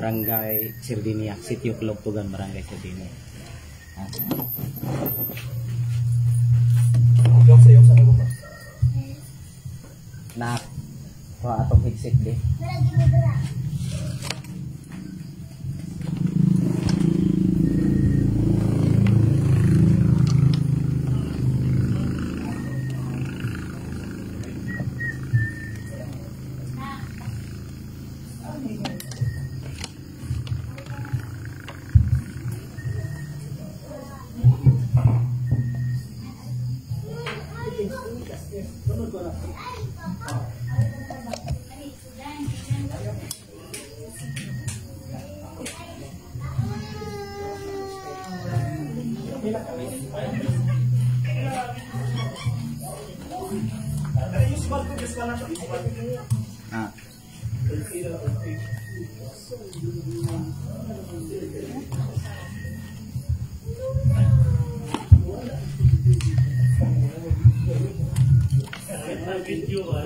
Barangay Sardinia, Sitio Kalugtugan, Barangay Sardinia. Na atong headset di.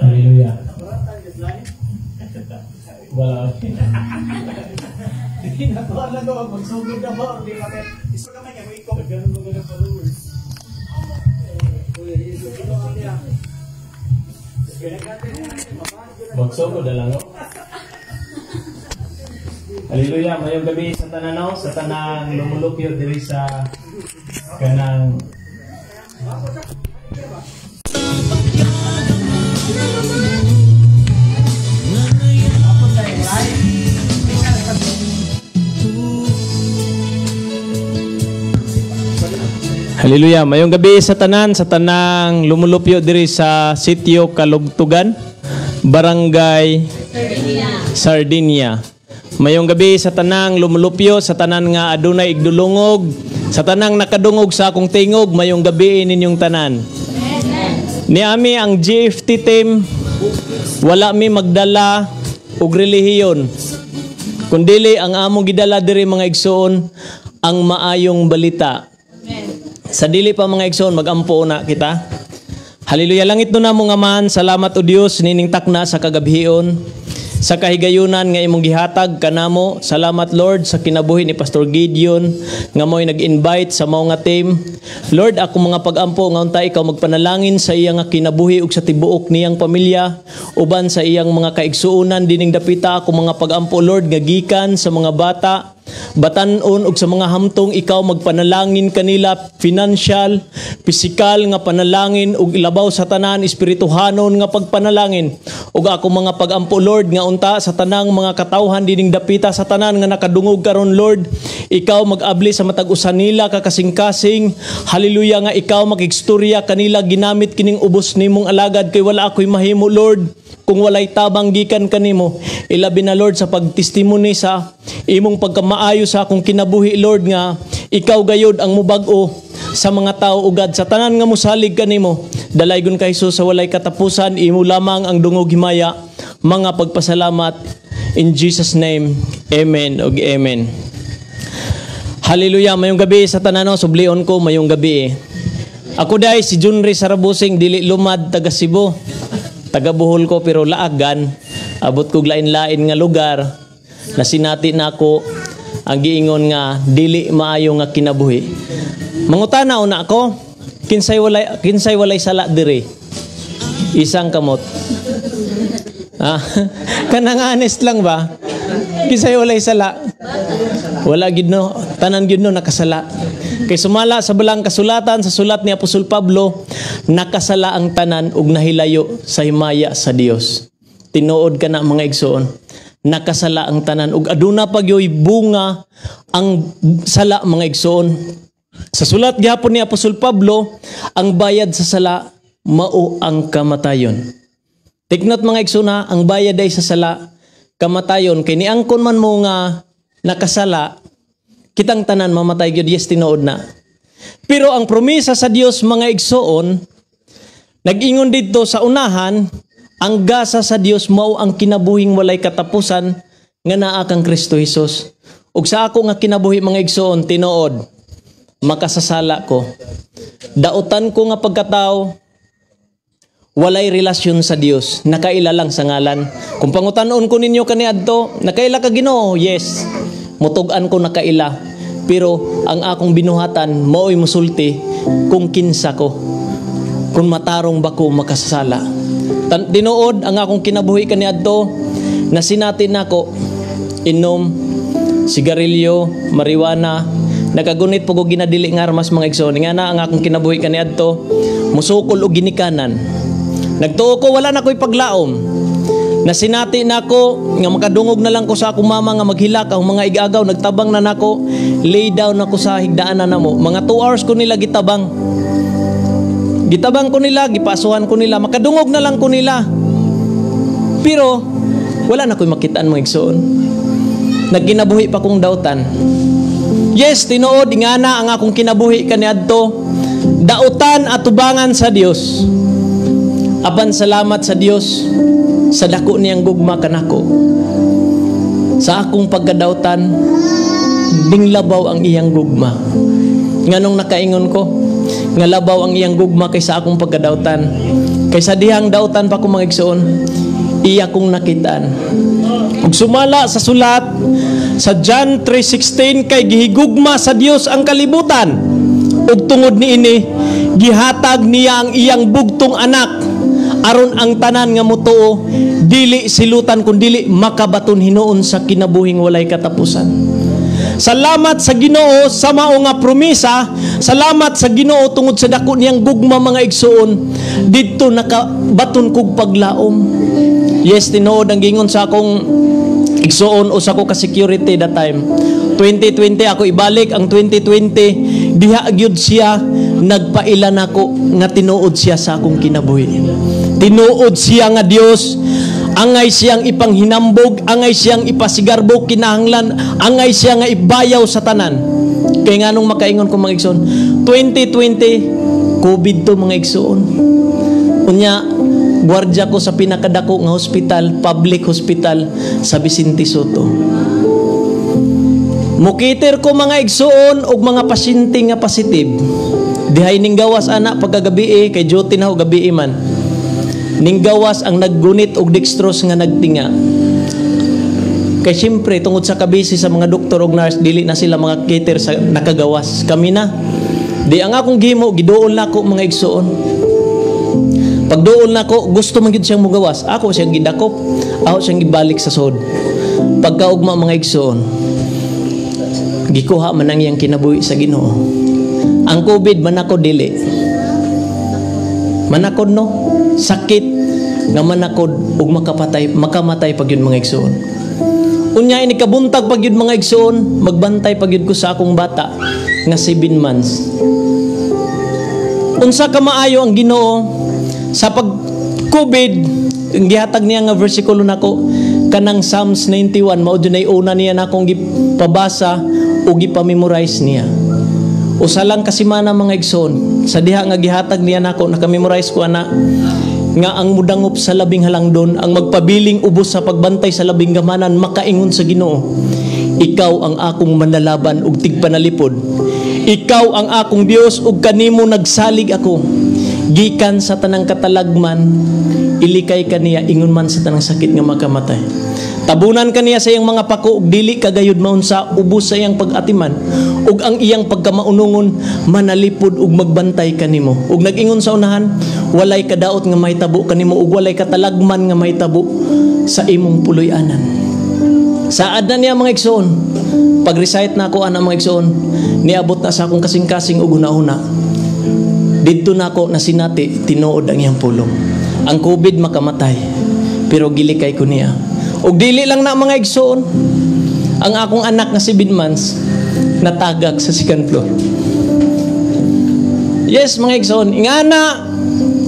Haleluya. Wala. Nakuha lang ako, magsugod na ba? Hindi natin. Isa ka may kaya, ikaw. Ganun mo ganun followers. Magsugod na lang, no? Haleluya. Mayong gabi sa tananaw, sa tanang lumulupyo diri sa kanang Haleluya. Mayong gabi sa tanang lumulupyo diri sa Sitio Kalugtugan, Barangay Sardinia. Mayong gabi sa tanang lumulupyo, sa tanan nga adunay igdulungog, sa tanang nakadungog sa akong tingog, mayong gabi ninyong tanan. Niami ang GFT team, wala mi magdala og relihiyon, kundili ang among gidala diri mga igsoon ang maayong balita. Sa dili pa mga igsoon, magampo na kita. Haleluya. Langit nun na mga man, salamat o Dios nining takna sa kagabhion, sa kahigayunan nga imong gihatag kanamo. Salamat Lord sa kinabuhi ni Pastor Gideon nga mo'y nag-invite sa mao nga team. Lord, ako mga pagampo nga unta ikaw magpanalangin sa iyang nga kinabuhi ug sa tibuok niyang pamilya uban sa iyang mga kaigsuonan dining dapita. Ako mga pagampo Lord nga gikan sa mga bata, batanon ug sa mga hamtong ikaw magpanalangin kanila, financial, physical nga panalangin ug ilabaw sa tanan espirituhanon nga pagpanalangin. Ug ako mga pagampo Lord nga unta sa tanang mga katawhan dining dapita sa tanan nga nakadungog karon Lord, ikaw mag-abli sa matag usa nila kakasing-kasing. Haleluya nga ikaw makigstorya kanila ginamit kining ubos nimong alagad kay wala ako'y mahimo Lord kung walay tabang gikan kanimo. Ilabi na Lord sa pagtestimony sa imong pagkamaayo sa akong kinabuhi Lord nga ikaw gayod ang mubag-o sa mga tao ugad sa tanan nga mosalig kanimo. Dalaygon kay Jesus sa walay katapusan, imo lamang ang dungog himaya. Mga pagpasalamat in Jesus name. Amen ug amen. Haleluya. Mayong gabi sa tanan, sublion ko mayong gabi. Ako dai si Junri Sarabusing, dili lumad, taga Cebu. Taga Bohol ko pero laagan. Abot kog lain-lain nga lugar. Nasinati na ako ang giingon nga dili maayo nga kinabuhi. Mangutana una ako, kinsay walay sala diri? Isang kamot. Kanang honest lang ba? Kinsay walay sala? Wala gid no, tanan gid no nakasala. Kay sumala sa balang kasulatan sa sulat ni Apostol Pablo, nakasala ang tanan ug nahilayo sa himaya sa Dios. Tinuod ka na mga igsoon. Nakasala ang tanan ug aduna pagyoy bunga ang sala mga igsoon. Sa sulat gihapon ni Apostol Pablo, ang bayad sa sala mao ang kamatayon. Tigno't mga igsoon, ang bayad ay sa sala kamatayon. Kay niangkon man mo nga nakasala, kitang tanan mamatay gyud, yes tinuod na. Pero ang promesa sa Dios mga igsoon, nag-ingon dito sa unahan, ang gasa sa Dios mao ang kinabuhing walay katapusan nga naa kang Kristo Jesus. Ug sa ako nga kinabuhi mga igsoon, tinuod makasasala ko. Dautan ko nga pagkatao walay relasyon sa Dios, nakaila lang sa ngalan. Kung pangutanon ko ninyo kaniadto, nakaila ka Ginoo? Yes. Mutug-an ko nakaila. Pero ang akong binuhatan, mao'y musulti kung kinsa ko. Kung matarong ba ko makasala. Tinuod, ang akong kinabuhi kaniadto, na sinati nako, inom, sigarilyo, marijuana, nakagunit po ko ginadili nga armas mga igsoon. Nga na ang akong kinabuhi kaniadto, musukol o ginikanan. Nagtuo ko, wala na ko'y paglaom. Nasinati nako nga makadungog na lang ko sa akong mama nga maghilak ang mga igagaw, nagtabang na nako, lay down nako sa higdaan na namo. Mga 2 hours ko nila gitabang. Gitabang ko nila, gipasuhan ko nila, makadungog na lang ko nila. Pero wala na ko'y makitaan mga igsoon. Nagkinabuhi pa kong dautan. Yes, tinuod ingana ang akong kinabuhi kaniadto, dautan at tubangan sa Dios. Apan salamat sa Dios sa dako niyang gugma kanako. Sa akong pagkadautan, dinglabaw ang iyang gugma. Nganong nakaingon ko, nga labaw ang iyang gugma kaysa akong pagkadautan. Kaysa dihang dautan pa ko mga igsoon, iya kong nakitaan. Ug sumala sa sulat sa John 3:16, kay gihigugma sa Dios ang kalibutan. Ug tungod niini, gihatag niya ang iyang bugtong anak aron ang tanan nga motuo dili silutan kundi makabaton hinuon sa kinabuhing walay katapusan. Salamat sa Ginoo sa mao nga promesa. Salamat sa Ginoo tungod sa dako niyang gugma mga igsoon. Didto nakabaton kog paglaom. Yes, tinuod ang gingon sa akong igsoon o sa ko ka security that time. 2020 ako ibalik ang 2020, diha gyud siya nagpailan ako nga tinuod siya sa akong kinabuhi. Tinuod siya nga Dios, angay siyang ipanghinambog, angay siyang ipasigarbog kinahanglan, angay siya nga ibayaw sa tanan. Kay nganong makaingon ko mga igsoon, 2020 COVID to mga igsoon. Unya gwardiya ko sa pinakadako nga hospital, public hospital sa Vicente Soto. Mukiter ko mga igsoon og mga pasyente nga positive. Dihay ning gawas ana pagkagabi kay duty na ho gabi man. Ning gawas ang naggunit og dextrose nga nagtinga. Kay siyempre tungod sa kabisi sa mga doktor og nurse dili na sila mga cater sa nakagawas. Kami na. Di ang akong gimo giduol nako mga igsoon. Pagduol nako gusto man gyud siyang mugawas. Ako siyang gidakop, ako siyang gibalik sa sod. Pagkaugma mga igsoon, gikuha man ang iyang kinabuhi sa Ginoo. Ang COVID manakod dili. Manakod no? Sakit nga manakod ug makamatay pag yun mga igsoon. Unya ini kabuntag pag yun mga igsoon, magbantay pag yun ko sa akong bata nga 7 months. Unsa ka maayo ang Ginoo sa pag COVID, ang gihatag niya nga bersikulo nako kanang Psalms 91 mao dunay una niya nakong gipabasa o gipamemorize niya. Usa lang kasimana mga igsoon, sa diha nga gihatag niya nako nakamemorize ko ana nga ang mudangop sa labing halangdon, ang magpabiling ubos sa pagbantay sa labing gamanan, makaingon sa Ginoo, ikaw ang akong manlalaban ug tigpanalipod. Ikaw ang akong Dios ug kanimo nagsalig ako. Gikan sa tanang katalagman, ilikay kaniya ingon man sa tanang sakit nga makamatay. Tabunan kaniya sa iyang mga pako ug dili kagayud maunsa, ubos sa iyang pag-atiman ug ang iyang pagkamaunungon manalipod ug magbantay kanimo. Ug nag-ingon sa unahan, walay kadaot nga mahitabo kanimo ug walay katalagman nga mahitabo sa imong puloy-anan. Saad na niya mga igsoon, pag-recite na ako ana mga igsoon, niabot na sa akong kasing-kasing ug una-una. Didto na ako na sinati, tinuod ang iyang pulong. Ang COVID makamatay, pero gilikay ko niya. Ug dili lang na mga igsoon, ang akong anak na 7 months, natagak sa 2nd floor. Yes mga igsoon, ingana,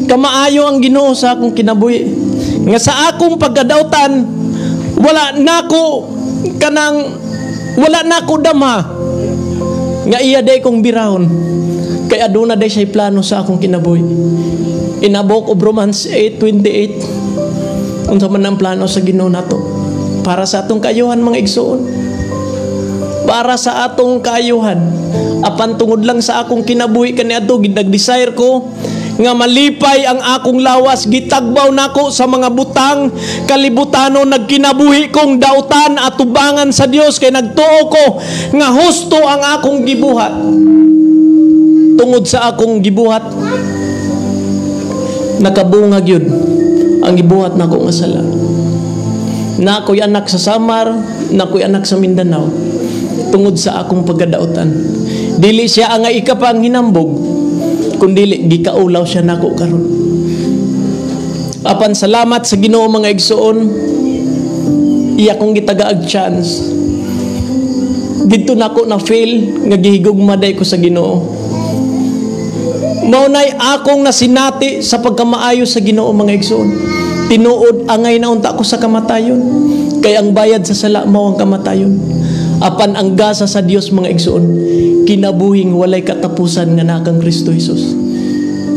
kamaayo ang Ginoo sa akong kinabuhi. Nga sa akong pagkadautan, wala nako damha, nga iya day kong birahon. Kaya aduna day siya plano sa akong kinabuhi. In a book of Romans 8:28, unsa man ang plano sa Ginoo nato para sa atong kaayuhan mga igsoon. Para sa atong kaayuhan. Apan tungod lang sa akong kinabuhi kaniadto, nag-desire ko nga malipay ang akong lawas, gitagbaw nako sa mga butang, kalibutano nagkinabuhi kong dautan at tubangan sa Dios, kay nagtuo ko nga husto ang akong gibuhat. Tungod sa akong gibuhat, nakabungag yun ang gibuhat nako nga sala. Na ako'y anak sa Samar, na ako'y anak sa Mindanao, tungod sa akong pagkadautan. Dili siya ang ikapang hinambog, kundili gikaulaw siya nako karon. Apan salamat sa Ginoo mga igsoon, iya kong gitagaag chance. Dito nako na fail nga gihigugmaday ko sa Ginoo. Maunay akong nasinati sa pagkamaayo sa Ginoo mga igsoon. Tinuod angay na unta ko sa kamatayon, kay ang bayad sa sala mao ang kamatayon. Apan ang gasa sa Dios mga igsoon, kinabuhing walay katapusan nga nakang Kristo Jesus.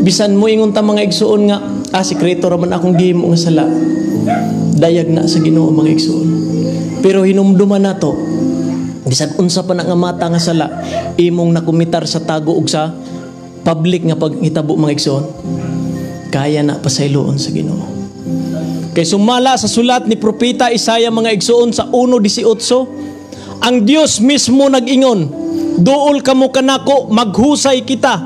Bisan mo ingon ta mga igsoon nga, sikreto raman akong gihimo nga sala, dayag na sa Ginoo mga igsoon. Pero hinumduman nato, bisan unsa pa na nga mata nga sala, imong nakumitar sa tago ug sa public nga paghitabo mga igsoon, kaya na pasayloon sa Ginoo. Kay sumala sa sulat ni Propeta Isaiah mga igsoon sa 1:18, ang Dios mismo nag-ingon, duol kamo kanako, maghusay kita.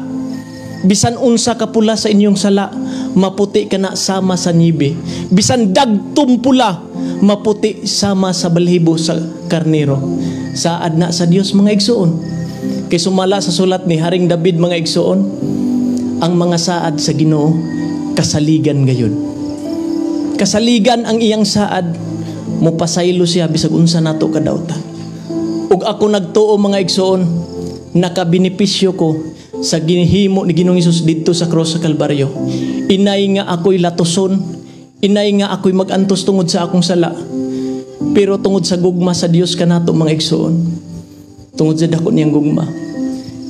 Bisan unsa ka pula sa inyong sala, maputi kana sama sa nibe. Bisan dagtum pula, maputi sama sa balhibo sa karnero. Saad na sa Dios mga igsoon. Kay sumala sa sulat ni Haring David mga igsoon, ang mga saad sa Ginoo kasaligan gayon. Kasaligan ang iyang saad, mupasaylo siya bisag unsa nato kadautan. Ug ako nagtuo mga igsoon, nakabenepisyo ko sa ginhimo ni Ginoong Hesus didto sa cross sa Kalbaryo. Inay nga ako'y latuson, inay nga ako'y magantos tungod sa akong sala. Pero tungod sa gugma sa Dios kanato mga igsoon, tungod sa dako niyang gugma,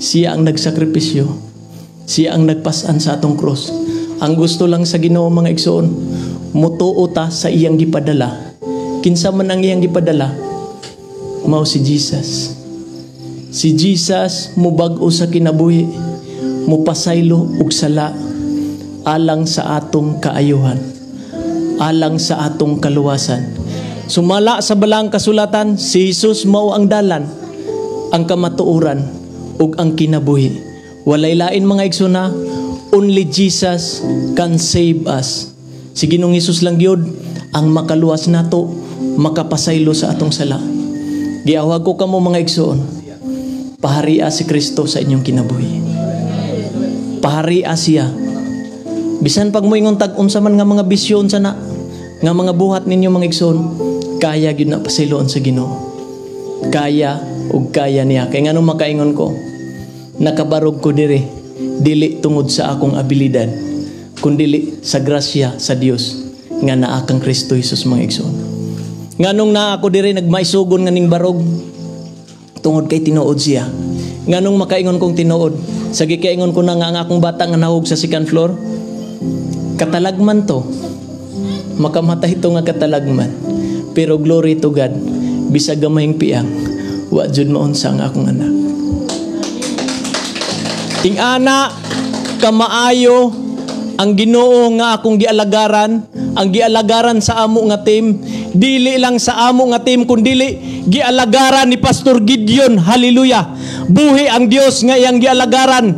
siya ang nagsakripisyo, siya ang nagpasan sa atong cross. Ang gusto lang sa Ginoo mga igsoon, mutuo ta sa iyang gipadala. Kinsa man ang iyang gipadala, mao si Jesus. Si Jesus mubag-o sa kinabuhi, mupasaylo og sala, alang sa atong kaayuhan, alang sa atong kaluwasan. Sumala sa balang kasulatan, si Jesus mao ang dalan, ang kamatuoran ug ang kinabuhi. Walay lain mga igsoon, only Jesus can save us. Si Ginoong Hesus lang gyud ang makaluwas nato, makapasaylo sa atong sala. Giawag ko kamo mga igsoon, paharia si Kristo sa inyong kinabuhi. Paharia siya. Bisan pag moingon tag unsa man nga mga bisyon sana, nga mga buhat ninyo mga igsoon, kaya gyud na pasayloon sa Ginoo. Kaya ug kaya niya. Kay nganong makaingon ko, nakabarog ko diri, dili tungod sa akong abilidad, kundili sa grasya sa Dios nga naa kang Kristo Jesus mga igsoon. Nganong naa ako diri nagmaisugon nga ning barog, tungod kay tinuod siya. Nganong makaingon kong tinuod, sa gikaingon ko na nga ang akong bata nga nahug sa second floor, katalagman to, makamatay to nga katalagman, pero glory to God, bisag gamayng piang, wa jud maunsa ang akong anak. Ing ana kamaayo ang Ginoo nga akong gialagaran, ang gialagaran sa amo nga team, dili lang sa amo nga team kundili gialagaran ni Pastor Gideon. Hallelujah. Buhi ang Dios nga iyang gialagaran.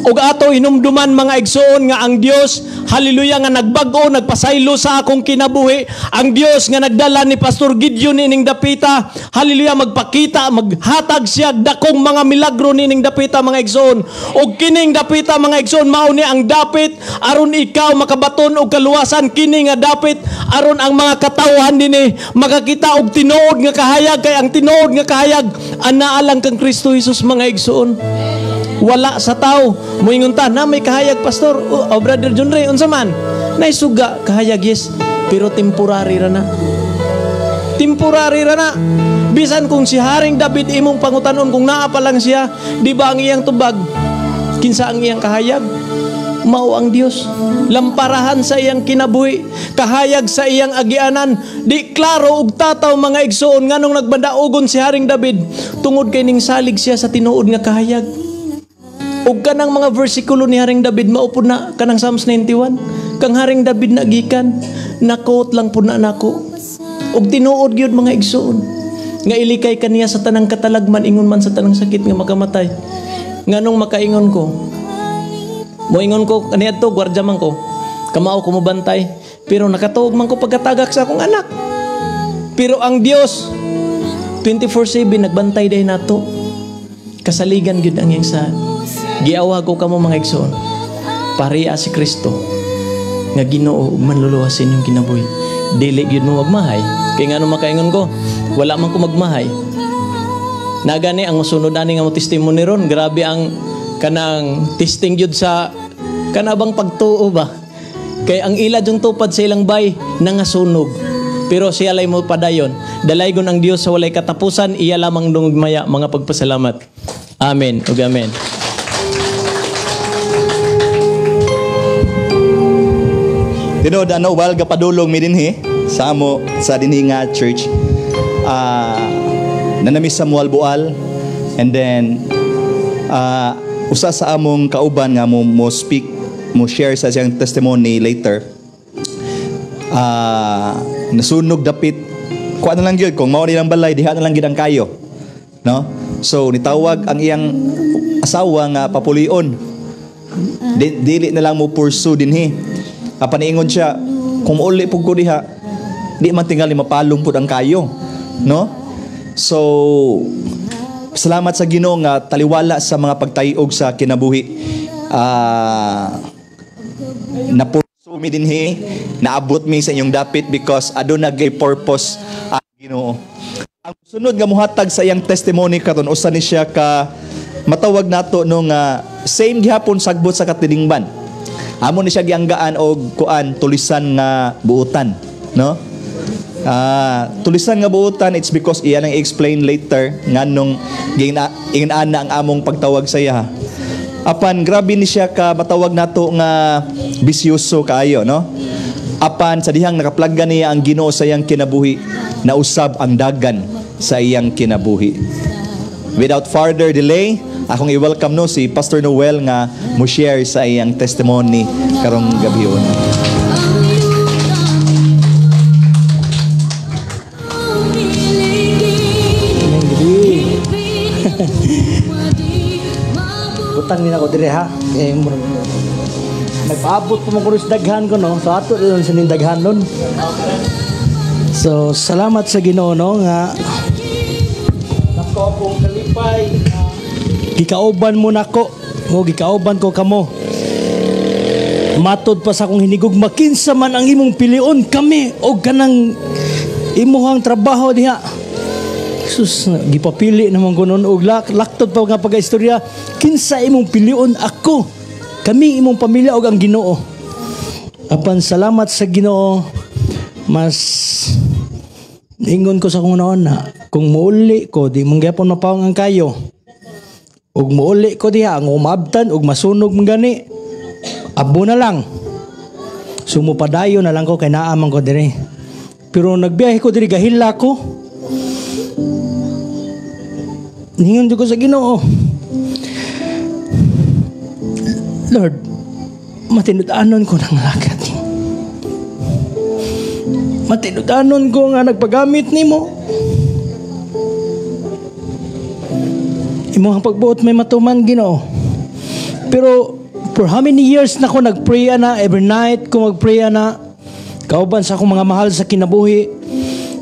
Og ato hinumduman mga igsoon nga ang Dios, hallelujah, nga nagbag-o, nagpasaylo sa akong kinabuhi. Ang Dios nga nagdala ni Pastor Gideon ining dapita, hallelujah, magpakita, maghatag siya dakong mga milagro nining dapita mga igsoon. Og kining dapita mga igsoon, mao ni ang dapit aron ikaw makabaton og kaluwasan. Kini nga dapit aron ang mga katawhan dinhi makakita og tinuod nga kahayag, kay ang tinuod nga kahayag anaa lang kang Kristo Jesus mga igsoon. Wala sa tao. Moingon ta na may kahayag pastor, brother John Ray, unsa man naisuga kahayag, yes, pero temporary ra na. Temporary ra na. Bisan kung si Haring David imong pangutanon kung naa pa lang siya, di ba ang iyang tubag, kinsa ang iyang kahayag? Mao ang Dios. Lamparahan sa iyang kinabuhi, kahayag sa iyang agianan. Di klaro og tataw mga igsoon nganong nagbadaogon si Haring David tungod kay ning salig siya sa tinuod nga kahayag. ug kanang mga bersikulo ni Haring David maupod na kanang Psalms 91 kang Haring David nagikan na-quote lang pud na nako ug tinuod gyud mga igsoon nga ilikay kaniya sa tanang katalagman ingon man sa tanang sakit nga makamatay nganong makaingon ko moingon ko kaniadto gwardiya man ko kamao ko mobantay pero nakatuog man ko pagkatagak sa akong anak pero ang Dios 24/7 nagbantay day nato kasaligan gyud ang iyang sa giawag ko kamo mga igsoon pareha si Kristo nga Ginoo ug manluluwasin yung kinabuhi dili gyud mo magmahay kay ngano makaingon ko wala man ko magmahay nagani ang mosunod ani nga mo testimony ron grabe ang kanang testing gyud sa kanabang pagtuo ba kay ang ila jung tupad sa ilang bay nangasunog pero siya lay mo padayon dalaygon ang Dios sa walay katapusan iya lamang dungugmaya mga pagpasalamat amen ug amen. Tinod while gapadulong mi dinhi sa amo sa dinhi nga church nanami Samuel Bual and then usa sa among kauban nga mo speak mo share sa siyang testimony later nasunog dapit kuha na lang gyud kung mao ni ang balay diha na lang gyud ang kayo no so nitawag ang iyang asawa nga papulion dili na lang mo pursue dinhi paniingon siya kung uli pug ko diha di man tingali mapalong pud ang kayo no so salamat sa Ginoo nga taliwala sa mga pagtayog sa kinabuhi na pursue mi dinhi naabot mi sa inyong dapit because aduna gay purpose ang Ginoo. Ang sunod nga muhatag sa iyang testimony karon usa ni siya ka matawag nato nung same gihapon sagbot sa katilingban. Amo ni siya gianggaan og kuan tulisan nga buutan, no? Tulisan nga buutan it's because iya nang explain later nganong ginana ang among pagtawag sa iya. Apan grabe ni siya ka matawag nato nga bisyoso kaayo, no? Apan sa dihang nakaplaggan niya ang Ginoo sa iyang kinabuhi, nausab ang dagan sa iyang kinabuhi. Without further delay, akong i-welcome no si Pastor Noel nga mo share sa iyang testimony karong gabihon. Butang nila ko dire ha. Nagpaabot po mo sa daghan ko no. So ato doon sa ning daghan nun. So salamat sa Ginoo no nga nako akong kalipay. Gikauban mo nako. O gikauban ko kamo. Matod pa sa akong hinigugma kinsa man ang imong pilion kami o kanang imuhang trabaho diha. Sus, gipapili naman ko noon og laktod pa nga pag-istorya kinsa imong pilion ako kami imong pamilya og ang Ginoo. Apan salamat sa Ginoo mas ingon ko sa akong naon na kung muuli ko di mong gyapon mapawang ang kayo ug muuli ko diha ang umabtan ug masunog man gani abo na lang sumupadayo na lang ko kay naamang ko dire pero nagbiyahe ko dire gahila ko ningon ko sa Ginoo Lord matinud-anon ko ng lakat matinud-anon ko nga nagpagamit nimo imo ang pagbuot may matuman Ginoo pero for how many years na ko nagpray na every night ko magpray na kauban sa akong mga mahal sa kinabuhi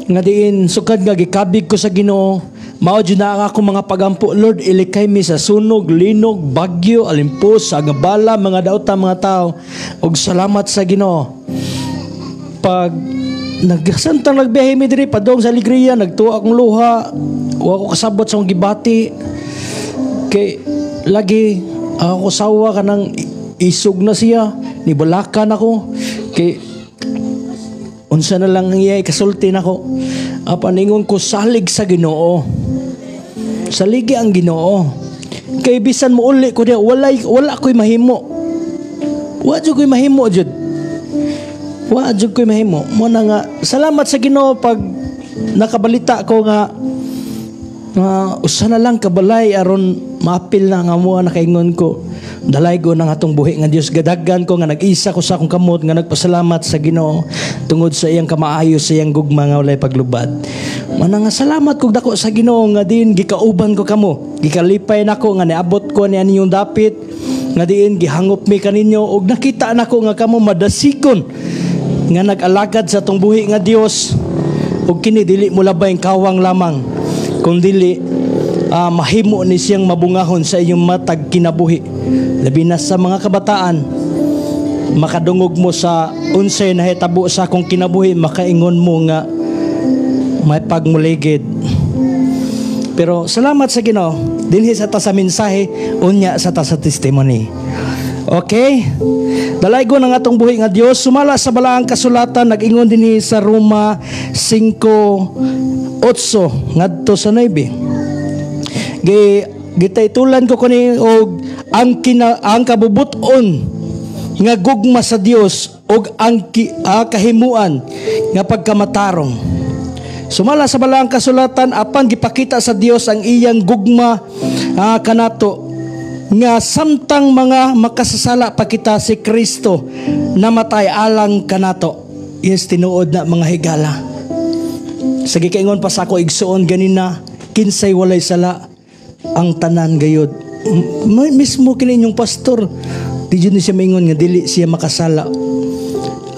nga diin sukad nga gikabig ko sa Ginoo mao jud na ang akong mga pagampo Lord ilikay mi sa sunog linog bagyo alimpos agabala mga dauta mga tao ug salamat sa Ginoo pag nagsantang nagbiyahe mi diri padong sa Alegria nagtuwa akong luha wa ko kasabot sa akong gibati kay lagi ako sawa kanang isog na siya nibalakan ako kay unsa na lang iya ikasulti nako apan ingon ko salig sa Ginoo saligi ang Ginoo kay bisan mo uli ko diha wala ko'y mahimo wa jud ko'y mahimo jud wa jud ko'y mahimo mo na nga salamat sa Ginoo pag nakabalita ko nga usa na lang kabalay aron maapil na nga mo nakaingon ko Dalaygo ng atong buhi nga Dios, gadaggan ko nga nag-isa ko sa akong kamot nga nagpasalamat sa Ginoo tungod sa iyang kamaayo, sa iyang gugma nga walay paglubad. Manang salamat kog dako sa Ginoo nga din gikauban ko kamo, gikalipay nako nga niabot ko ni inyong dapit, nga diin gihangop mi kaninyo og nakita nako nga kamo madasikon nga nag-alagad sa atong buhi nga Dios, ug kini dili mo labay kawang lamang kundi mahimo ni siyang mabungahon sa inyong matag kinabuhi. Labi na sa mga kabataan, makadungog mo sa unsay nahitabo sa akong kinabuhi, makaingon mo nga may pagmuligid. Pero salamat sa Ginoo dinhi sa ta sa mensahe, unya sa ta sa testimony. Okay? Dalaygo ng atong buhi nga Dios, sumala sa balaang kasulatan, nag-ingon dinhi sa Roma 5:8 ngadto sa 9. Gitaytulan ko kani og ang kabubuton nga gugma sa Dios og ang kahimuan nga pagkamatarong. Sumala sa balaang kasulatan, apan gipakita sa Dios ang iyang gugma kanato nga samtang mga makasasala pa kita, si Kristo namatay alang kanato. Yes, tinuod na mga higala. Sa gikaingon pa sa ako igsuon ganina, kinsay walay sala ang tanan gayud. Mismo kini inyong pastor, di jud ni siya maingon nga dili siya makasala.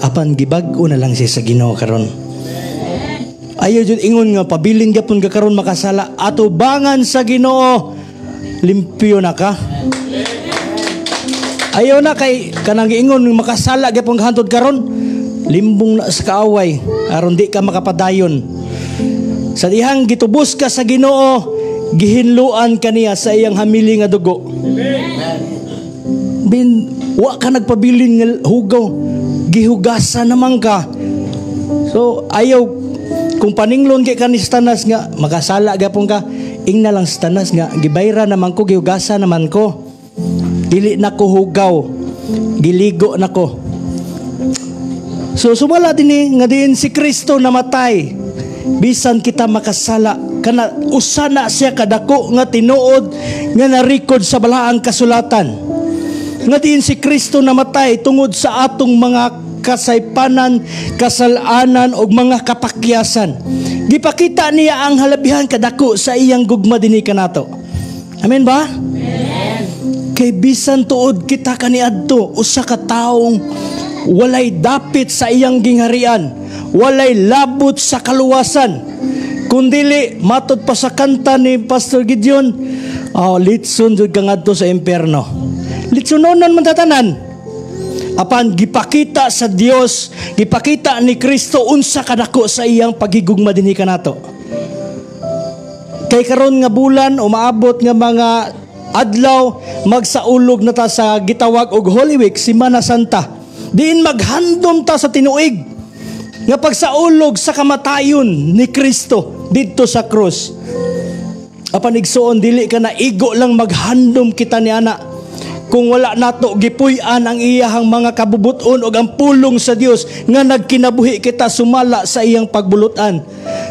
Apan gibag-o na lang siya sa Ginoo karon. Ayaw jud ingon nga pabilin gyapon ka karon makasala, atubangan sa Ginoo limpyo na ka. Ayaw na kay kanang giingon makasala gyapon hantod karon, limbong na sa kaaway aron di ka makapadayon. Sa dihang gitubos ka sa Ginoo, gihinluan kaniya sa iyang hamili nga dugo. Wa ka nagpabilin nga hugaw, gihugasan naman ka. So ayaw kung paninglon kay kanis tanas nga makasala gyapon ka, ingna lang sa tanas nga gibayra naman ko, gihugasan naman ko, dili na ko hugaw, giligo na ko. So sumala din nga diin si Kristo namatay bisan kita makasala, kana usana siya kadako nga tinuod nga narikod sa balaang kasulatan. Nga diin si Kristo namatay tungod sa atong mga kasaypanan, kasalanan og mga kapakyasan. Gipakita niya ang halabihan kadako sa iyang gugma dinhi kanato. Amen ba? Amen. Kay bisan tuod kita kaniadto, usa ka taong walay dapit sa iyang gingharian, walay labot sa kaluwasan, kundili matod pa sa kanta ni Pastor Gideon, litson jud ka ngadto sa impierno. Litsononan man tatanan. Apan gipakita sa Dios, gipakita ni Kristo unsa kadako sa iyang pagigugma dinhi kanato. Kay karon nga bulan umaabot nga mga adlaw, magsaulog na ta sa gitawag og Holy Week, Semana Santa. Diin maghandom ta sa tinuig nga pagsaulog sa kamatayon ni Kristo didto sa krus. Apan igsuon dili ka na igo lang maghandom kita ni ana. Kung wala nato gipuy-an ang iyahang mga kabubuton o ang pulong sa Dios nga nagkinabuhi kita sumala sa iyang pagbulutan.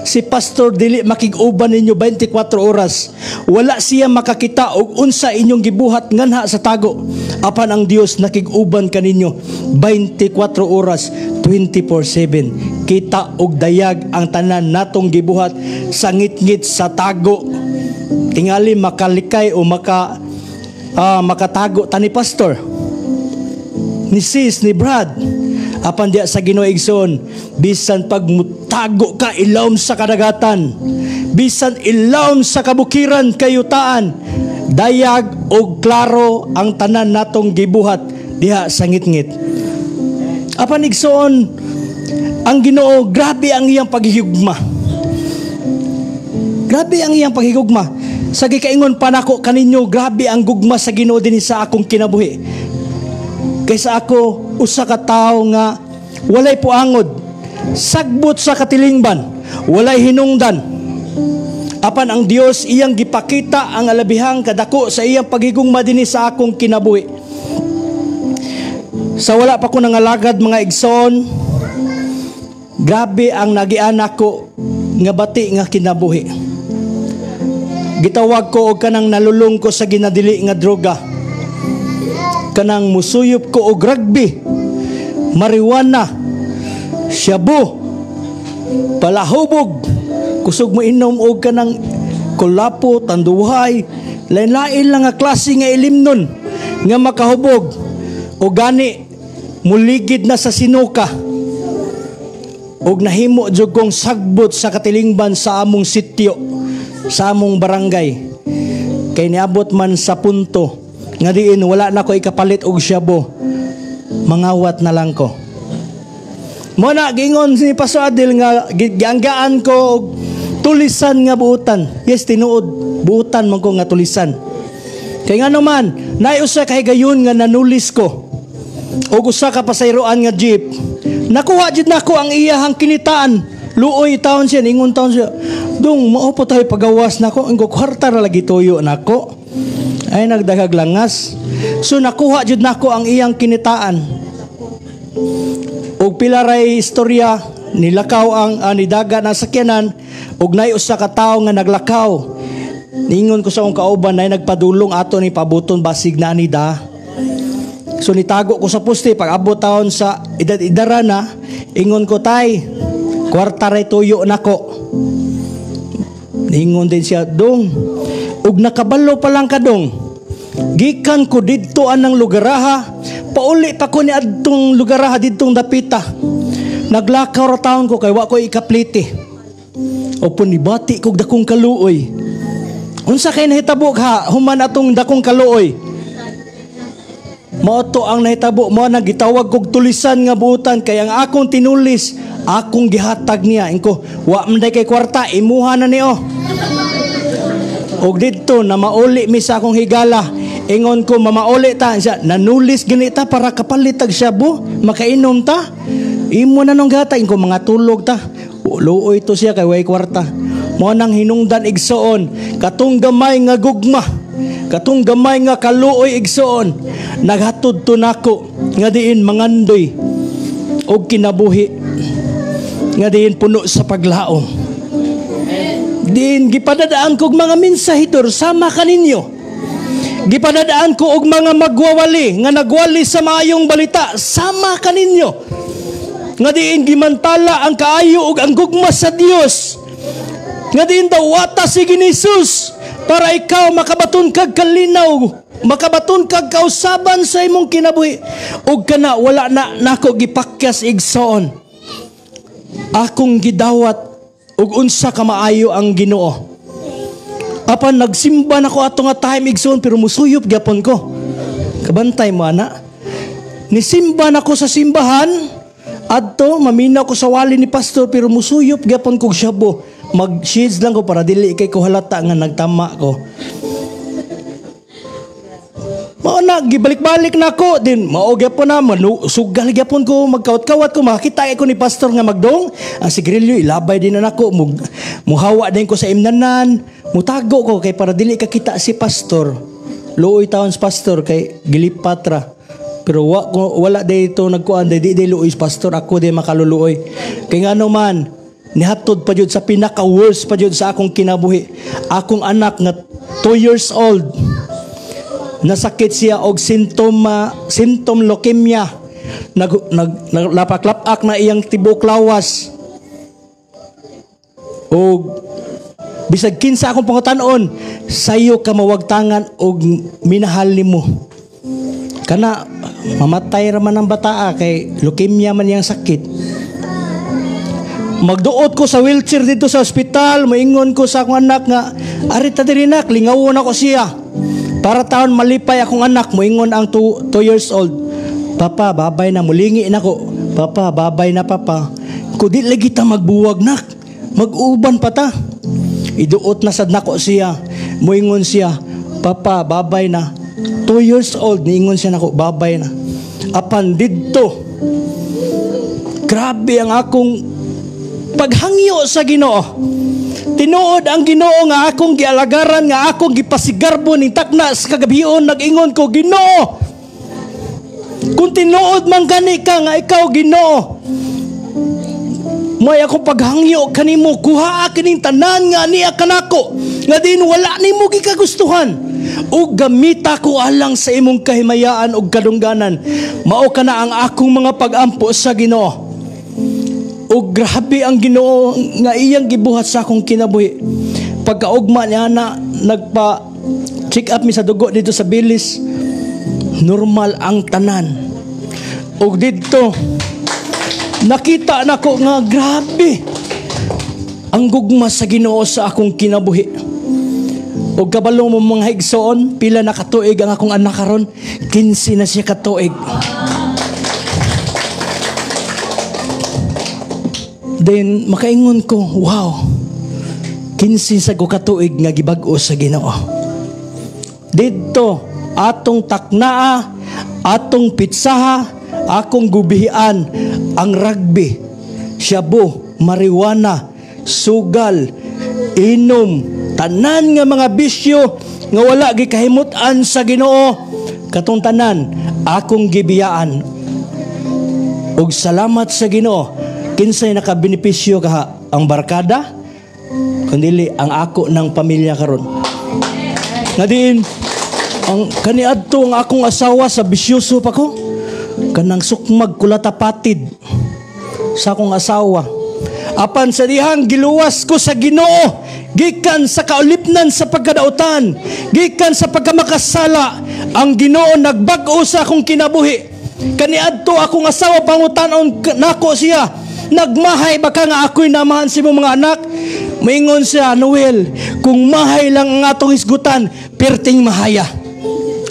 Si Pastor dili makig-uban ninyo 24 oras. Wala siya makakita og unsa inyong gibuhat nganha sa tago. Apan ang Dios nakig-uban kaninyo 24 oras 24/7. Kita og dayag ang tanan natong gibuhat sa ngit-ngit sa tago. Tingali makalikay o makatago tani Pastor, ni Sis, ni Brad. Apan diya sa Ginoo igsoon, bisan pagmutago ka ilawom sa kadagatan, bisan ilawom sa kabukiran kayutaan, dayag og klaro ang tanan natong gibuhat diha sa ngit-ngit. Apan igsoon ang Ginoo, grabe ang iyang paghigugma. Grabe ang iyang paghigugma. Sa gikaingon pa nako kaninyo, grabe ang gugma sa Ginoo dinhi sa akong kinabuhi. Kaysa ako usa ka tawo nga walay puangod, sagbot sa katilingban, walay hinungdan. Apan ang Dios iyang gipakita ang alabihang kadako sa iyang paghigugma dinhi sa akong kinabuhi. Sa wala pa ko nangalagad mga igsoon, grabe ang nagianak ko nga bati nga kinabuhi. Gitawag ko og kanang nalulong ko sa ginadili nga droga. kanang musuyop ko og rugby, marijuana, shabu, palahubog, kusog mo inom og kanang kulapo, tanduhay, lain-lain lang nga klase nga ilimnon nga makahubog o gani muligid na sa sinuka og nahimo jud kong sagbot sa katilingban sa among sityo, sa among barangay. Kay niabot man sa punto nga diin wala na ko ikapalit og shabu, mangawat na lang ko. Mo na gingon si Pastor Adel nga gianggaan ko og tulisan nga buutan. Yes, tinuod buutan man ko nga tulisan. Kay nga naman naay usa ka higayon nga nanulis ko og usa ka pasayroan nga jeep. Nakuha jud nako ang iyahang kinitaan. Luoy taon siya, ingon taon siya. Dong mao pa tayo pagawas nako, ang kwarta ra lagi tuyo nako. Ay nagdagag langas. So nakuha jud nako ang iyang kinitaan. Og pila ray istorya nilakaw ang nidaga na sakyanan og nay usa ka tawo nga naglakaw. Ningon ko sa akong kauban nay nagpadulong ato ni pabuton basig na nida. So nitago ko sa poste pag abot taon sa edad-idara na, ingon ko tay, kwarta ray tuyo nako. Ningon din siya, dong, ug nakabalo pa lang ka dong. Gikan ko didto anang lugaraha, pauli pa ko ni adtong lugaraha didtong dapita. Naglakaw ra taon ko kay wa ko ikapliti. O punibati kog dakong kaluoy. Unsa kay nahitabok ha, human atong dakong kaluoy. Mao to ang nahitabo mo na gitawag kog tulisan nga buutan kay ang akong tinulis akong gihatag niya ingko wa man day kay kwarta imuha na niyo. Og didto na mauli mi sa akong higala ingon ko mamauli ta siya nanulis ginita para kapalit tag shabu makainom ta imo na nung gata ingko mga tulog ta luoy to siya kay way kwarta mo nang hinungdan igsoon katong gamay nga gugma katong gamay nga kaluoy igsoon naghatod to nako nga diin mangandoy og kinabuhi nga diin puno sa paglaom. Diin gipadadaan ko og mga mensahidor sama kaninyo. Gipadadaan ko og mga magwawali nga nagwali sa maayong balita sama kaninyo. Nga diin gimantala ang kaayo og ang gugma sa Dios. Nga diin daw wata si Ginisus para ikaw makabaton kag kalinaw, makabaton kag kausaban sa imong kinabuhi. Ug kana wala na nako gipakyas igsoon. Akong gidawat ug unsa ka maayo ang Ginoo. Apan nagsimba nako ato nga time igsoon pero musuyop gyapon ko. Kabantay mo ana. Nisimba nako sa simbahan adto maminaw ko sa wali ni pastor pero musuyop gyapon kog shabu. Mag-shades lang ko para dili kay ko halata nga nagtama ko. Mao na gibalik-balik nako din mao gyapon na sugal gyapon ko magkawat-kawat ko makita ko ni pastor nga magdong ang sigarilyo ilabay din na nako muhawa din ko sa imnanan mutago ko kay para dili ka kita si pastor. Luoy taon si pastor kay gilipatra. Pero wala dito nagkuan di luoy pastor ako di makaluluoy. Kay ngano man nihatod pa jud sa pinaka-worst pa jud sa akong kinabuhi. Akong anak nga 2 years old. Nasakit siya og symptom leukemia. Naglapak-lapak na iyang tibok lawas. Og bisag kinsa akong pangutanon, sayo ka mawagtangan og minahal nimo. Kana mamatay ra man ang bataa kay leukemia man yang sakit. Magduot ko sa wheelchair dito sa ospital, maingon ko sa akong anak nga, arita diri nak, lingawon ako siya. Para taon malipay akong anak, moingon ang 2 years old. Papa, babay na, mulingi na ko. Papa, babay na papa. Kung di lagi ta magbuwag nak, mag-uban pa ta. Iduot na sad nako siya. Moingon siya, papa, babay na. 2 years old, niingon siya nako, babay na. Apan didto, grabe ang akong paghangyo sa Ginoo. Tinuod ang Ginoo nga akong gialagaran, nga akong gipasigarbo ning takna sa kagabion, nag-ingon ko, Ginoo, kung tinuod man gani ka nga ikaw Ginoo, may akong paghangyo kanimo, kuhaa kining tanan nga niya kanako, nga din wala nimo gikagustuhan, ug gamita ko alang sa imong kahimayaan ug kadungganan. Mao kana ang akong mga pag-ampo sa Ginoo. Ug grabe ang Ginoo nga iyang gibuhat sa akong kinabuhi. Pagkaugma niya na nagpa-check up mi sa dugo dito sa bilis, normal ang tanan. Ug dito nakita nako nga grabe ang gugma sa Ginoo sa akong kinabuhi. Ug kabalo mo mga higsoon, pila na katuig ang akong anak karon? 15 na siya katuig. Then makaingon ko, wow, 15 sa ko katuig nga gibag-o sa Ginoo. Dito atong taknaa, atong pitsaha, akong gubihian ang rugby, shabu, marijuana, sugal, inom, tanan nga mga bisyo nga wala gikahimutan sa Ginoo, katong tanan akong gibiyaan. Ug salamat sa Ginoo, kinsay nakabenepisyo kaha, ang barkada kundi ang ako ng pamilya karon. Nga diin ang kaniadto ang akong asawa sa bisyoso pa ko, kanang sukmag kulatapatid sa akong asawa. Apan sa dihang giluwas ko sa Ginoo, gikan sa kaulipnan sa pagkadautan, gikan sa pagkamakasala, ang Ginoo nagbag-o sa akong kinabuhi. Kaniadto akong asawa pangutanon nako siya, nagmahay baka nga ako'y namahan si mong mga anak? Maingon siya, Noel, kung mahay lang ang atong isgutan, perting mahaya.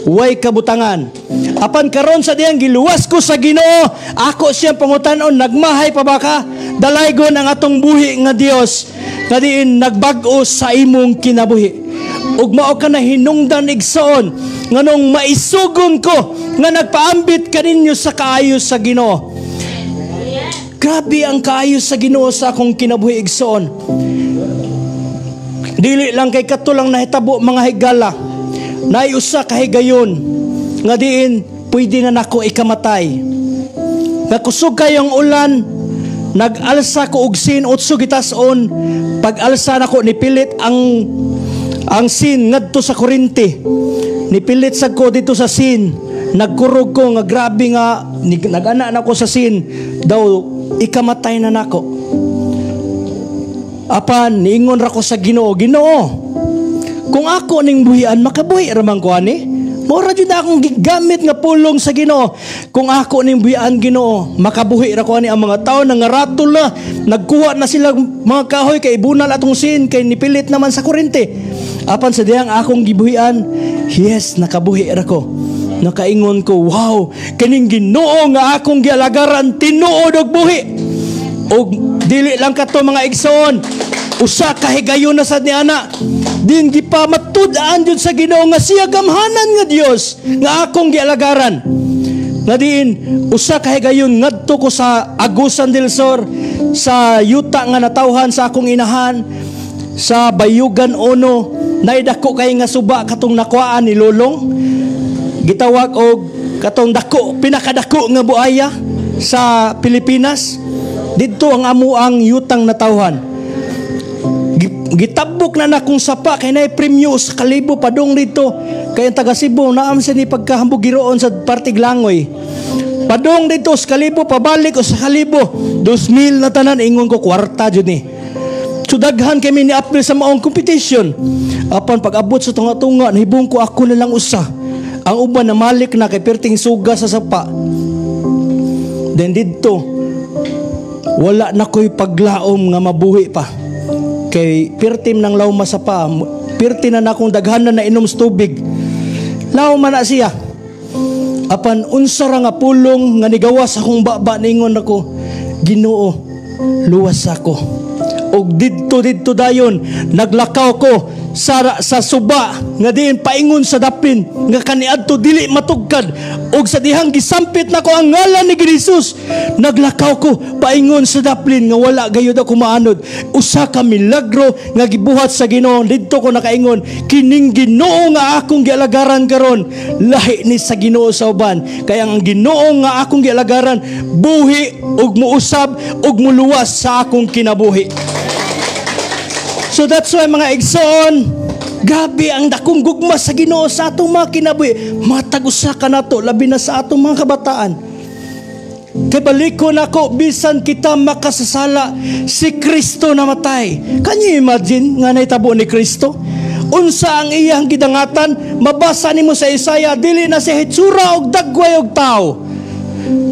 Way kabutangan. Apan karon sa diyang giluwas ko sa Ginoo, ako siyang pangutanon, nagmahay pa baka? Dalaygon ang atong buhi nga Dios, nga diin nagbag-o sa imong kinabuhi. Ug mao ka na hinungdan igsoon, nganong maisugon ko, nga nagpaambit kaninyo sa kaayos sa Ginoo. Grabe ang kaayos sa Ginoo sa akong kinabuhi igsoon. Dili lang kay katulang nahitabo mga higala, naiusa kahigayon nga diin pwede na nako ikamatay. Nakusog kayong ulan, nag-alsa ko og sin 8 gitason, pag-alsa nako nipilit ang sin ngadto sa kuryente. Nipilit sad ko dito sa sin, nagkurog ko nga grabe nga nag-ana nako sa sin daw ikamatay na nako. Apan niingon ra ko sa Ginoo, Ginoo, kung ako ning buhian makabuhi ra man ko ani. Mora jud akong gigamit nga pulong sa Ginoo. Kung ako ning buhian Ginoo, makabuhi ra ko ani. Ang mga tawo nangaratol na, nagkuha na sila mga kahoy kay ibunal atong sin kay nipilit naman sa kuryente. Apan sa diyang akong gibuhian, yes, nakabuhi ra ko. Nakaingon ko, wow, kaning Ginoo nga akong gialagaran tinuod og buhi. Og dili lang kato mga igsoon, usa ka higayon na sad ni ana. Din di pa matud-an jud sa Ginoo nga siya gamhanan nga Dios nga akong gialagaran. Nga diin usa ka higayon ngadto ko sa Agusan del Sur, sa yuta nga natawhan sa akong inahan sa Bayugan Ono, naidako kay nga suba katong nakuhaan ni Lolong. Gitawag og katong dako, pinakadako nga buaya sa Pilipinas. Dito ang amuang yutang natawhan. Gitabok na nakong sapa kay nay premyo sa kalibo padong dito. Kay ang taga Cebu naam sa ni pagkahambog giroon sa Partig Langoy. Padong dito sa kalibo pabalik o sa kalibo 2,000 na tanan, ingon ko kwarta jud ni. So daghan kami ni April sa maong competition. Apan pag-abot sa tunga-tunga nahibong ko ako na lang usa. Ang uban na malik na kay perting suga sa sapa. Then dito wala na ko'y paglaom nga mabuhi pa. Kay pirtim ng lawma sa pa, pirti na akong daghanan na inom sa tubig. Lawma na siya. Apan unsa ra nga pulong nga nigawas akong baba, ningon ako, Ginoo, luwas ako. Og didto dayon naglakaw ko sa suba nga diin paingon sa dapin nga kaniadto dili matugkad, og sa dihang gisampit nako ang ngalan ni Jesus, naglakaw ko paingon sa daplin nga wala gayud ako maanod. Usa ka milagro nga gibuhat sa Ginoo. Didto ko nakaingon, kining Ginoo nga akong gialagaran karon lahi ni sa Ginoo sa uban, kaya ang Ginoo nga akong gialagaran buhi og muusab og muluwas sa akong kinabuhi. So that's why mga igsoon, gabi ang dakong gugma sa Ginoo sa atong mga kinabuhi. Matag usa ka nato labi na sa atong mga kabataan. Kay balikon ako, bisan kita makasasala, si Kristo namatay. Can you imagine nga naitabo ni Kristo? Unsa ang iyang gidangatan? Mabasa nimo sa Isaiah, dili na si hitsura og dagway og tao.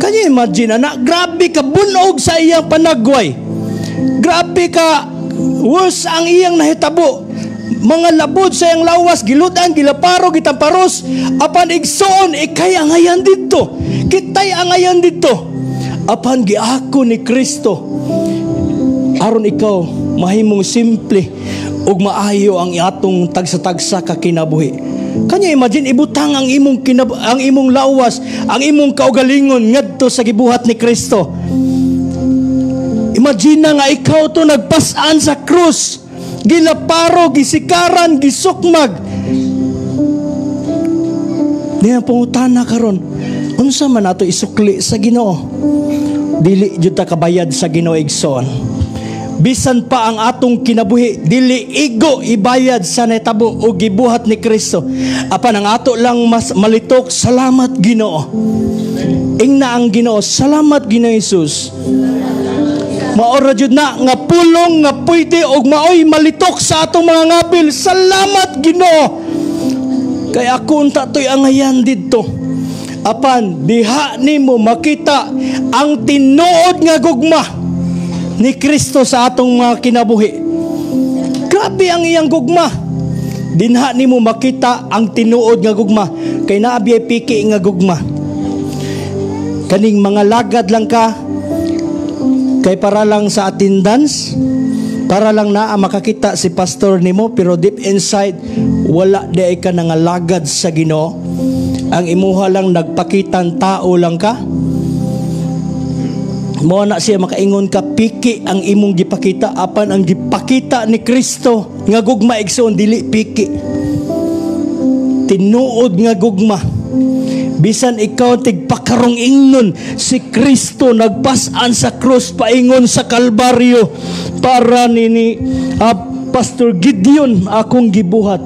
Can you imagine, anak? Grabe ka bunog sa iyang panagway. Grabe ka worse ang iyang nahitabo. Mga labod sa iyang lawas, giludan, gilaparo, gitamparos. Apan igsoon, ikay angayan dito. Kitay angayan dito. Apan giako ni Kristo, aron ikaw mahimong simple ug maayo ang atong tagsa-tagsa ka kinabuhi. Kanya imagine, ibutang ang imong lawas, ang imong kaugalingon ngadto sa gibuhat ni Kristo. Imagine nga ikaw to nagpas-an sa krus, gilaparo, gisikaran, gisukmag. Diyan pangutana karon, unsa man ato isukli sa Ginoo? Dili jud ta kabayad sa Ginoo igsoon. Bisan pa ang atong kinabuhi, dili igo ibayad sa netabo o gibuhat ni Kristo. Apan ang ato lang mas malitok, salamat Ginoo. Ingna ang Ginoo, salamat Ginoo Jesus. Maora jud na nga pulong nga pwede og maoy malitok sa atong mga ngabil. Salamat Ginoo. Kay ako unta toy angayan didto. Apan diha nimo makita ang tinuod nga gugma ni Kristo sa atong mga kinabuhi. Grabe ang iyang gugma. Dinha nimo makita ang tinuod nga gugma. Kay naabi ay piki nga gugma. Kaning mga lagad lang ka, kay para lang sa attendance, para lang naa makakita si pastor nimo, pero deep inside wala di ka nangalagad sa Ginoo. Ang imuha lang nagpakitang tao lang ka. Mo na siya makaingon ka, piki ang imong gipakita. Apan ang gipakita ni Kristo nga gugma igsoon dili piki, tinuod nga gugma. Bisan ikaw tigpakarong ingnon, si Kristo nagpas-an sa krus paingon sa Kalbaryo para ni Pastor Gideon akong gibuhat.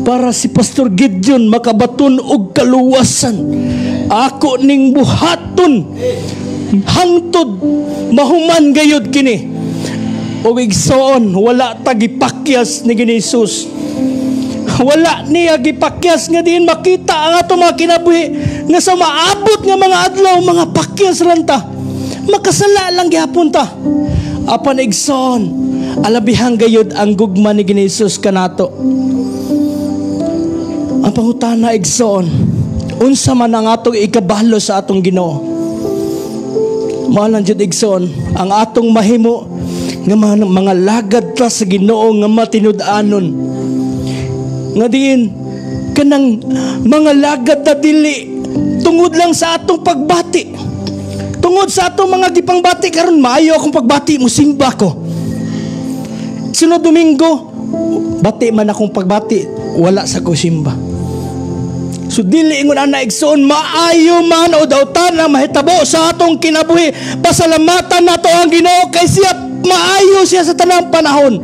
Para si Pastor Gideon makabaton og kaluwasan, ako ning buhaton hangtod mahuman gayud kini. O igsoon, wala ta gipakyas ni Jesus. Wala niya gipakyas nga diin makita ang ato mga kinabuhi nga sa maabot nga mga adlaw, mga pakyas lang ta, makasala lang gihapon ta. Apan igsoon, alabihang gayud ang gugma ni Jesus kanato. Ang pangutana igsoon, unsa man ang atong ikabalo sa atong Ginoo? Maalan jud igsoon, ang atong mahimo nga mga lagad ta sa Ginoo nga matinud-anon. Nga diin kanang mga lagad ta dili tungod lang sa atong pagbati. Tungod sa atong mga gipangbati karon, maayo akong pagbati, musimba ko. Sunod Domingo, bati man akong pagbati, wala sa kusimba. So dili ingon ana igsoon, maayo man o daw na mahitabo sa atong kinabuhi. Pasalamatan nato ang Ginoo kay siya maayo siya sa tanang panahon.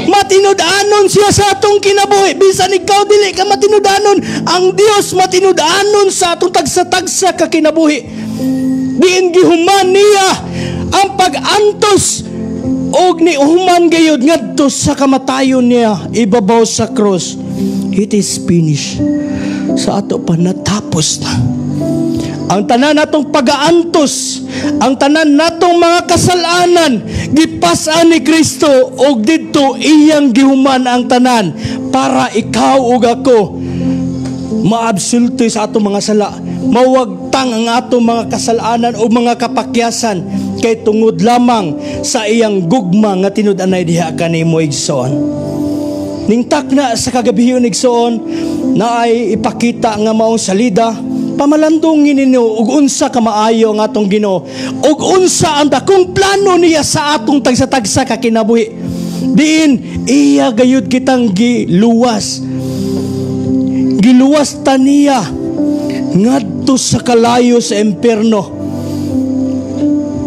Matinud-anon siya sa atong kinabuhi. Bisan ikaw dili ka matinud-anon, ang Dios matinud-anon sa atong tagsa-tagsa ka kinabuhi. Diin gihuman niya ang pag-antos og ni human gayud ngadto sa kamatayon niya ibabaw sa cross. It is finished. Sa ato pa natapos na. Ang tanan natong pag-aantos, ang tanan natong mga kasalanan, gipas-an ni Kristo og didto iyang gihuman ang tanan para ikaw ug ako maabsulto sa atong mga sala, mawagtang ang atong mga kasalanan o mga kapakyasan kay tungod lamang sa iyang gugma nga tinud-anay diha kanimo igsoon. ning takna sa kagabiyon igsoon na ay ipakita nga maong salida pamalandongin ninyo ug unsa ka maayo nga atong Ginoo ug unsa ang dakong plano niya sa atong tagsa-tagsa ka kinabuhi. Diin iya gayud kitang giluwas ta niya ngadto sa kalayo sa impierno.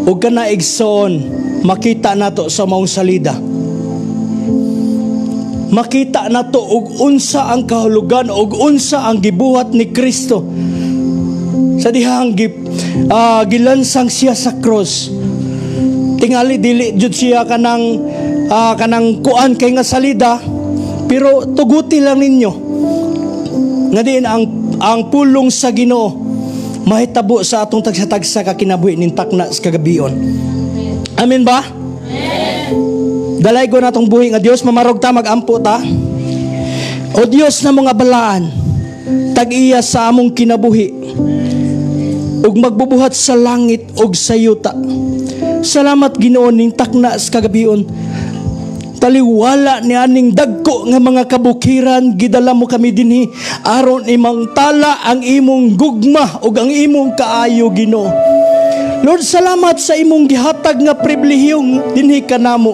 Ug kana igsoon makita nato sa maong salida, makita nato og unsa ang kahulugan og unsa ang gibuhat ni Kristo sa dihang gilansang siya sa cross. Tingali dili jud siya kanang kuan kay nga salida, pero tuguti lang ninyo nga diin ang pulong sa Ginoo mahitabo sa atong tagsa-tagsa ka kinabuhi ning takna sa kagabion. Amen ba? Dalay ko na itong buhi nga Diyos, mamarog ta, mag-ampo ta. O Diyos na mga balaan, tag-iya sa among kinabuhi, ug magbubuhat sa langit ug sa yuta. Salamat Ginoo ning takna sa kagabion. Taliwala ni aning dagko nga mga kabukiran, gidala mo kami dinhi aron imong tala ang imong gugma ug ang imong kaayo Ginoo. Lord, salamat sa imong gihatag nga pribilehiyo dinhi kanamo.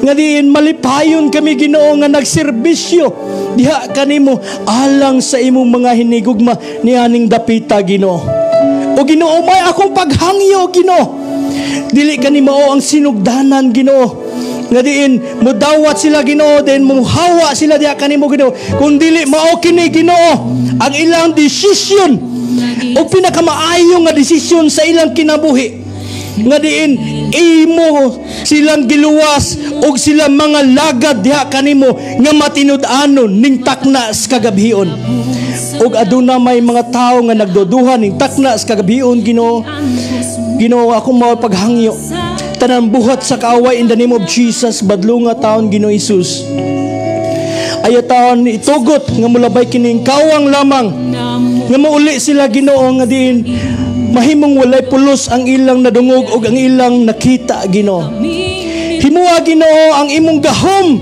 Nga diin malipayon kami Ginoo nga nagserbisyo diha kanimo alang sa imong mga hinigugma nianing dapita Ginoo. O Ginoo, may akong paghangyo Ginoo. Dili kanimo ang sinugdanan Ginoo. Nga diin mudawat sila Ginoo, then muhawa sila diha kanimo Ginoo. Kung dili mao kini Ginoo ang ilang desisyon o pinakamaayo nga desisyon sa ilang kinabuhi, nga diin imo silang giluwas og sila mga lagad diha kanimo nga matinud-anon ning takna sa kagabion. Og aduna may mga tao nga nagduduhan ning takna sa kagabion Ginoo. Ginoo, ako mao paghangyo tanan buhat sa kaaway in the name of Jesus. Badlunga taon Ginoo Hesus, ayo taon itugot nga mulabay kining kawang lamang nga mauli sila Ginoo, nga diin mahimong walay pulos ang ilang nadungog og ang ilang nakita Ginoo. Himuha Ginoo ang imong gahom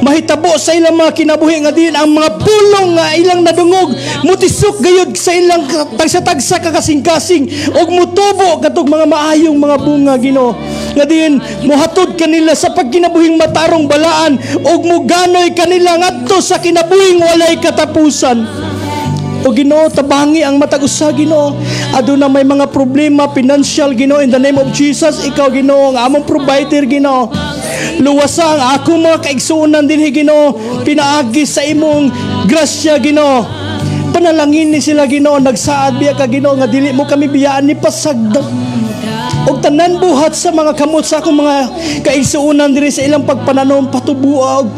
mahitabo sa ilang mga kinabuhi, nga diin ang mga pulong nga ilang nadungog mutisok gayud sa ilang tagsa-tagsa kakasing-kasing og mutubo katong mga maayong mga bunga Ginoo, nga diin mohatod kanila sa pagkinabuhing matarong balaan og muganoy kanila ngadto sa kinabuhing walay katapusan. O Ginoo, tabangi ang matag usa Ginoo. Aduna may mga problema financial Ginoo, in the name of Jesus ikaw Ginoo ang among provider Ginoo. Luwasa ang akong mga kaigsuonan dinhi Ginoo, pinaagi sa imong grasya Ginoo. Panalangin ni sila Ginoo, nagsaad biya ka Ginoo nga dili mo kami biyaan ni pasagda. Og tanan buhat sa mga kamot sa akong mga kaigsuonan diri sa ilang pagpananom patubuo og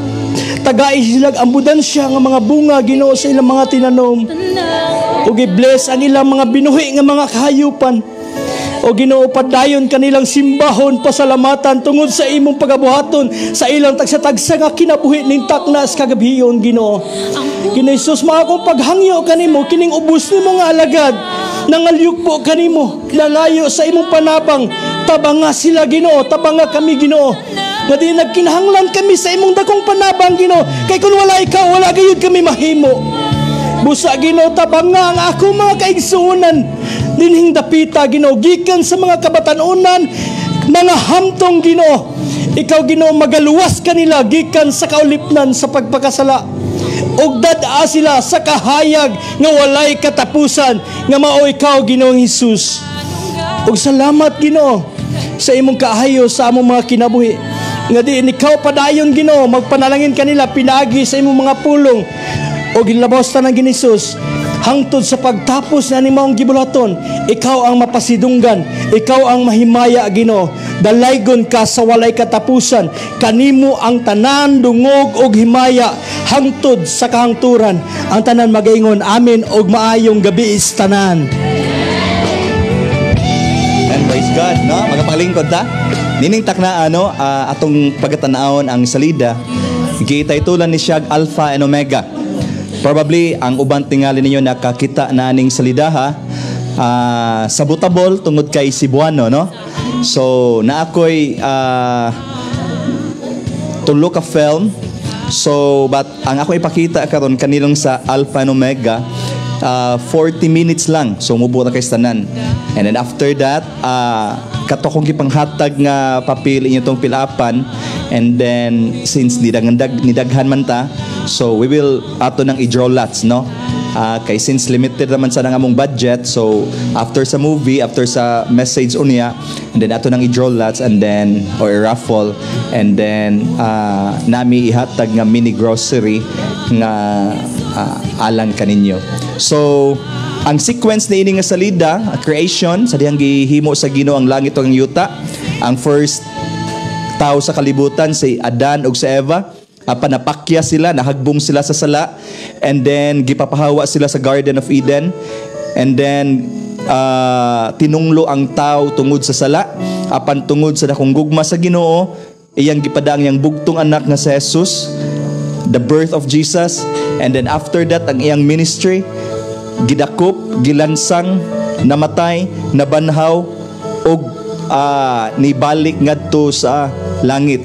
tagay sila ambudansya nga mga bunga Ginoo sa ilang mga tinanom. Og i-bless ang ilang mga binuhi nga mga kahayupan. O Ginoo, padayon kanilang simbahon pasalamatan tungod sa imong pagabuhaton sa ilang tagsa-tagsa nga kinabuhi ning takna sa kagabiyon Ginoo. Ginoo Hesus, mao akong paghangyo kanimo kining ubos nimo nga alagad, nangalyukpo kanimo nangayo sa imong panabang. Tabanga sila Ginoo, tabanga kami Ginoo, nga di nagkinahanglan kami sa imong dakong panabang Ginoo, kay kun wala ikaw wala gayud kami mahimo. Busa Ginoo, tabanga ang ako mga kaigsuonan dinhing dapita Ginoo, gikan sa mga kabatanunan mga hamtong Ginoo. Ikaw Ginoo magaluwas kanila gikan sa kaulipnan sa pagpakasala, og dad-a sila sa kahayag nga walay katapusan nga mao ikaw Ginoong Hesus. Og salamat Ginoo sa imong kaayo sa among mga kinabuhi, nga diin ikaw padayon Ginoo magpanalangin kanila pinaagi sa imong mga pulong o ginlabos ta ng Hesus hangtod sa pagtapos na nimong gibulaton. Ikaw ang mapasidunggan, ikaw ang mahimaya Ginoo. Dalaygon ka sa walay katapusan, kanimo ang tanan dungog og himaya hangtod sa kahangturan. Ang tanan magaingon amen og maayong gabi is tanan. And praise God, no? Magapaglingkod ta. Nining takna atong pagkatanaon ang salida, kita itulan ni siya Alpha and Omega. Probably ang uban tingali ninyo nakakita na aning salidaha sabotable tungod kay Cebuano, no? So na ako'y tulo ka film So, but ang ako ipakita karon kanilong sa Alpha and Omega, 40 minutes lang. So, mubuo na kay tanan. And then after that, kato kong gipanghatag nga papel inyo tong pilapan. And then, since nidaghan man ta, so we will ato nang i-draw lots, no? Kay since limited naman sa nang among budget, so after sa movie, after sa message unya, and then ato nang i-draw lots and then or i-raffle, and then nami ihatag nga mini grocery nga alang kaninyo. So ang sequence na ini nga salida, creation sa dihang gihimo sa Ginoo ang langit ug ang yuta. Ang first tao sa kalibutan si Adan ug si Eva. Panapakya sila, nahagbong sila sa sala, and then gipapahawa sila sa Garden of Eden, and then tinunglo ang tao tungod sa sala, apan tungod sa dakong gugma sa Ginoo, iyang gipadaang yang bugtong anak nga si Jesus, the birth of Jesus, and then after that ang iyang ministry, gidakop, gilansang, namatay, nabanhaw, og nibalik ngadto sa langit.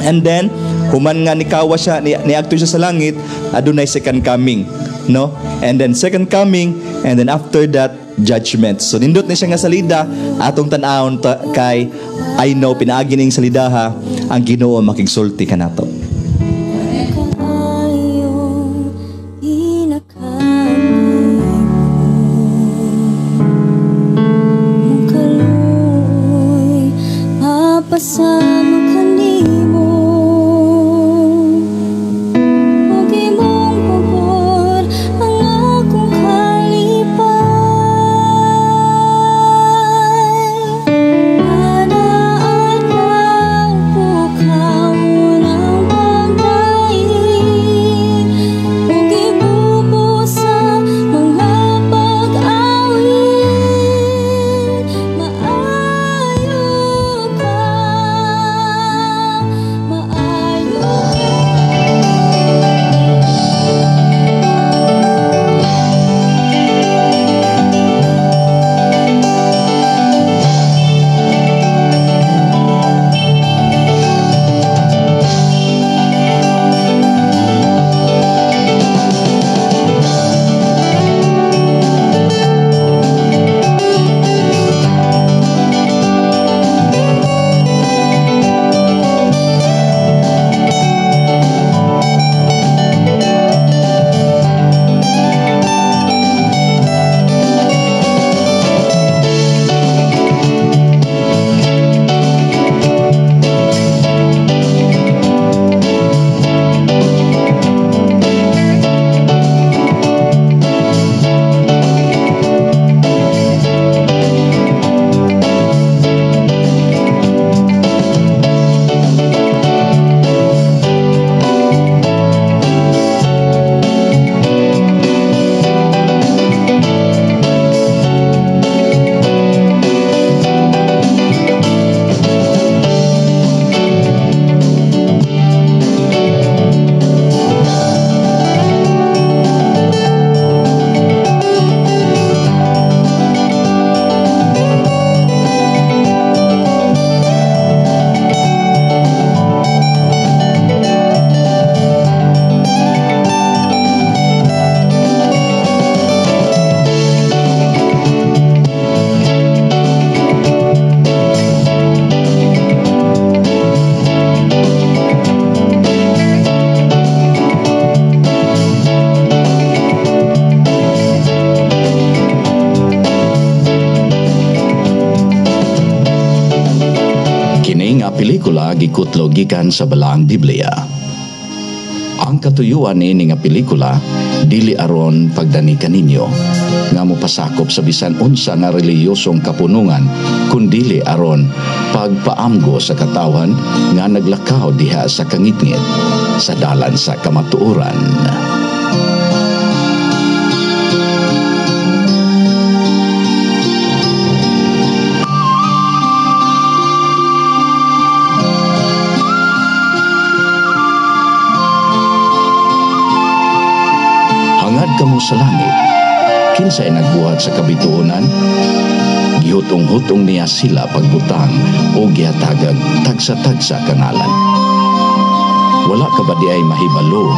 And then human nga nikawa siya, niagto siya sa langit, adunay second coming, no? And then second coming, and then after that, judgment. So nindot na siya nga salida, atong tan-awon kay I know pinaagi ning salidaha ang Ginoo makigsulti kanato. Pasama kanimo ug imong pagod ang akong kalipay. Anaan ang bukaw ng pagdaig ug ibubuo sa mga pag-awit. Maayo ka. Pelikula gikutlo gikan sa balaang Biblia. Ang katuyuan ini nga pelikula dili aron pagdani kaninyo nga mopasakop sa bisan unsa nga relihiyosong kapunungan kundili aron pagpaamgo sa katawhan nga naglakaw diha sa kangitngit sa dalan sa kamatuoran. Kamo sa langit, kinsay nagbuhat sa kabituonan? Gihutong-hutong niya sila pagbutang o gihatagag tagsa-tagsa kangalan. Wala ka ba di ay mahibalo?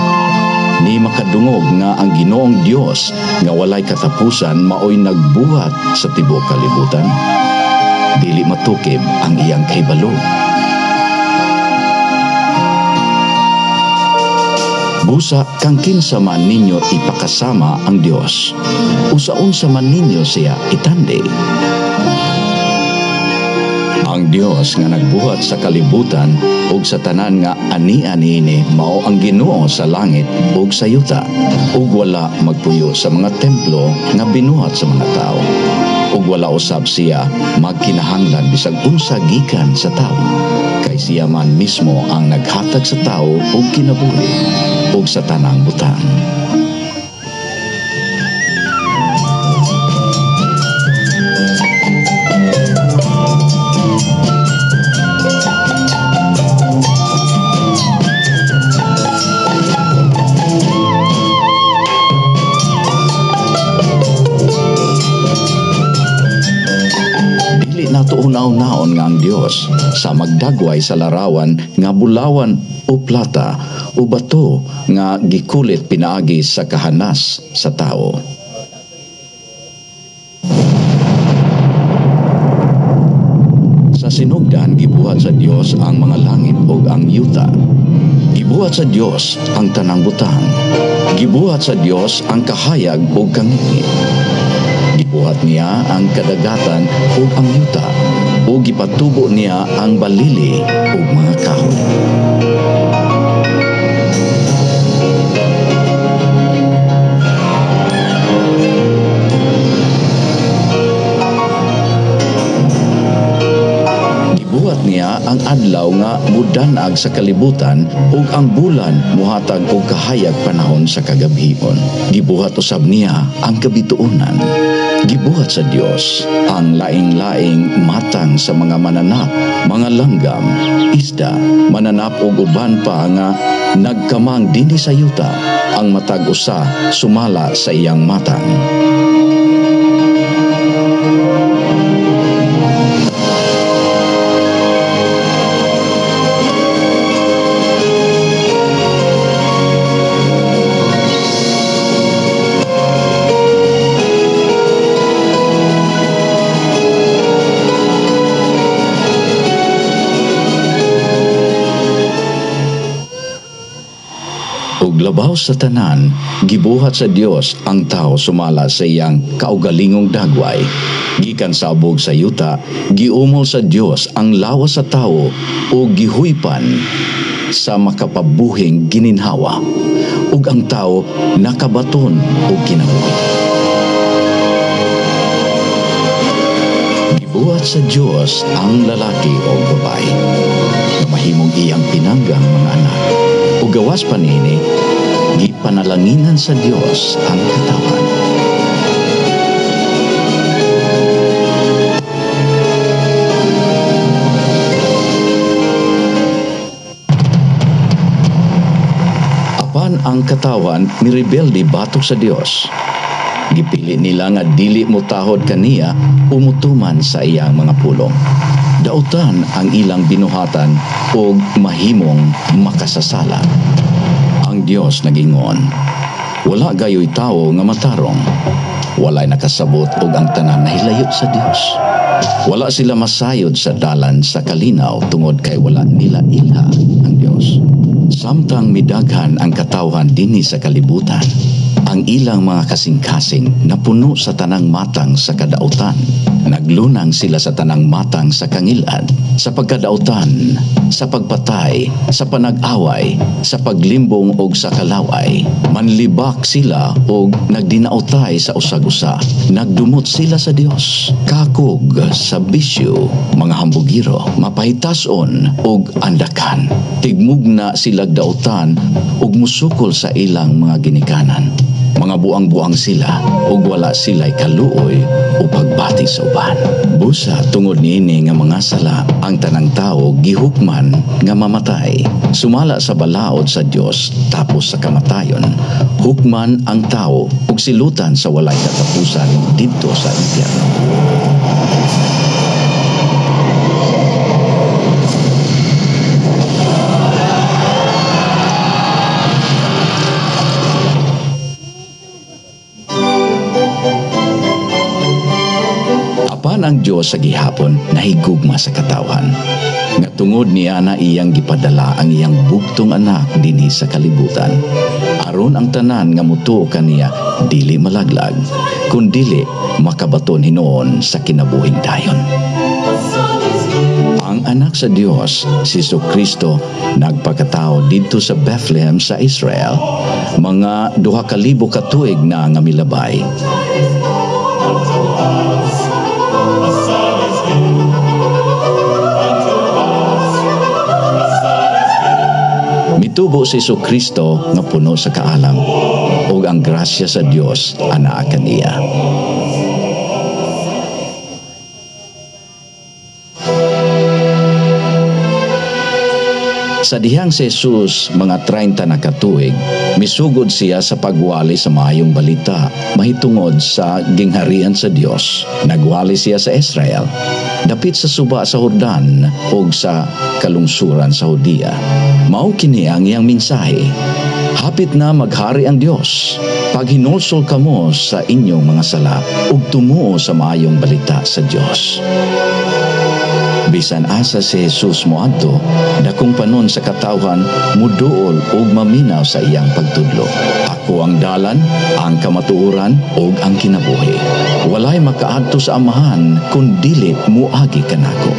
Ni makadungog nga ang Ginoong Dios nga walay katapusan maoy nagbuhat sa tibuok kalibutan. Dili matukib ang iyang kahibalo. Busa kang kinsa man ninyo ipakasama ang Dios. Usa-unsa man ninyo siya itandi. Ang Dios nga nagbuhat sa kalibutan ug sa tanan nga ani-anini mao ang Ginoo sa langit ug sa yuta, ug wala magpuyo sa mga templo nga binuhat sa mga tao. Ug wala usab siya magkinahanglan bisag unsa gikan sa tao, kay siya man mismo ang naghatag sa tao og kinabuhi ug sa tanang butang. Unaw-naon nga ang Dios sa magdagway sa larawan nga bulawan o plata o bato nga gikulit pinaagi sa kahanas sa tao. Sa sinugdan gibuhat sa Dios ang mga langit o ang yuta. Gibuhat sa Dios ang tanang butang. Gibuhat sa Dios ang kahayag o kangit. Gibuhat niya ang kadagatan ug ang yuta, ug gipatubo niya ang balili ug mga kahoy. Gibuhat niya ang adlaw nga mudanag sa kalibutan ug ang bulan muhatag og kahayag panahon sa kagabhion. Gibuhat usab niya ang kabituonan. Gibuhat sa Dios ang laing-laing matang sa mga mananap, mga langgam, isda, mananap ug uban pa nga nagkamang dinhi sa yuta, ang matag usa sumala sa iyang matang. Labaw sa tanan, gibuhat sa Dios ang tao sumala sa iyang kaugalingong dagway. Gikan sabog sa yuta, giumol sa Dios ang lawas sa tao o gihuypan sa makapabuhing gininhawa, ug ang tao nakabaton o kinabuhi. Gibuhat sa Dios ang lalaki o babae, na mahimong iyang pinanggang mga anak. Ug gawas pa niini, gipanalanginan sa Dios ang katawan. Apan ang katawan mirebelde batok sa Dios. Gipili nila nga dili motahod kaniya umutuman sa iyang mga pulong. Dautan ang ilang binuhatan o mahimong makasasala. Ang Dios nagingon, wala gayoy tao nga matarong. Walay nakasabot og ang tanan nahilayo sa Dios. Wala sila masayod sa dalan sa kalinaw tungod kay wala nila ilha ang Dios. Samtang midaghan ang katawhan dinhi sa kalibutan, ang ilang mga kasing-kasing napuno sa tanang matang sa kadautan. Naglunang sila sa tanang matang sa kangilad, sa pagkadautan, sa pagpatay, sa panag-away, sa paglimbong og sa kalaway. Manlibak sila og nagdinautay sa usag-usa. Nagdumot sila sa Dios, kakog sa bisyo, mga hambugiro, mapahitason og andakan. Tigmugna silag dautan og musukol sa ilang mga ginikanan. Mga buang-buang sila ug wala sila'y kaluoy o pagbati sa uban. Busa tungod niini nga mga sala ang tanang tao gihukman nga mamatay. Sumala sa balaod sa Dios tapos sa kamatayon. Hukman ang tao ug silutan sa walay katapusan didto sa impyerno. Human ang Dios sa gihapon nahigugma sa katawan. Nga tungod niya na iyang gipadala ang iyang bugtong anak dinhi sa kalibutan. Aron ang tanan nga mutuo kaniya dili malaglag, kundili makabaton hinuon sa kinabuhing dayon. Ang anak sa Dios, si Jesucristo, nagpakatao didto sa Bethlehem sa Israel, mga 2,000 ka tuig na nga milabay. Mitubo si Jesucristo nga puno sa kaalam ug ang grasya sa Dios anaa kaniya. Sa dihang si Jesus mga 30 na katuig, misugod siya sa pagwali sa maayong balita mahitungod sa gingharian sa Dios. Nagwali siya sa Israel, dapit sa suba sa Jordan ug sa kalungsuran sa Judea. Mao kini ang iyang mensahe. Hapit na maghari ang Dios. Paghinulsol kamo sa inyong mga sala ug tumuo sa maayong balita sa Dios. Bisan asa si Jesus moadto, dakong panon sa katawhan muduol ug maminaw sa iyang pagtudlo. Ako ang dalan, ang kamatuoran ug ang kinabuhi. Walay makaadto sa Amahan kun dili muagi kanako.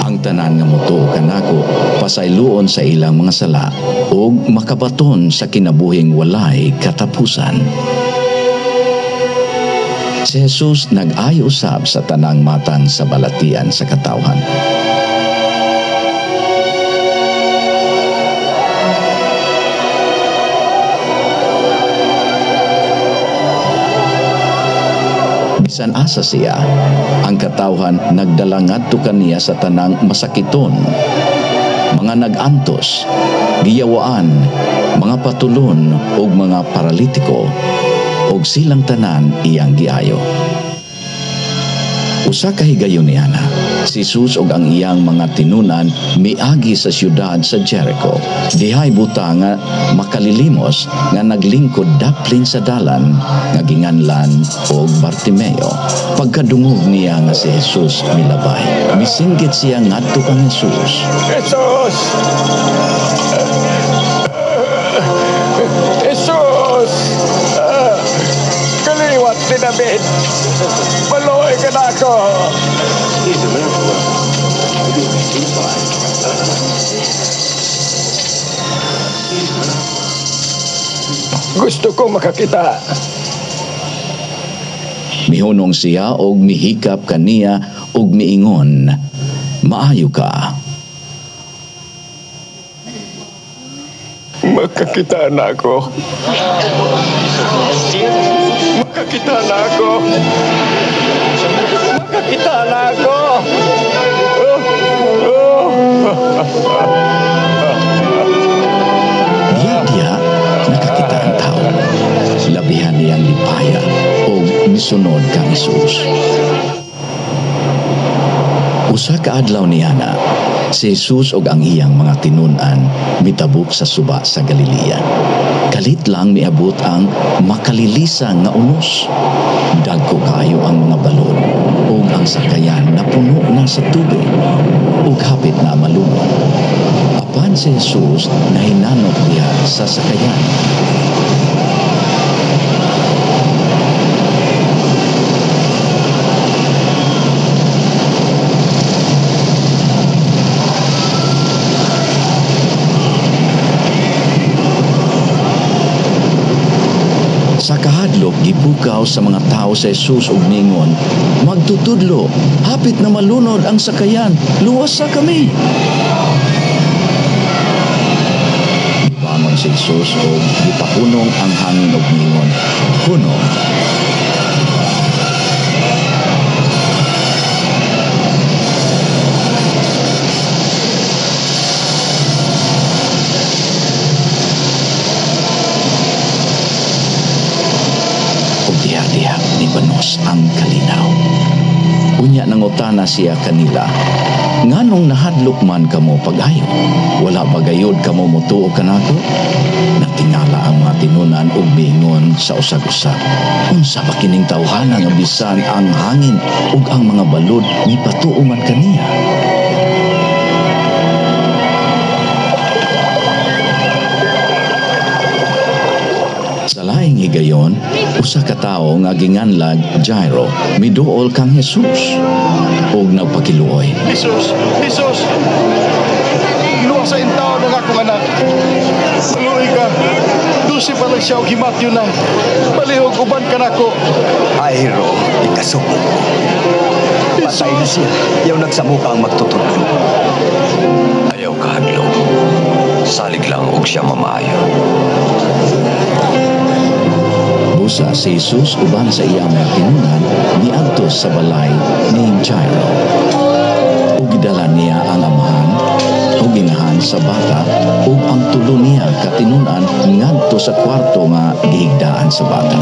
Ang tanan nga mutuo kanako pasayloon sa ilang mga sala ug makabaton sa kinabuhing walay katapusan. Si Jesus nag-ayo usab sa tanang matang sa balatian sa katawhan. Bisan asa siya, ang katawhan nagdala ngadto kaniya sa tanang masakiton, mga nagantos, giyawaan, mga patulon ug mga paralitiko, ug silang tanan iyang giayo. Usa ka higayon niya na, si Jesus ug ang iyang mga tinunan miagi sa siyudad sa Jericho. Dihay buta nga makalilimos nga naglingkod daplin sa dalan nga ginganlan og Bartimeo. Pagkadungog niya nga si Jesus milabay, misinggit siya ngadto kang Jesus. Jesus! Jesus! Kaliwat ni David! Maluoy ka na ako! Gusto ko makakita. Mihunong siya og mihikap kaniya og miingon, maayo ka. Makakita na ako. Makakita na ako. Makakita na ako. Diya nakakita ang tao. Labihan niyang lipaya o misunod kang Jesus. Usa ka adlaw niya na, si Jesus og ang iyang mga tinunan mitabok sa suba sa Galilea. Kalit lang miabot ang makalilisang nga unos. Dagko kayo ang mga balon ug ang sakayan na puno na sa tubig ug hapit na malunod. Apan si Jesus nahinanok niya sa sakayan. Sa kahadlok, gipukaw sa mga tao sa Jesus ug ningon, magtutudlo, hapit na malunod ang sakayan, luwas sa kami. Bangon si Jesus ug gipakunong ang hangin ug ningon, puno. Nibanos ang kalinaw. Unya nangutana siya kanila, nganong nahadlok man kamo pag-ayo? Wala ba gayod kamo mutuo kanako? Natingala ang mga tinunan katinunan ug miingon sa usag-usag. Unsa ba kining tawhana nga bisan ang hangin ug ang mga balod mipatuo man kaniya? Sa laing higayon, usa ka tawo nga ginganlag Jairo miduol kang Jesus ug nagpakiluoy. Jesus! Jesus! Luwa sa intaw ng akong anak. Maluoy ka. Dusi pa lang siya o himatyo na. Palihog uban ka na ko. Jairo, ikasuko mo. Patay na siya. Yaw nagsamuka ang magtutulog. Ayaw kahadlong. Salig lang og siya mamaayo. Busa si Jesus uban sa iyang mga tinunan niadto sa balay ni Jairo. Ug gidala niya ang amahan ug ginahan sa bata ug ang tulo niya katinunan ngadto sa kwarto nga gihigdaan sa bata.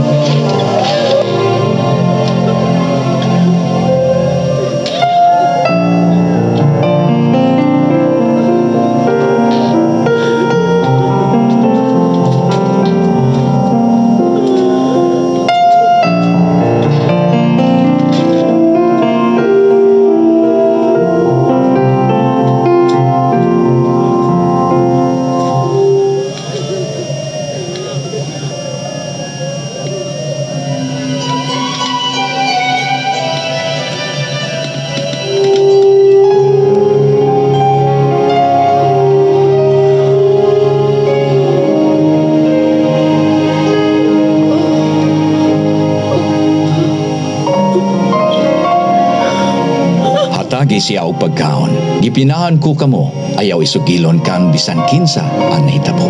Hatagi siya og pagkaon. Gipinahan ko kamo, ayaw isugilon kang bisan kinsa ang nahitabo.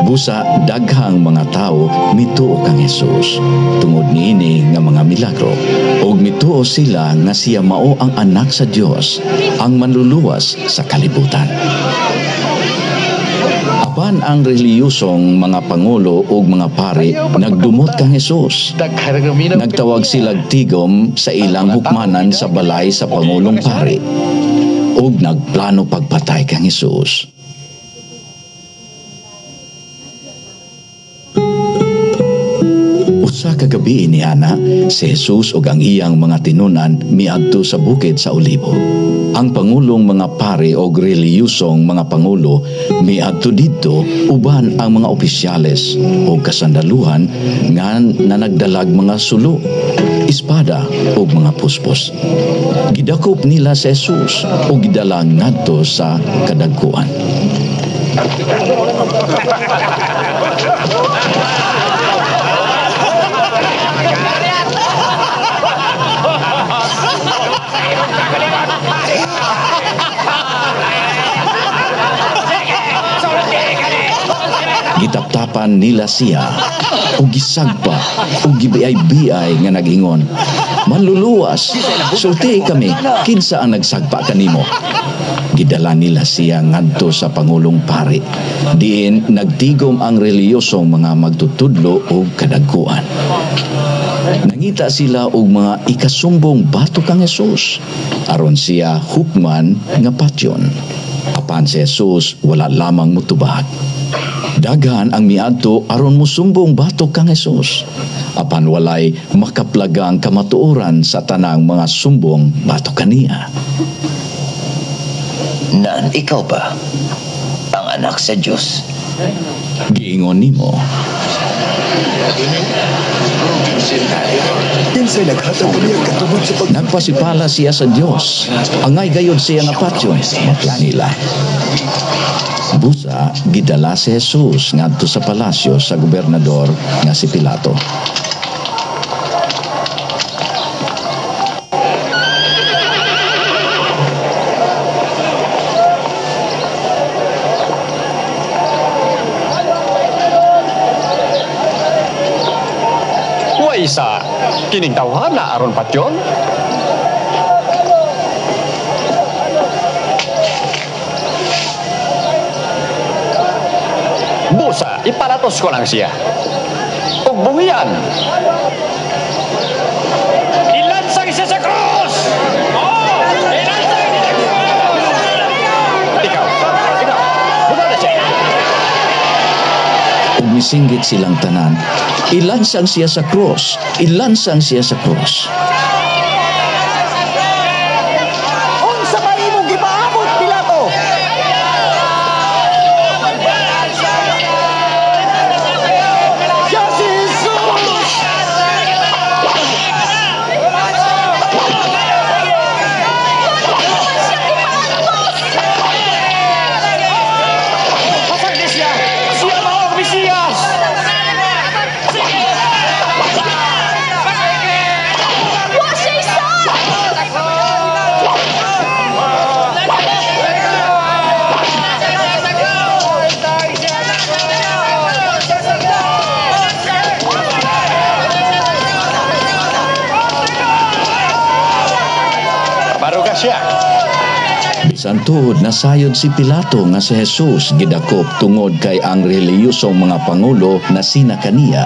Busa daghang mga tao mituo kang Jesus tungod niini nga mga milagro ug mituo sila nga siya mao ang anak sa Dios, ang manluluwas sa kalibutan. Apan ang reliyosong mga pangulo ug mga pari nagdumot kang Jesus. Nagtawag sila tigom sa ilang hukmanan sa balay sa pangulong pari ug nagplano pagpatay kang Jesus. Usa ka gabi niana, si Jesus ug ang iyang mga tinunan miadto sa bukid sa Olibo. Ang pangulong mga pari o reliyosong mga pangulo miadto didto uban ang mga opisyales o kasandaluhan nga nanagdalag mga sulo, espada o mga puspos. Gidakop nila si Jesus o gidala ngadto sa kadagkuan. Gitaptapan nila siya o gisagpa o gibiay-biay nga nagingon, "Manluluwas, sulti kami, kinsa ang nagsagpa kanimo?" Gidala nila siya ngadto sa pangulong pari. Diin nagtigom ang reliyosong mga magtutudlo o kadagkuan. Nangita sila og mga ikasumbong batok kang Jesus aron siya hukman nga patyon. Apan si Jesus wala lamang mutubag. Daghan ang miadto aron musumbong batok kang Jesus. Apan walay makaplagang kamatuoran sa tanang mga sumbong batok kaniya. Nan, ikaw ba ang anak sa Diyos? Giingon nimo. Nagpasipala siya sa Dios. Angay gayod siya nga patyon. Matla nila. Busa, gidala si Jesus ngadto sa palasyo sa gobernador nga si Pilato. Isa, kining tawhana aron patyon. Busa, ipalatos ko lang siya. Ug buhian. Ilansang siya sa krus! Ilansang siya sa krus! Ikaw, bumala siya. misinggit silang tanan. Ilansang siya sa krus. Ilansang siya sa krus. Unsa ba imong gipaabot, Pilato? Siya si Jesus! Pasagdi siya! Siya ang Mesiyas! Baru ka siya. Bisan tuhod nasayod si Pilato nga si Jesus gidakop tungod kay ang reliyosong mga pangulo na sina kaniya.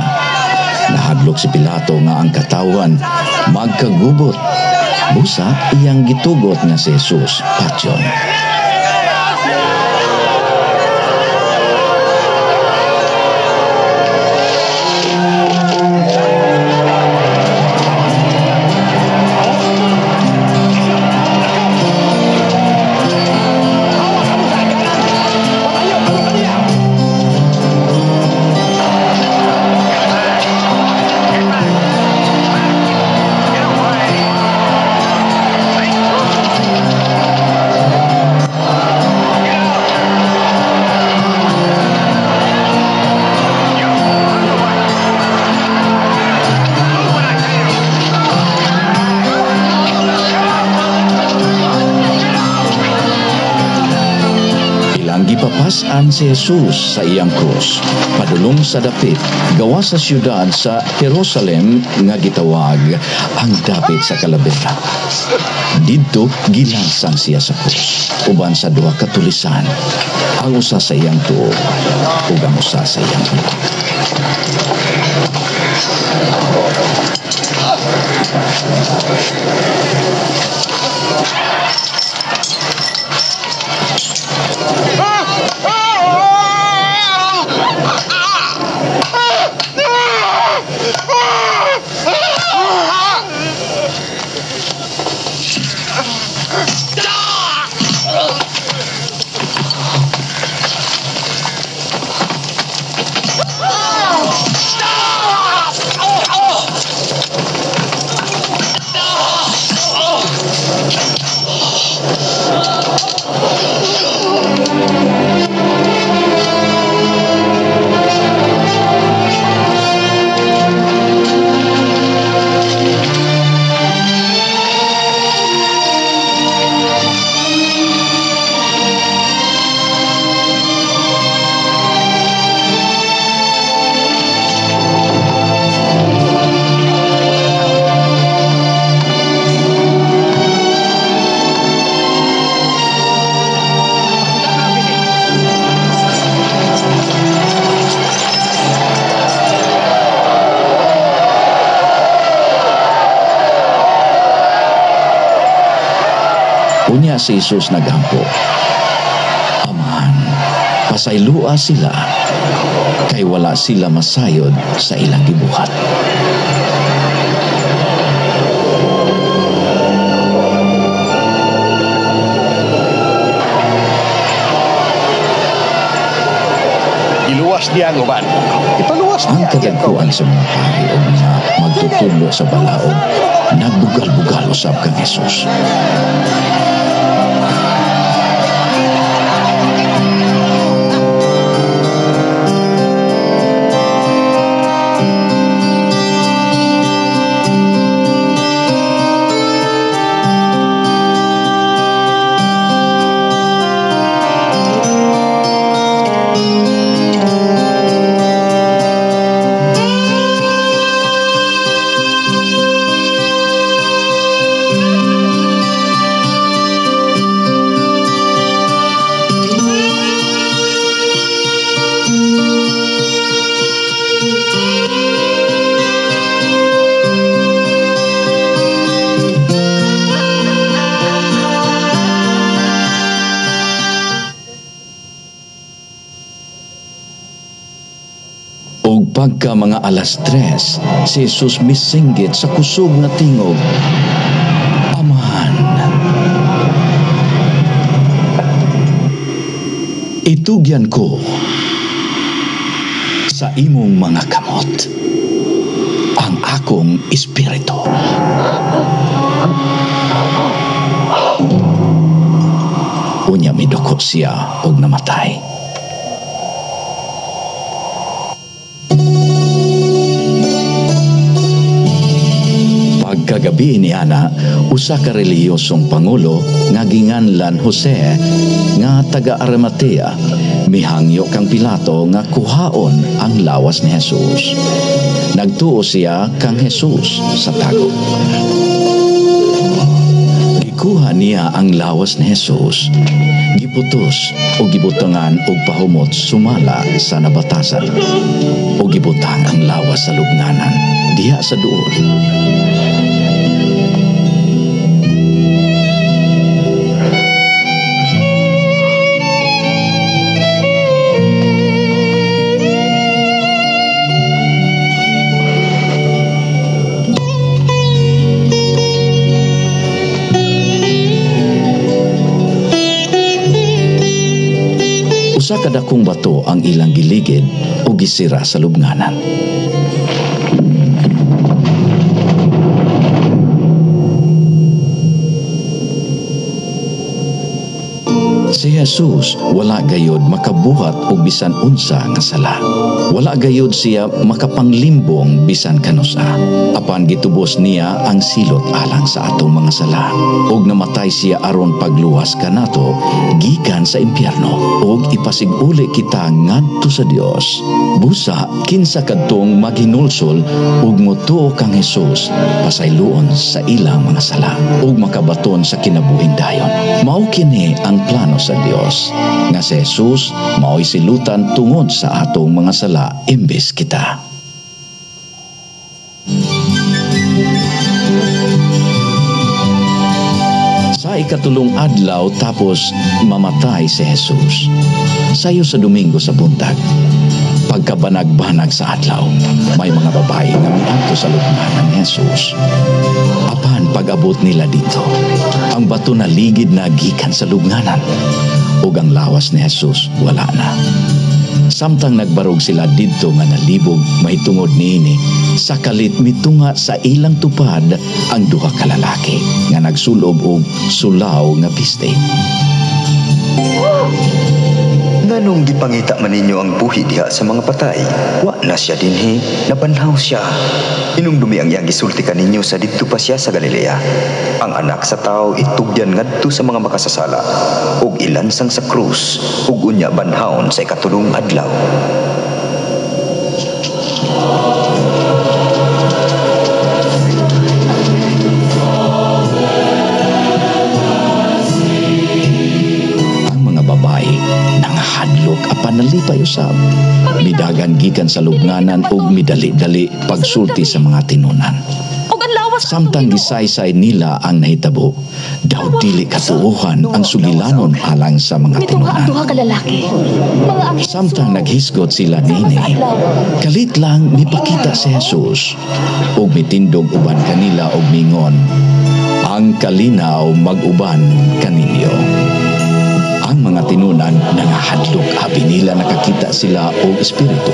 Nahaglok si Pilato nga ang katawan magkagubot. Busa iyang gitugot nga si Jesus patyon. Gipapasan si Jesus sa iyang krus padulong sa dapit gawa sa siyudad sa Jerusalem nga gitawag ang dapit sa Kalabera. Didto gilansang siya sa krus uban sa duha ka tulisan, ang usa sa iyang tuo ug ang usa sa iyang ulo. Unya si Jesus nagampo. Amahan, pasaylua sila, kay wala sila masayod sa ilang gibuhat. Iluwas niya ang uban. Ipaluwas Ang niya. kadagkuan sa mga pari o mga magtutulo sa balaod, nagbugal-bugal usab kang Jesus. ug pagka mga alas 3, si Jesus misinggit sa kusog na tingog, Amahan, itugyan ko sa imong mga kamot ang akong espiritu. Unya midoko siya og namatay. Pagkagabi ni Ana, usa ka relihiyosong pangulo nga ginganlan Jose nga taga Arimatea, mihangyo kang Pilato nga kuhaon ang lawas ni Jesus. Nagtuo siya kang Jesus sa tago. Gikuha niya ang lawas ni Jesus, giputos o gibutangan og pahumot sumala sa nabatasan, o gibutang ang lawas sa lubnganan diha sa duol. Usa ka dakong bato ang ilang giligid o gisira sa lubnganan. Si Jesus wala gayud makabuhat og bisan unsa nga sala. Wala gayud siya makapanglimbong bisan kanusa. Apan gitubos niya ang silot alang sa atong mga sala. Og namatay siya aron pagluwas kanato gikan sa impyerno og ipasiguli kita ngadto sa Dios. Busa kinsa kadtong maghinulsol og motuo kang Jesus pasayloon sa ilang mga sala og makabaton sa kinabuhing dayon. Mao kini ang plano sa Dios nga si Jesus mao'y silutan tungod sa atong mga sala imbes kita. Sa ikatulong adlaw tapos mamatay si Jesus. Sayo sa Domingo sa buntag, pagkabanag-banag sa adlaw, may mga babae nga miadto sa lubnganan ni Jesus. Apan pag-abot nila dito, ang bato na ligid na gikan sa lubnganan ug ang lawas ni Jesus wala na. Samtang nagbarog sila didto nga nalibog mahitungod niini, sakalit mitunga sa ilang tupad ang duha ka lalaki nga nagsulob og sulaw nga piste. Nganong gipangita man ninyo ang buhi diha sa mga patay? Wa na siya dinhi, nabanhaw siya. Inungdumi ang iyang gisulti kaninyo sa didto pa siya sa Galilea. Ang anak sa tao itugyan ngadto sa mga makasasala ug ilansang sa krus ug unya banhaon sa ikatulong adlaw. Apan nalipay usab, midagan gikan sa lubnganan ug midali-dali pagsulti sa mga tinunan. Samtang gisaysay nila ang nahitabo, daw dili katuohan ang sugilanon alang sa mga tinunan. Samtang naghisgot sila nini, kalit lang mipakita si Jesus ug mitindog uban kanila og mingon, ang kalinaw mag-uban kaninyo. Ang mga tinunan nangahadlok abi nila nakakita sila og espiritu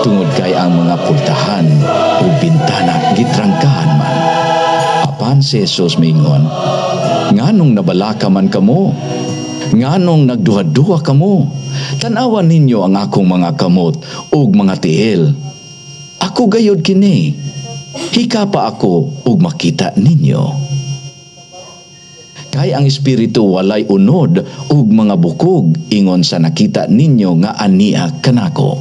tungod kay ang mga pultahan o bintana gitrangkahan man. Apan si Jesus mingon, nganong nabalaka man kamo? Nganong nagduha-duha kamo? Tanawan ninyo ang akong mga kamot ug mga tiil. Ako gayod kini. Hika pa ako ug makita ninyo. Kay ang espiritu walay unod ug mga bukog ingon sa nakita ninyo nga ania kanako.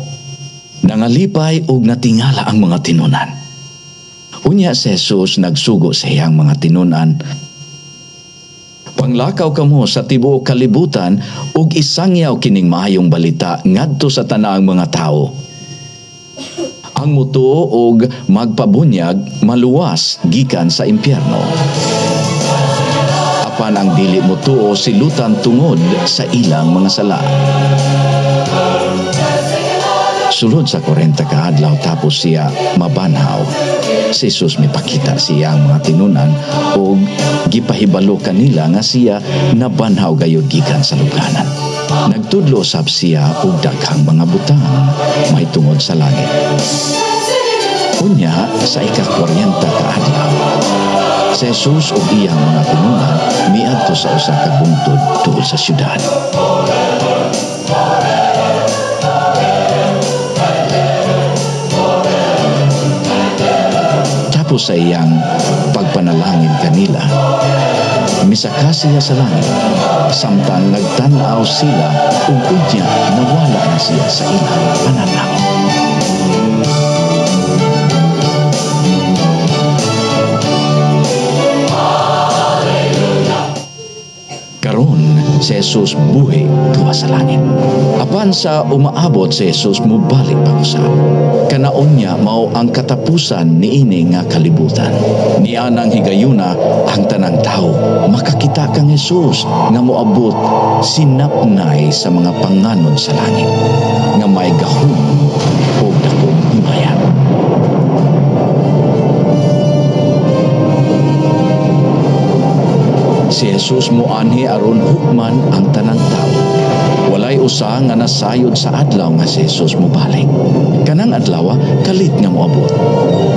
Nangalipay ug natingala ang mga tinunan. Unya si Jesus nagsugo sa iyang mga tinunan, panglakaw kamo sa tibuok kalibutan ug isangyaw kining maayong balita ngadto sa tanang mga tao. Ang mutuo og magpabunyag maluwas gikan sa impyerno. Apan ang dili mutuo silutan tungod sa ilang mga sala. Sulod sa 40 ka adlaw tapos siya mabanhaw, si Jesus mipakita siya ang mga tinunan o gipahibalo kanila nga siya nabanhaw gayud gikan sa lubnganan. Nagtudlo usab siya og daghang mga butang may tungod sa langit. Unya sa ika-40 ka adlaw, si Jesus ug iyang mga tinunan miadto sa usa ka bungtod tungod sa syudad. Tapos sa iyang pagpanalangin kanila, misaka siya sa langit, samtang nagtanaw sila ug unya nawala na siya sa ilang pananaw. Karon si Jesus buhi tuwa sa langit. Apan sa umaabot si Jesus mubalik pag-usab. Kanaon niya mao ang katapusan niini nga kalibutan. Nianang higayuna ang tanang tao makakita kang Jesus nga moabot sinapnay sa mga panganod sa langit nga may gahom o dakong himayan. Si Jesus moanhi aron hukman ang tanang tao. Walay usa nga nasayod sa adlaw nga si Jesus mobalik. Kanang adlaw kalit nga moabot.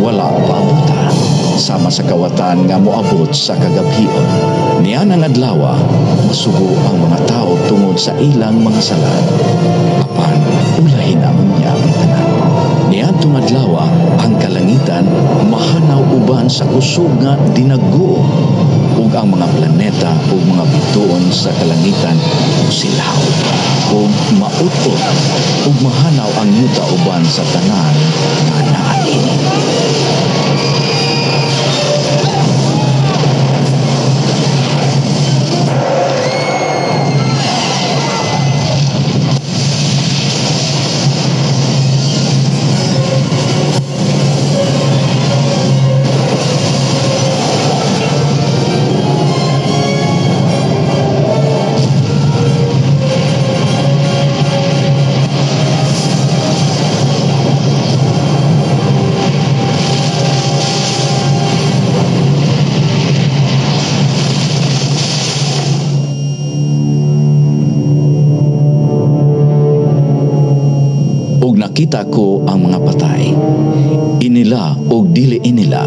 Wala paabota sama sa kawatan nga moabot sa kagabhion. Nianang adlaw masugo ang mga tao tungod sa ilang mga sala. Apan ulahin amon niya ang tanan. Niadtong adlaw ang kalangitan mahanaw uban sa kusog nga dinago ug ang mga planeta ug mga bituon sa kalangitan silaw ug mautot ug mahanaw ang yuta uban sa tanan nga naanini. Nakita ko ang mga patay, inila o dili inila,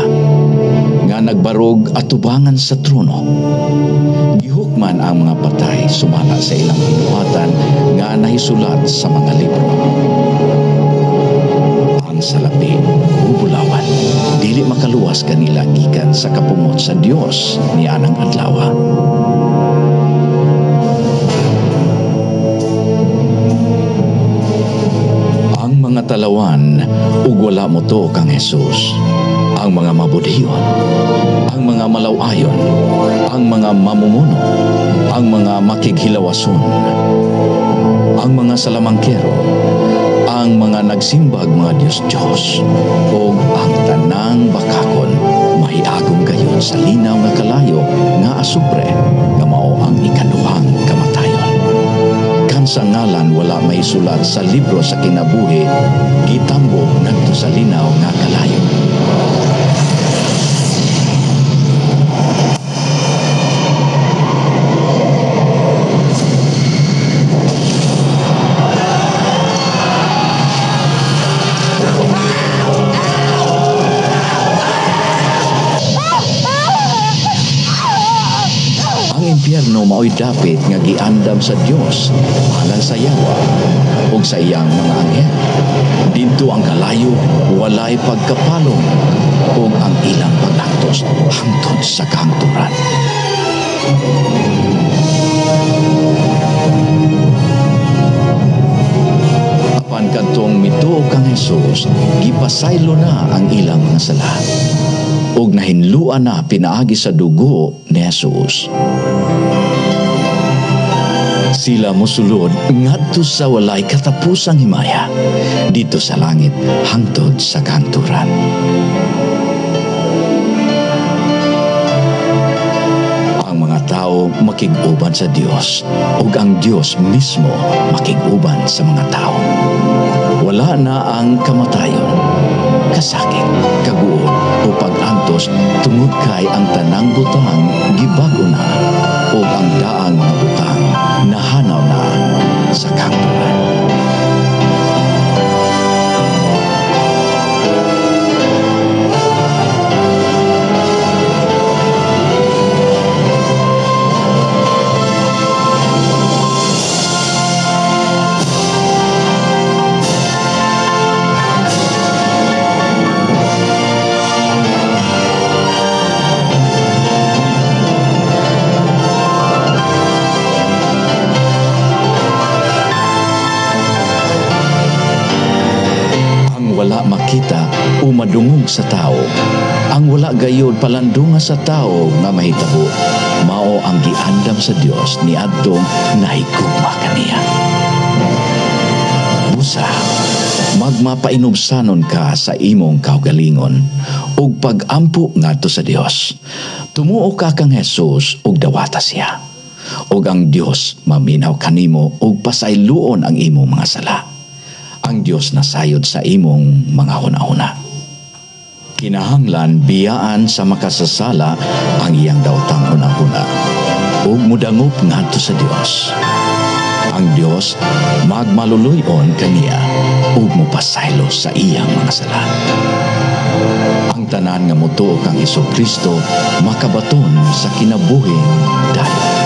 nga nagbarog atubangan sa trono. Gihukman ang mga patay sumala sa ilang binuhatan nga nahisulat sa mga libro. Ang salapi o bulawan, dili makaluwas kanila gikan sa kapumot sa Dios ni anang adlaw. Mga talawan ug wala mo to kang Jesus, ang mga mabudhiyon, ang mga malawayon, ang mga mamumuno, ang mga makighilawason, ang mga salamangkero, ang mga nagsimbag mga Diyos-Diyos, ug ang tanang bakakon mahiagom gayon sa linaw nga kalayo nga asupre nga mao ang ikaduhang kamatayon. Sa ngalan wala may sulat sa libro sa kinabuhi, gitambo ngadto sa linaw nga kalayo. Impyerno mao'y dapit nga giandam sa Dios alang sa Yawa ug sa iyang mga anghel. Didto ang kalayo walay pagkapalong ug ang ilang paglaktos hangtod sa kahangturan. Apan kadtong mituo kang Jesus, gipasaylo na ang ilang mga sala ug nahinluan na pinaagi sa dugo ni Jesus. Sila mosulod ngadto sa walay katapusang himaya dito sa langit hangtod sa kahangturan. Ang mga tao makig-uban sa Dios ug ang Dios mismo makig-uban sa mga tao. Wala na ang kamatayon, kasakit, kaguol o pag-antos tungod kay ang tanang butang gibago na o ang daang mga butang nahanaw na sa katulan. Wala makita o madungog sa tao, ang wala gayod palandunga sa tao nga mahitabo, mao ang giandam sa Dios ni adtong nahigugma kaniya. Busa, magmapainubsanon ka sa imong kaugalingon ug pag-ampo ngadto sa Dios. Tumuo ka kang Hesus ug dawata siya. Ug ang Dios maminaw kanimo ug pasayloon ang imong mga sala. Ang Diyos nasayod sa imong mga hunahuna. Kinahanglan biyaan sa makasasala ang iyang dawtang hunahuna ug mudangop ngadto sa Dios. Ang Dios magmaluluyon kaniya ug mopasaylo sa iyang mga sala. Ang tanan nga motuo kang Hesukristo makabaton sa kinabuhing dayon.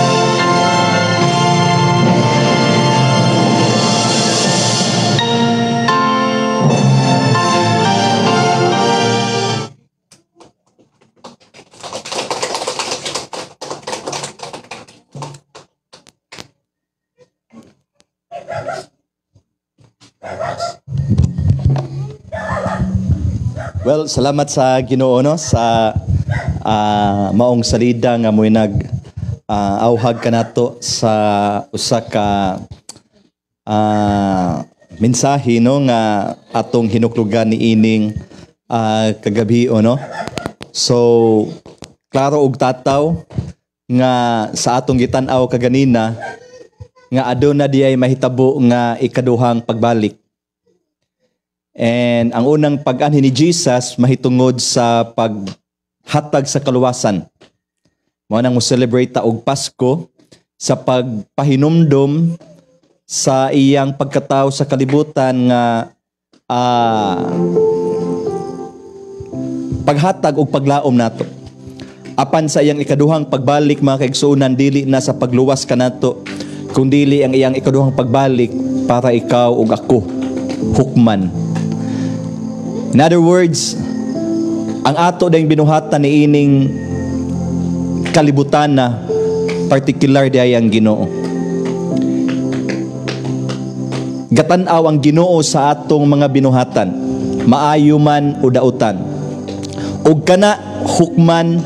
Well, salamat sa Ginoo no sa maong salida nga mo'y auhag kanato sa usa ka mensahe no nga atong hinuklugan ni ining kagabi no. So klaro og tataw nga sa atong gitan-aw kaganina nga aduna diay mahitabo nga ikaduhang pagbalik. And ang unang pag-anhin ni Jesus mahitungod sa paghatag sa kaluwasan. Mao nang mo celebrate ta og Pasko sa pagpahinumdom sa iyang pagkatao sa kalibutan nga paghatag og paglaom nato. Apan sa iyang ikaduhang pagbalik mga kaigsuonan dili na sa pagluwas kanato kundi ang iyang ikaduhang pagbalik para ikaw ug ako hukman. In other words, ang ato dayong binuhatan ni ining kalibutan na particular diay ang Ginoo. Gatan-aw ang Ginoo sa atong mga binuhatan, maayo man o dautan. Ug kana hukman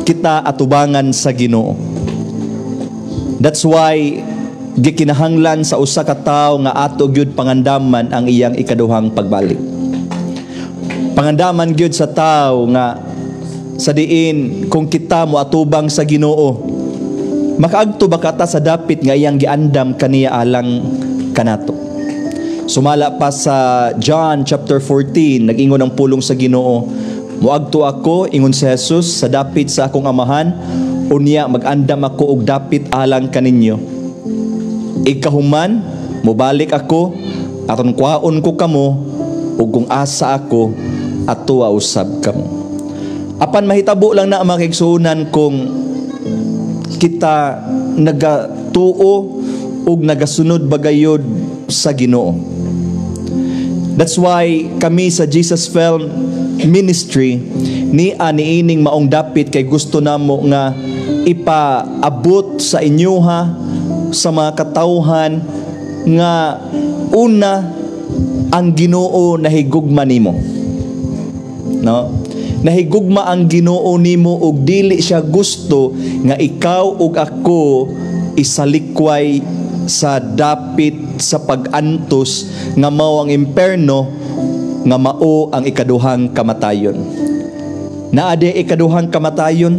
kita atubangan sa Ginoo. That's why gikinahanglan sa usa ka tawo nga ato gyud pangandaman ang iyang ikaduhang pagbalik. Pangandaman gyud sa tao nga sa diin kung kita mo atubang sa Ginoo makaagto ba kata sa dapit nga iyang giandam kaniya alang kanato. Sumala pa sa John chapter 14 nag-ingon ang pulong sa Ginoo, muadto ako ingon si Jesus sa dapit sa akong amahan unya mag-andam ako og dapit alang kaninyo. Ikahuman mobalik ako aron kuhaon ko kamo ug kung asa ako ato usab kamo. Apan mahitabo lang na mga kaigsuonan kung kita nagatuo ug nagasunod bagayod sa Ginoo. That's why kami sa Jesus Film Ministry ni aniining maong dapit kay gusto namo nga ipaabot sa inyoha sa mga katawhan nga una ang Ginoo nahigugma nimo. No? Nahigugma ang Ginoo nimo ug dili siya gusto nga ikaw ug ako isalikway sa dapit sa pag-antos nga mao ang imperno nga mao ang ikaduhang kamatayon. Naade ikaduhang kamatayon.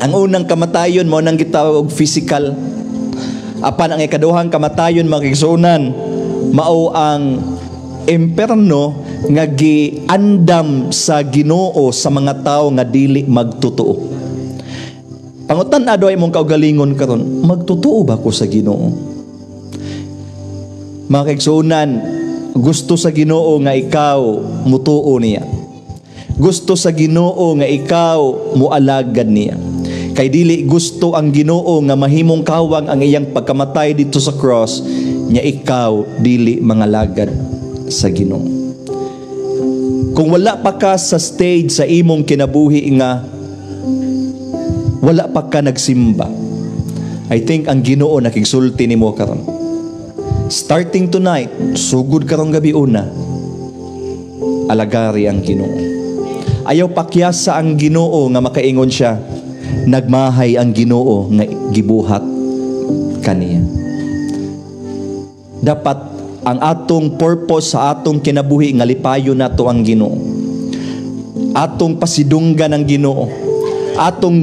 Ang unang kamatayon mao nang gitawag og physical. Apan ang ikaduhang kamatayon mga kaigsuonan mao ang imperno nga giandam sa Ginoo sa mga tao nga dili magtotoo. Pangutan ado ay mong kaugalingon karon, magtotoo ba ko sa Ginoo? Mga kaigsuunan, gusto sa Ginoo nga ikaw mutuo niya. Gusto sa Ginoo nga ikaw mualagad niya. Kay dili gusto ang Ginoo nga mahimong kawang ang iyang pagkamatay dito sa cross, nya ikaw dili mangalagad sa Ginoo. Kung wala pa ka sa stage sa imong kinabuhi nga wala pa ka nagsimba, I think ang Ginoo nakigsulti nimo karon. Starting tonight, sugod karong gabi una, alagari ang Ginoo. Ayaw pakyasa ang Ginoo nga makaingon siya, nagmahay ang Ginoo nga gibuhat kaniya. Dapat ang atong purpose sa atong kinabuhi nga lipayon nato ang Ginoo. Atong pasidunggan ang Ginoo. Atong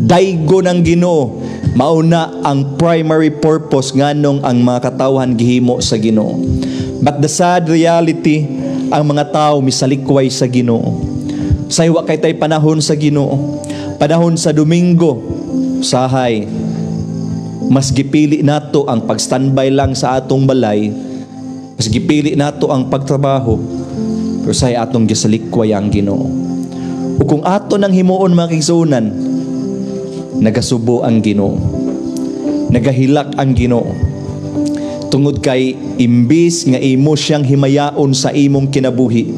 daygo ng Ginoo. Mauna ang primary purpose nganong ang mga katawhan gihimo sa Ginoo. But the sad reality, ang mga tao misalikway sa Ginoo. Saywa kay tay panahon sa Ginoo. Panahon sa Domingo, sahay, mas gipili nato ang pag-standby lang sa atong balay, mas gipili nato ang pagtrabaho, pero say atong gisalikway ang Ginoo. O kung ato nang himuon mga kaigsuunan, nagasubo ang Ginoo, nagahilak ang Ginoo, tungod kay imbis nga imo siyang himayaon sa imong kinabuhi,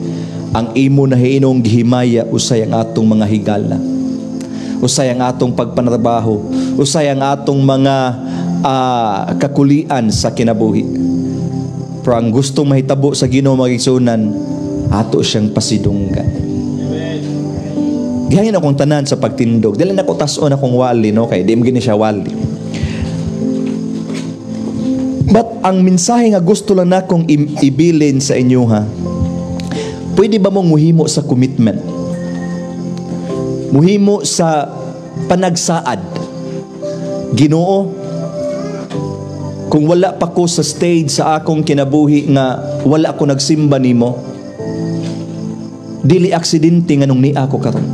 ang imo na hinong gihimaya usay ang atong mga higala, usay ang atong pagpanarbaho, usay ang atong mga kakulian sa kinabuhi. Pero ang gustong mahitabo sa Ginoo mga kaigsuunan, ato siyang pasidunggan. Gihangin akong tanan sa pagtindog. Dili na ko tas-on akong wali, no? Kay di mo gini siya wali. But ang mensahe nga gusto lang na akong ibilin sa inyo, ha? Pwede ba mong muhimo sa commitment? Muhimo sa panagsaad. Ginoo, kung wala pa ko sa stage sa akong kinabuhi nga wala ko nagsimba nimo, dili aksidente nga nung ni ako karon.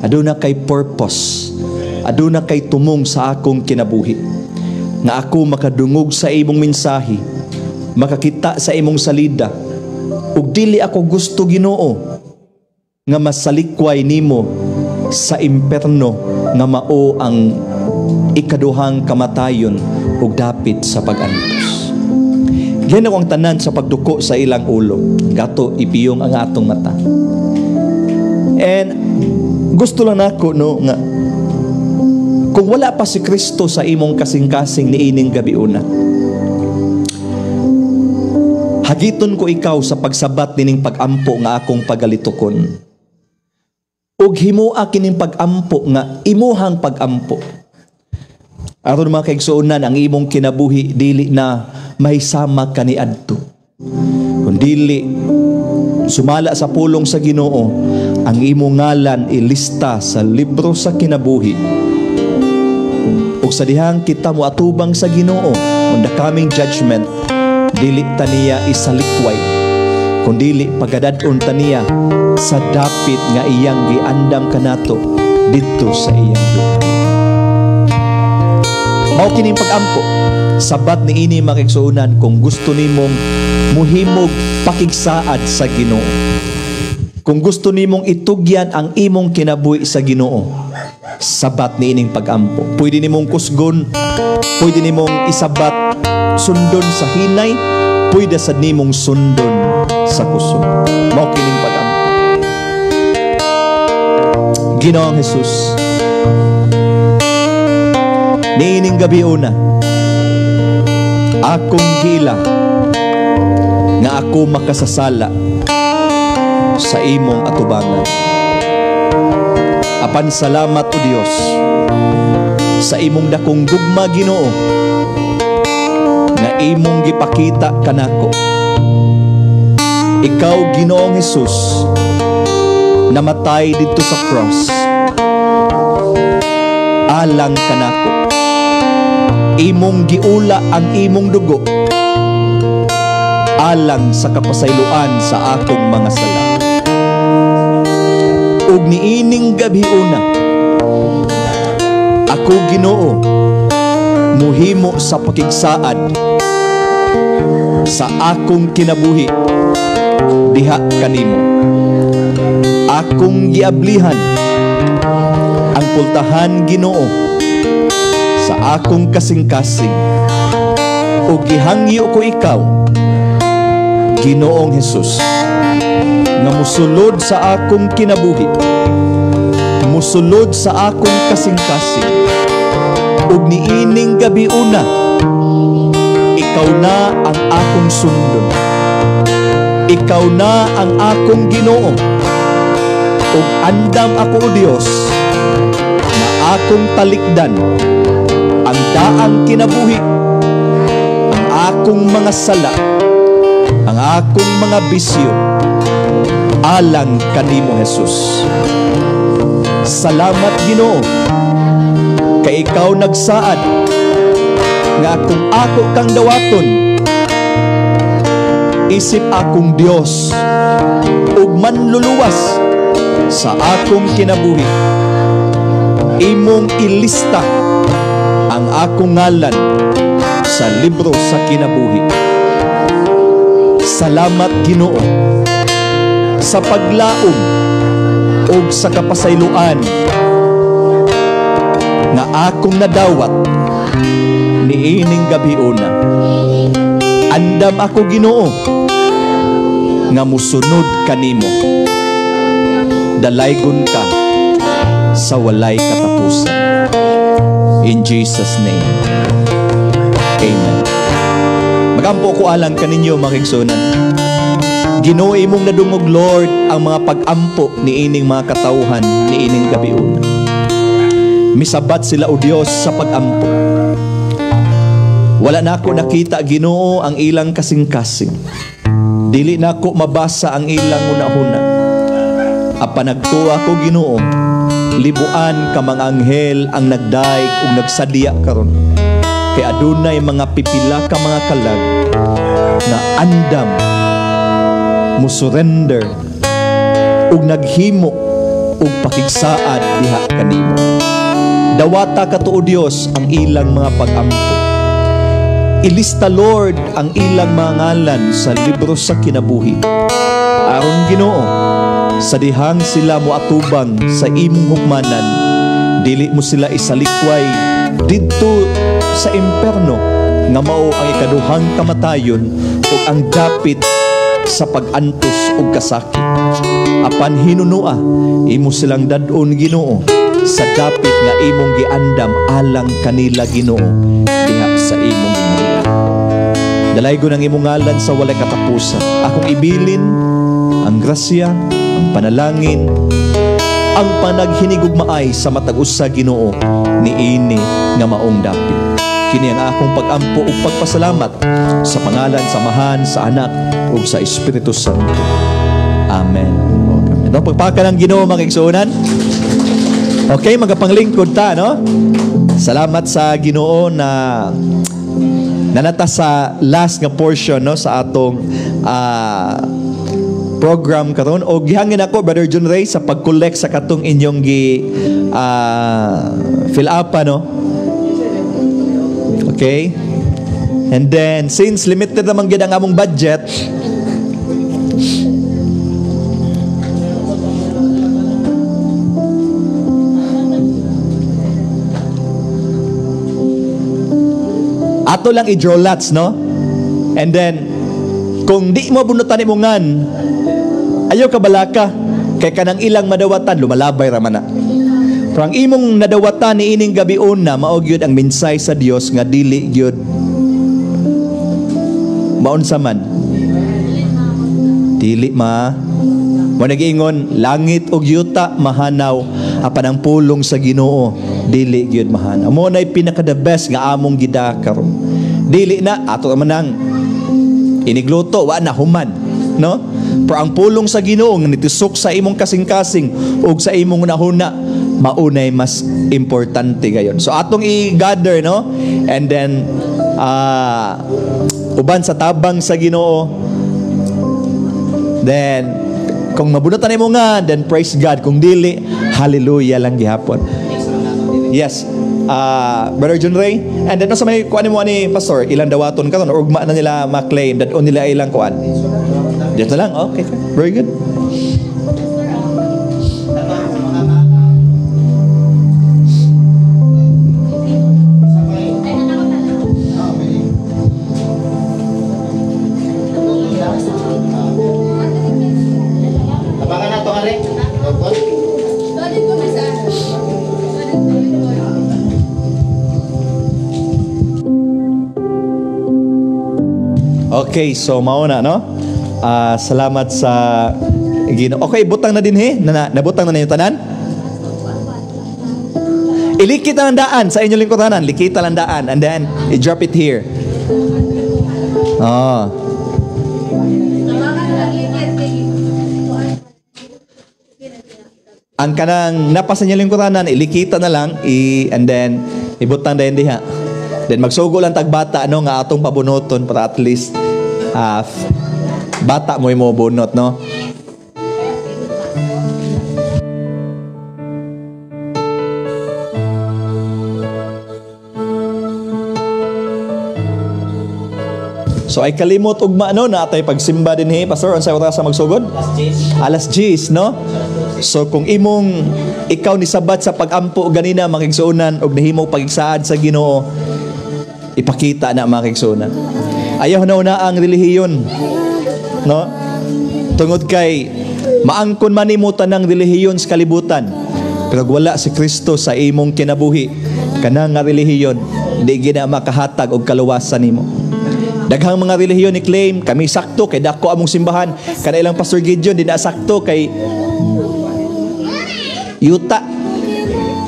Aduna kay purpose, aduna kay tumong sa akong kinabuhi, nga ako makadungog sa imong mensahe, makakita sa imong salida, ug dili ako gusto Ginoo nga masalikway nimo sa imperno nga mao ang ikaduhang kamatayon ug dapit sa pag-antos. Gani ang tanan sa pagduko sa ilang ulo, gato ipiyong ang atong mata. And gusto lang nako, no, nga kung wala pa si Kristo sa imong kasing-kasing niining gabi una, hagiton ko ikaw sa pagsabat nining pag-ampo nga akong pagalitukon. Ug himua kining pag-ampo nga imuhang pag-ampo. Aron mga kaigsuonan, ang imong kinabuhi dili na mahisama kaniadto. Kung dili sumala sa pulong sa Ginoo, ang imong ngalan ilista sa libro sa kinabuhi. Ug sa dihang kita mo atubang sa Ginoo on the coming judgment, dili taniya isalikway, kundili pagadadon taniya sa dapit nga iyang giandam kanato dito sa iyang duha. Mao kining pag-ampo, sabat ni ini makigsuunan kung gusto nimong muhimog pakigsaad sa Ginoo. Kung gusto nimong itugyan ang imong kinabuhi sa Ginoo, sabat ni ining pag-ampo. Pwede nimong kusgon, pwede nimong isabat sundon sa hinay, pwede sa nimong sundon sa kusog. Mao kining pag-ampo. Ginoong Jesus, niining gabi una, akong gila nga ako makasasala sa imong atubangan. Apan salamat o Dios sa imong dakong gugma Ginoo nga imong gipakita kanako. Ikaw Ginoong Jesus namatay dito sa cross alang kanako. Imong giula ang imong dugo alang sa kapasayloan sa akong mga sala. Ug niining gabi una, ako Ginoo muhimo sa pakigsaad sa akong kinabuhi diha kanimo. Akong giablihan ang pultahan Ginoo sa akong kasing-kasing ug gihangyo ko ikaw Ginoong Hesus nga musulod sa akong kinabuhi, musulod sa akong kasing-kasing ug niining gabi una ikaw na ang akong sundon, ikaw na ang akong Ginoo ug andam ako o Dios na akong talikdan ang daang kinabuhi, ang akong mga sala, ang akong mga bisyo alang kanimo Hesus. Salamat Ginoo kay ikaw nagsaad nga kung ako kang dawaton, isip akong Dios ug manluluwas sa akong kinabuhi, imong ilista ang akong ngalan sa libro sa kinabuhi. Salamat Ginoo sa paglaom ug sa kapasayloan nga akong nadawat niining gabi una. Andam ako Ginoo nga musunod kanimo, dalaygon ka sa walay katapusan. In Jesus' name, amen. Magampo ko alang kaninyo mga igsunan. Ginoo imong nadungog Lord ang mga pag-ampo niining mga katawhan niining gabi una. Misabat sila o Dios sa pag-ampo. Wala na ako nakita Ginoo ang ilang kasing-kasing. Dili na ako mabasa ang ilang una-una. Apanagtuwa ko Ginoo, libuan ka mga anghel ang nagdaig ug nagsadya karon. Kay adunay mga pipila ka mga kalag na andam mo surrender ug naghimo ug pakigsaad diha kanimo. Dawata ka tuo Dios ang ilang mga pag-ampo. Ilista Lord ang ilang mga ngalan sa libro sa kinabuhi. Aron Ginoo, sa dihang sila mo atubang sa imong hukmanan, dili mo sila isalikway didto sa imperno nga mao ang ikaduhang kamatayon ug ang dapit sa pag-antos ug kasakit. Apan hinunua imo silang dad-on Ginoo sa dapit nga imong giandam alang kanila Ginoo diha sa imong ngalan. Dalaygon ang imong ngalan sa walay katapusan. Akong ibilin ang grasya, ang panalangin, ang panaghinigugmaay sa matag usa Ginoo niini nga maong dapit. Kini ang akong pag-ampo ug pagpasalamat sa pangalan samahan sa Anak ug sa Espiritu Santo. Amen. Okay. Pagpaka ng Ginoo mga igsuonan. Okay, magapanglingkod ta, no? Salamat sa Ginoo na nanata sa last nga portion, no, sa atong program karon. O gihangin ako Brother John Ray sa pag-collect sa katong inyong fill up, no? Okay? And then since limited naman gid ang among budget, ato lang i-draw lots, no? And then kung di mo bunutan imongan, ayaw ka balaka kay kanang ilang madawatan lumalabay ra man na. Pero ang imong nadawatan ni ining gabi una mao gyud ang minsay sa Dios nga dili gyud maunsa man. Dili mo nag-ingon langit ug yuta mahanaw apan ang pulong sa Ginoo dili gyud mahanaw. Mo nay pinaka the best nga among gidakaron. Dili na ato manang inigluto wa na human, no? Pero ang pulong sa Ginoo nga nitisok sa imong kasing-kasing ug sa imong nahuna maunay mas importante gayon. So atong i-gather, no? And then uban sa tabang sa Ginoo Then, kung mabunutan mo nga, then praise God. Kung dili, hallelujah lang gihapon. Yes. Brother John Ray. And then, sa may kuan mo ni Pastor, ilang dawaton ka or ugma na nila ma-claim, dadon nila ilang kuan. Dito lang. Okay. Very good. Okay, so mauna, no? Salamat sa Ginoo. Okay, butang na din nabutang na yung tanan. Ilikit ang daan sa inyong lingkuranan. Likita lang daan and then i-drop it here. Ang kanang napasa niyo lingkuranan, ilikita na lang and then ibutang na diha. Then magsugo lang tagbata nga atong pabunoton para at least bata mo bunot, no? So ay kalimot ugma na atay pagsimba dinhi, Pastor, unsay oras sa magsugod? Alas 10, no? So kung ikaw ni sabat sa pagampo ganina makigsuunan og nahimo pagigsaad sa Ginoo, ipakita na makigsuunan. Ayaw na ang relihiyon, no? Tungod kay maangkon man nimo tanang relihiyon sa kalibutan, pero wala si Kristo sa imong kinabuhi, kanang nga relihiyon di gina makahatag og kaluwasan nimo. Daghang mga relihiyon ni claim kami sakto kay dako among simbahan, kana ilang Pastor Gideon di na sakto kay yuta.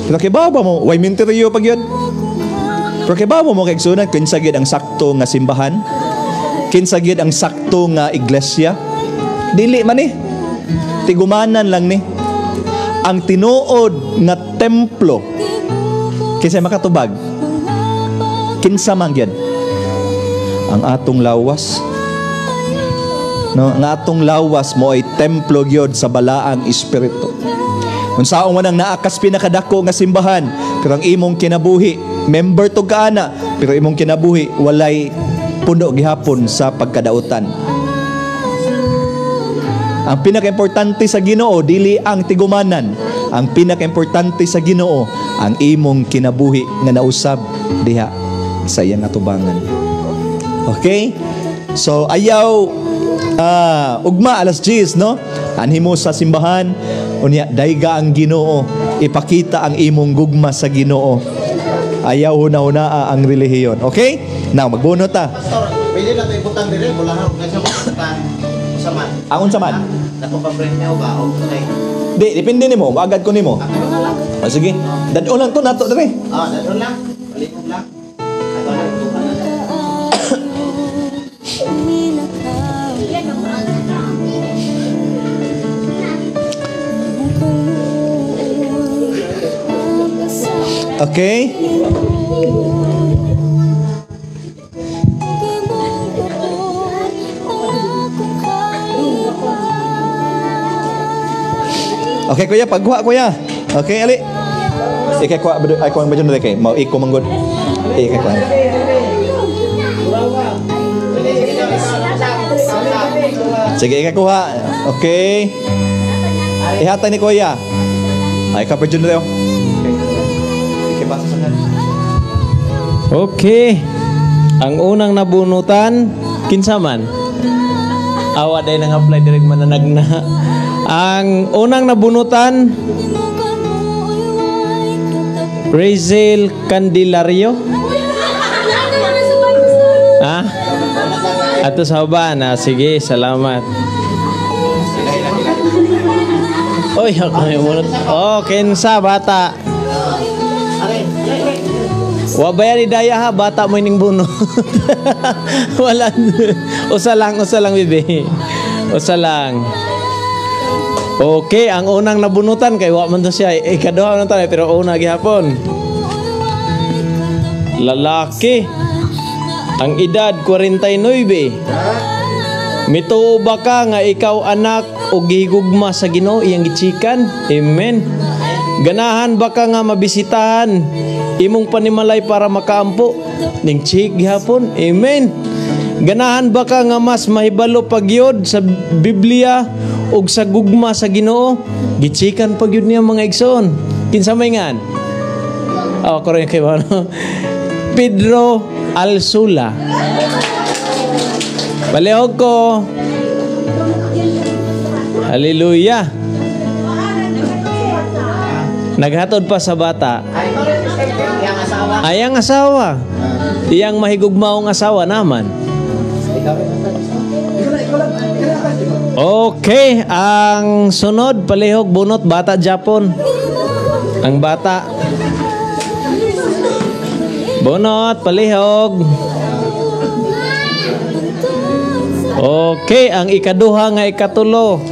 Pero kay baba mo way minteriyo pag yun. Pero kay baba mo kay sunan kinsa gid ang sakto nga simbahan, kinsa gid ang sakto nga iglesia. Dili man tigumanan lang ang tinuod nga templo. Kinsa makatubag? Kinsa man gyud? Ang atong lawas, no? Ang atong lawas mo ay templo gyud sa balaang espiritu. Unsaon man ang naakas pinakadako nga simbahan, pero ang imong kinabuhi member to kaana, pero imong kinabuhi walay puno gihapon sa pagkadautan. Ang pinaka-importante sa Ginoo dili ang tigumanan. Ang pinaka-importante sa Ginoo ang imong kinabuhi nga nausab diha sa iyang atubangan. Okay? So ayaw ugma alas 10, no? Anhimo sa simbahan unya dayga ang Ginoo, ipakita ang imong gugma sa Ginoo. Ayaw huna-hunaa ang relihiyon. Okay? Now magbunot ta. Pastor, pwede na tayo butang dire bulahan kasi butang usaman. Ang unsaman? Dako pa friend niya ba o kay? Di, depende nimo, agad ko nimo. Sige. Dadon lang to nato dire. Dadon lang. Balik lang. Ato lang bukan. Okay? Okay, kuya, pagkuha, kuya. Okay, ali. Ikay kuha, ay kuha ang badyon na kay. Mau iko manggod. Ikay kuha. Sige, ikay kuha. Okay. Ihatay ni kuya. Ay, ka badyon na tayo. Okay. Ang unang nabunutan, kinsa man? Awa day nang apply direct mananag na. Ang unang nabunutan, Razel Candelario. Ato sa baba na. Sige, salamat. Oy, ako may munot. Oh, kinsa bata? Wabaya ni daya ha, bata mo ining buno. Wala. Usa lang bibi. Usa lang. Okay, ang unang nabunutan kay wa man to siya. Ikaduha na tayo pero una gihapon. Lalaki. Ang edad 49. Mituo ba ka nga ikaw anak o gihigugma sa Ginoo iyang gichikan? Amen. Ganahan ba ka nga mabisitahan imong panimalay para makaampo ning chik gihapon? Amen. Ganahan ba ka nga mas mahibalo pagyod sa Biblia ug sa gugma sa Ginoo? Gichikan pagyod niya mga igsoon. Kinsa may ngan? Ako rin kay ano? Pedro Alsula. Palihog ko. Hallelujah. Naghatod pa sa bata. Ayang asawa. Iyang mahigugmaong asawa naman. Okay, ang sunod palihog bunot bata Japon. Ang bata. Bunot palihog. Okay, ang ikaduha nga ikatulo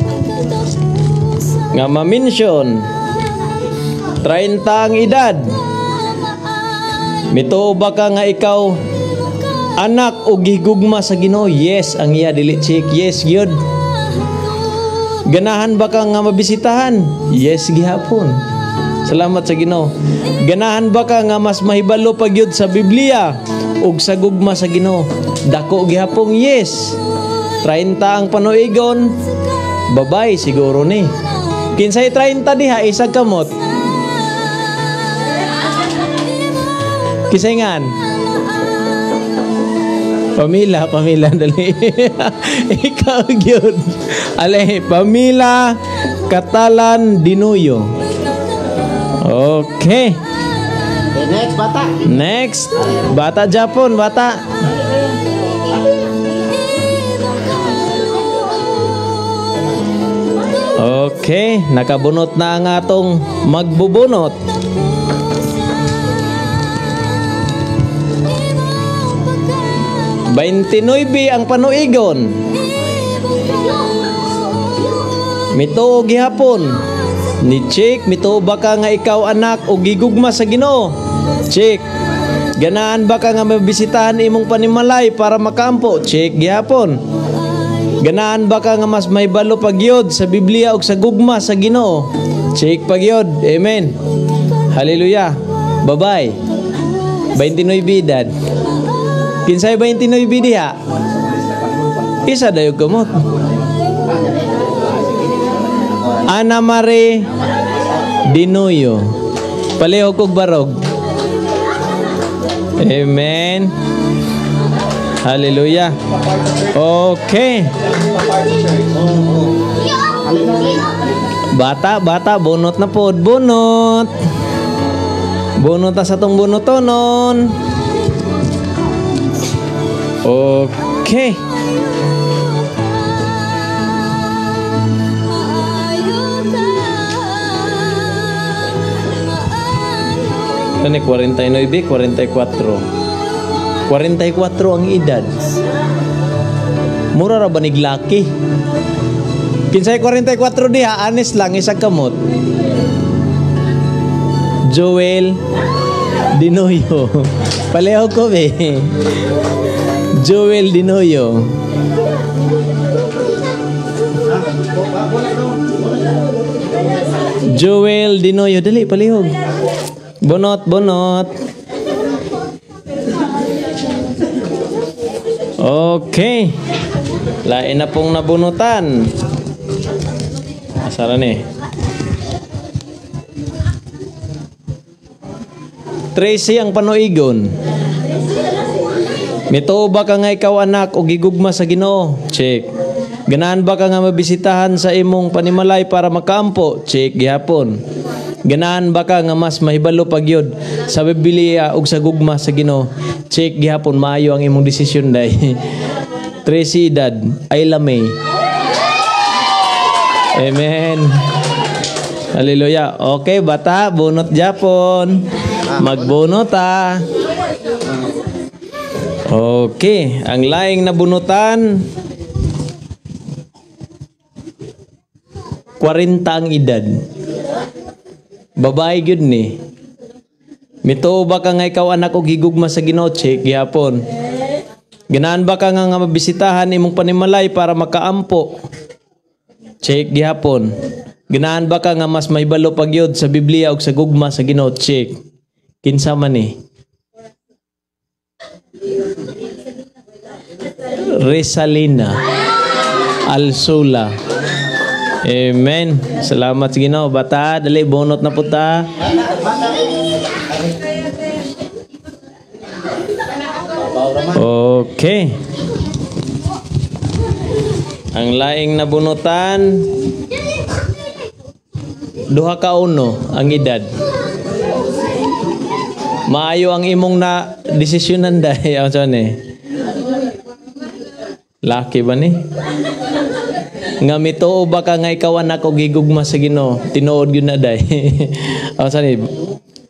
nga ma-mention 30 ang edad. Mituo ba ka nga ikaw anak o gihigugma sa Ginoo? Yes, ang iya dili check. Yes, gyud. Ganahan ba ka nga mabisitahan? Yes, gihapon. Salamat sa Ginoo. Ganahan ba ka nga mas mahibalo pa gyud sa Biblia ug sa gugma sa Ginoo? Dako gihapon. Yes. 30 ang panuigon. Babay siguro ni. Kinsay 30 diha isag kamot. Kisayngan. Pamila dali. Ikaw gyud. Ale, Pamila Katalan Dinuyo. Okay. Next, bata. Next. Bata Japon, bata. Okay, nakabunot na ang atong magbubunot. Baintinoybi ang panuigon. Mituo gihapon. Ni Chick, mituo ba ka nga ikaw anak o gigugma sa Ginoo? Chick, ganaan ba ka nga mabisitahan imong panimalay para makampo? Chick, gihapon. Ganaan ba ka nga mas mahibalo pagyod sa Biblia ug sa gugma sa Ginoo? Chick pagyod. Amen. Hallelujah. Bye-bye. 29 edad. Kinsay 29 diha? Isa dayo kamot. Ana Marie Dinuyo. Palihog kog barog. Amen. Hallelujah. Okay. Bata, bunot na pod. Bunot. Bunot na sa tong bunotonon. Okay. Ito ni 49, 44. 44 ang edad. Mura ra ba niglaki? Kinsay 44 diha, honest lang isang kamot. Joel Dinoyo. Palihog ko be. Joel Dinoyo. Joel Dinoyo. Dali, palihog. Bonot. Okay. Lain na pong nabunutan. Asara ni. Tracy ang panuigon. Mituo ba ka nga ikaw anak o gigugma sa Ginoo? Check. Ganahan ba ka nga mabisitahan sa imong panimalay para makampo? Check gihapon. Ganahan ba ka nga mas mahibalo pagyod sa Biblia ug sa gugma sa Ginoo? Check gihapon. Maayo ang imong desisyon day. Tracy edad ay lamay. Amen. Hallelujah. Okay, bata, bunot Japon. Magbunot ah. Okay, ang laing nabunutan 40 ang edad. Babae gyud ni. Mituo ba ka nga ikaw anak og gigugma sa Ginoo? Check gihapon. Ganahan ba ka nga mabisitahan imong panimalay para makaampo? Check gihapon. Ganahan ba ka nga mas mahibalo pagyod sa Biblia ug sa gugma sa Ginoo? Check. Kinsa man ni? Resalina Alsula. Amen. Salamat sa Ginoo. Bata, dali bonot na puta. Okay. Ang laing na bunutan, duha ka uno ang edad. Maayo ang imong na desisyonan dahi. Laki ba ni? Nga mitoo ba ka nga ikaw anak o gigugma sa Ginoo? Tinuod yun na dahi.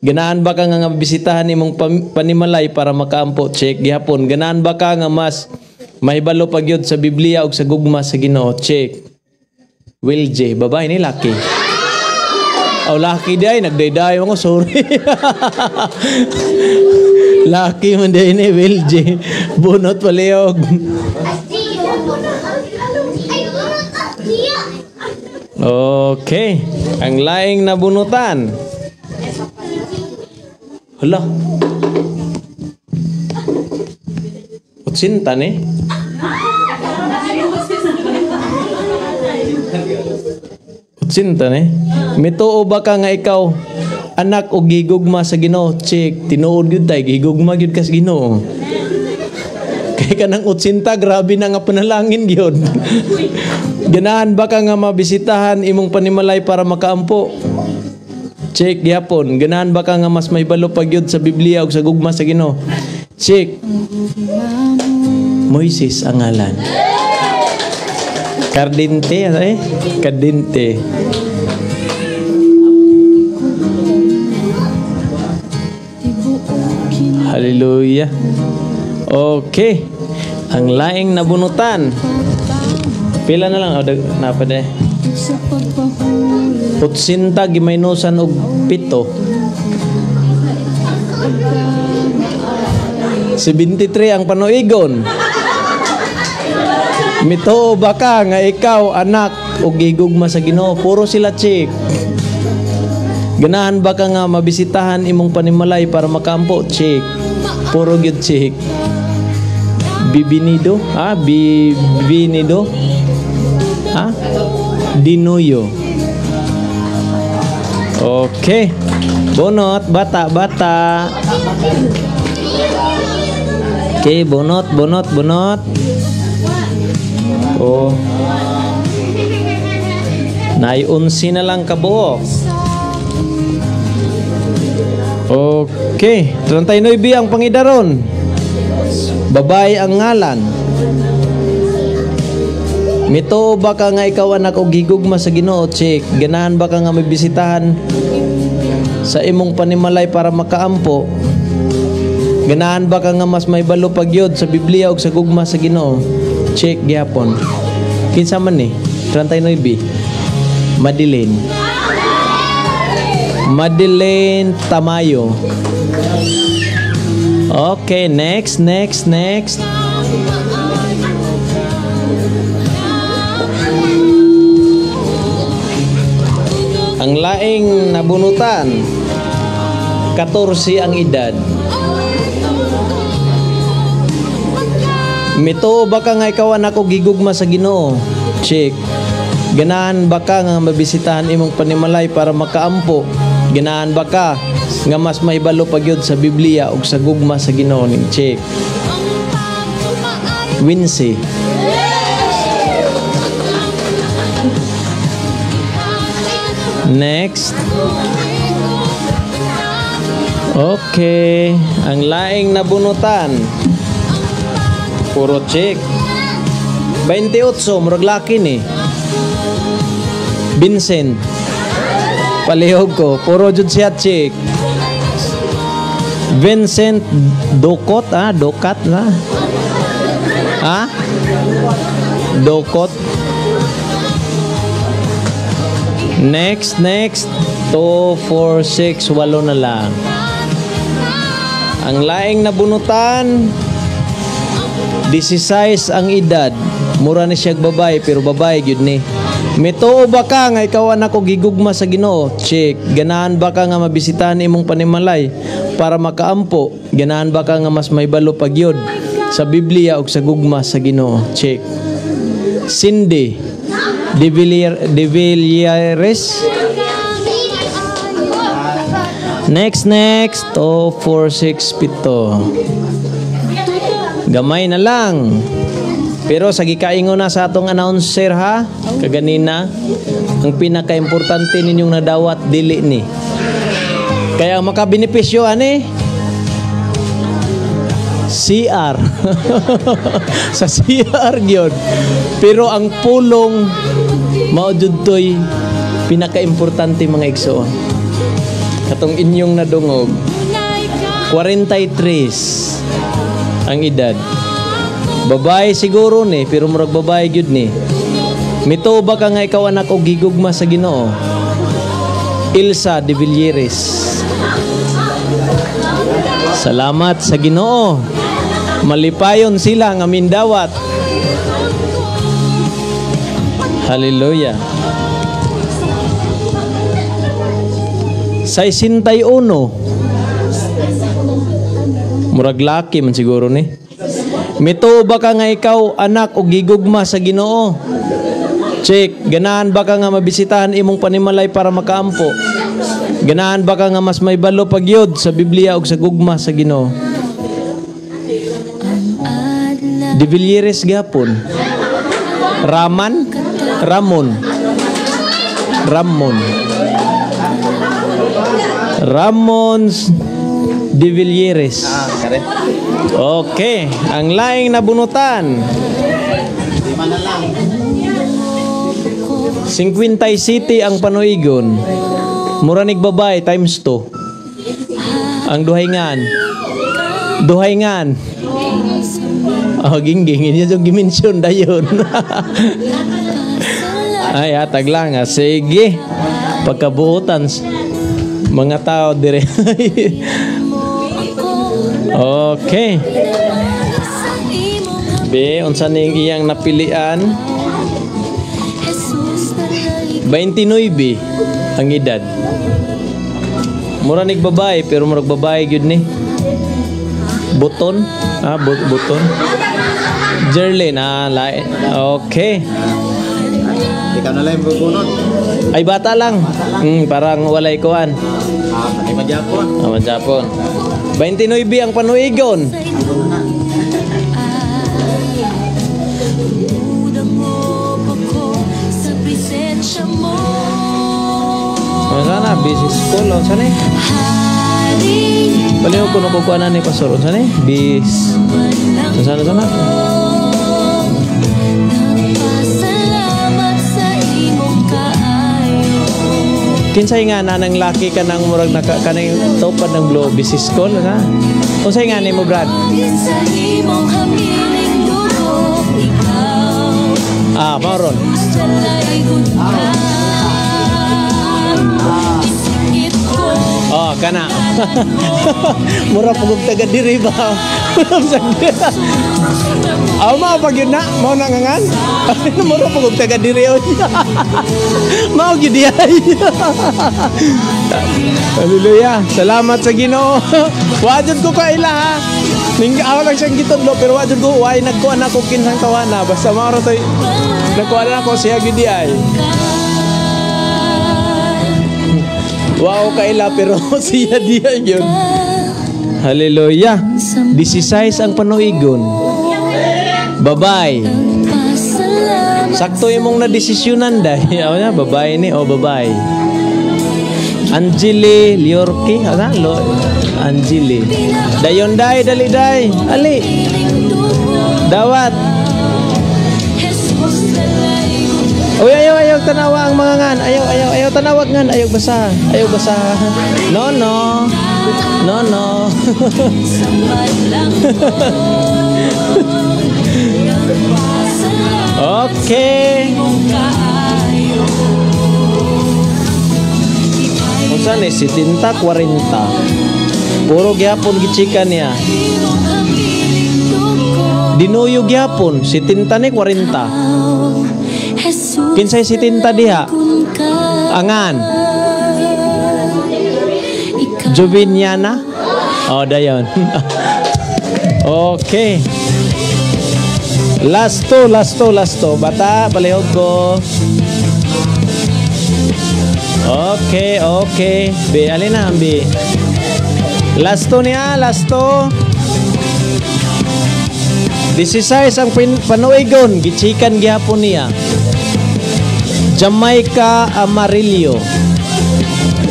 Ganahan ba ka nga bisitahan imong panimalay para makaampo? Check gihapon. Ganahan ba ka nga mas mahibalo pagyod sa Biblia ug sa gugma sa Ginoo? Check. Will J, babae ni laki. Oh, laki day nagdayday ako, sorry. Laki man day ni Will J. Bunot paliog. Okay. Ang laing na bunutan. Hala. Utsinta ni. Utsinta ni. Mituo ba ka nga ikaw anak o gigugma sa Ginoo? Check. Tinuod gyud tay gigugma gyud ka sa Ginoo. Kay kanang utsinta grabe na nga panalangin gyud. Ganahan ba ka nga mabisitahan imong panimalay para makaampo? Check gihapon. Ganahan ba ka nga mas mahibalo pagyud sa Biblia ug sa gugma sa Ginoo? Check. Moises ang ngalan. Cardente, Cardente. Hallelujah. Okay. Ang laing nabunutan. Pila na lang napade. Utsinta gimaynusan og 7. 73 ang panuigon. Mituo ba ka nga ikaw anak o gigugma sa Ginoo? Puro sila check. Ganahan ba ka nga mabisitahan imong panimalay para makaampo? Check. Puro gyud check. Bibinido? Bibinido? Dinuyo. Okay. Bonot, bata. Okay, bonot. Oh. Naiunsi na lang kabuok. Okay. 39 ang pangidaron. Babae ang ngalan. Mito ba ka nga ikaw anak o gigugma sa Ginoo? Check. Ganahan ba ka nga mabisitahan sa imong panimalay para makaampo? Ganahan ba ka nga mas mahibalo pagyod sa Biblia ug sa gugma sa Ginoo? Check gihapon. Kinsa man ni? 39. Madeleine Tamayo. Okay, next. Ang laing nabunutan, 14 ang edad. Mito ba ka nga ikaw anak o gigugma sa Ginoo? Check. Ganahan ba ka nga mabisitahan imong panimalay para makaampo? Ganahan ba ka nga mas mahibalo pagyod sa Biblia ug sa gugma sa Ginoo? Ning check. Wincy. Next. Okay. Ang laing nabunutan, puro check. 28, murag laki ni. Vincent. Palihog ko. Puro jud siya check. Vincent Dokot. Dokat na. Dokot. Next. 2, 4, 6, 8 na lang. Ang laing nabunutan, 16 ang edad. Mura ni siya babae, pero babae gyud ni. Mituo ba ka nga ikaw anak ko gigugma sa Ginoo? Check. Ganahan ba ka nga mabisitahan imong panimalay para makaampo? Ganahan ba ka nga mas may balo pagyod sa Biblia ug sa gugma sa Ginoo? Check. Cindy De Villieres. Next. 2, 4, 6, 7. Gamay na lang. Pero sa gikaingon na sa atong announcer ha, kaganina, ang pinaka-importante ninyong nadawat dili ni. Kaya makabenepisyo ani CR. Sa CR gyud. Pero ang pulong mao jud toy pinaka-importante mga igsoon. Katong inyong nadungog 43 ang edad. Babae siguro ni, pero murag babae gyud ni. Mito ba ka nga ikaw anak og gigugma sa Ginoo? Ilsa De Villieres. Salamat sa Ginoo. Malipayon sila nga mindawat. Hallelujah. 61. Murag laki man siguro ni. Mito ba ka nga ikaw anak og gigugma sa Ginoo? Check. Ganahan ba ka nga mabisitahan imong panimalay para makaampo? Ganahan ba ka nga mas may balo pagyod sa Biblia ug sa gugma sa Ginoo? De Villieres gapon. Ramon De Villieres. Okay, ang laing nabunutan. 50 city ang panuigon. Muranig babae times 2. Ang duhayngan. Oh, gingging inyo yung gimension dayon. Ay, hatag lang ha. Sige. Pagkabuutan mga tao dire. Okay. Be, unsa ning iyang napilian? 29 ang edad. Mura nig babae, pero murag babae gyud ni. Buton. Buton. Jerlyn, lain. Okay. Ikaw na lang bubunot. Ay, bata lang. Parang walay kuan. Ay Majapon. Majapon. 29 ang panuigon. Sana business school o sana eh. Baliw ko nakukuha ni Pastor o sana eh. Sana. Kinsay nga na nang laki ka ng murag kanang tupad ng blue business school na. Unsay nga nimo Brad? Maron. Kana. Mura pagod taga diri ba? Mao pag yun na, mao nangangan. Mura pagod taga diri. Mao gyud ay. Hallelujah. Salamat sa Ginoo. Wajud ko kaila ha. Ning ako lang siyang gitudlo pero wajud ko way nagkuan ako kinsang tawana basta mao toy nagkuan ako siya gyud ay. Wow, kaila pero siya diya yun. Hallelujah. 16 ang panuigon. Babae. Sakto imong na desisyonan dahi. Babae ni o babae. Angeli Liorki, Angeli. Dayon dai dali dai. Ali. Dawat. Ayaw tanawa ang mga ngan. Ayaw tanawag ngan. Ayaw basa. No. Okay. Unsa ni si Tinta 40. Puro gyapon gichika niya. Dinuyog yapon, 70 ni 40. Kinsay 70 diha? Angan. Juviniana? Oh, dayon. Okay. Last to. Bata, palihog ko. Okay. Bi, alin na, Bi. Last to niya, last to. 16 ang panuigon, gichikan gihapon niya. Jamaica Amarillo.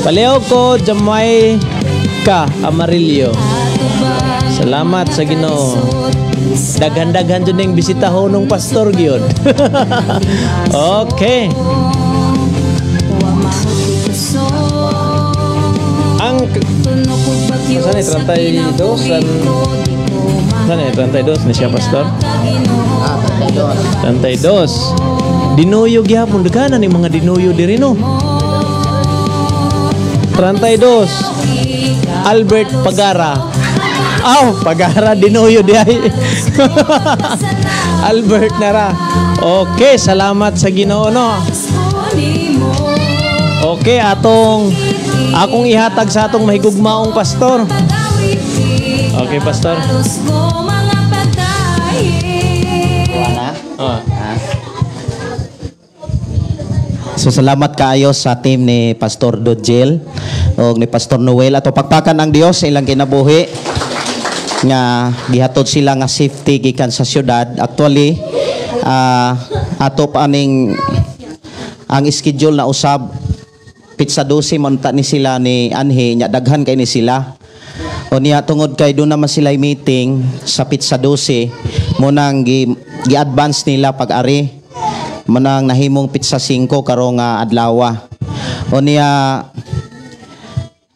Palihog ko, Jamaica Amarillo. Salamat sa Ginoo. Daghan-daghan dun yung bisitahon ng pastor gyud. Okay. Ang saan eh, 32? Saan eh, 32 ni siya pastor? 32. Dinuyog yapon, daghanan ni mga dinuyo diri no. 32. Albert Pagara. Pagara dinuyo di ay. Albert nara. Okay, salamat sa Ginoo no. Okay, akong ihatag sa atong mahigugmaong pastor. Okay, pastor. So salamat kaayo sa team ni Pastor Dodjel o ni Pastor Noel. Ato pagpakan ang Dios sa ilang kinabuhi nga gihatod sila nga safety gikan sa syudad. Actually, ato pa aning ang schedule na usab pizza 12 man ta ni sila ni Anhe nya daghan kay ni sila. O niya tungod kay doon naman sila meeting sa pizza 12 mo nang gi-advance nila pag-ari. Manang nahimong pizza 5 karong adlaw. O niya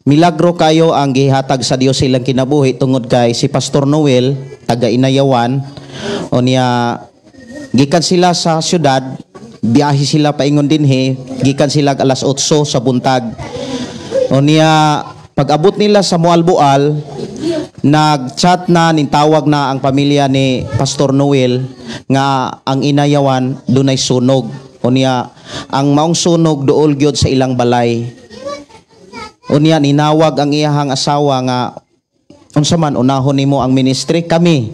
milagro kayo ang gihatag sa Dios ilang kinabuhi tungod kay si Pastor Noel taga Inayawan. O niya gikan sila sa syudad, biyahe sila paingon dinhi, gikan sila alas 8 sa buntag. O niya pag-abot nila sa Mualbual, nag-chat na, nintawag na ang pamilya ni Pastor Noel nga ang Inayawan dunay sunog. O niya, ang maong sunog dool gyud sa ilang balay. O niya, ninawag ang iyahang asawa nga, unsa man, unahon nimo ang ministry, kami.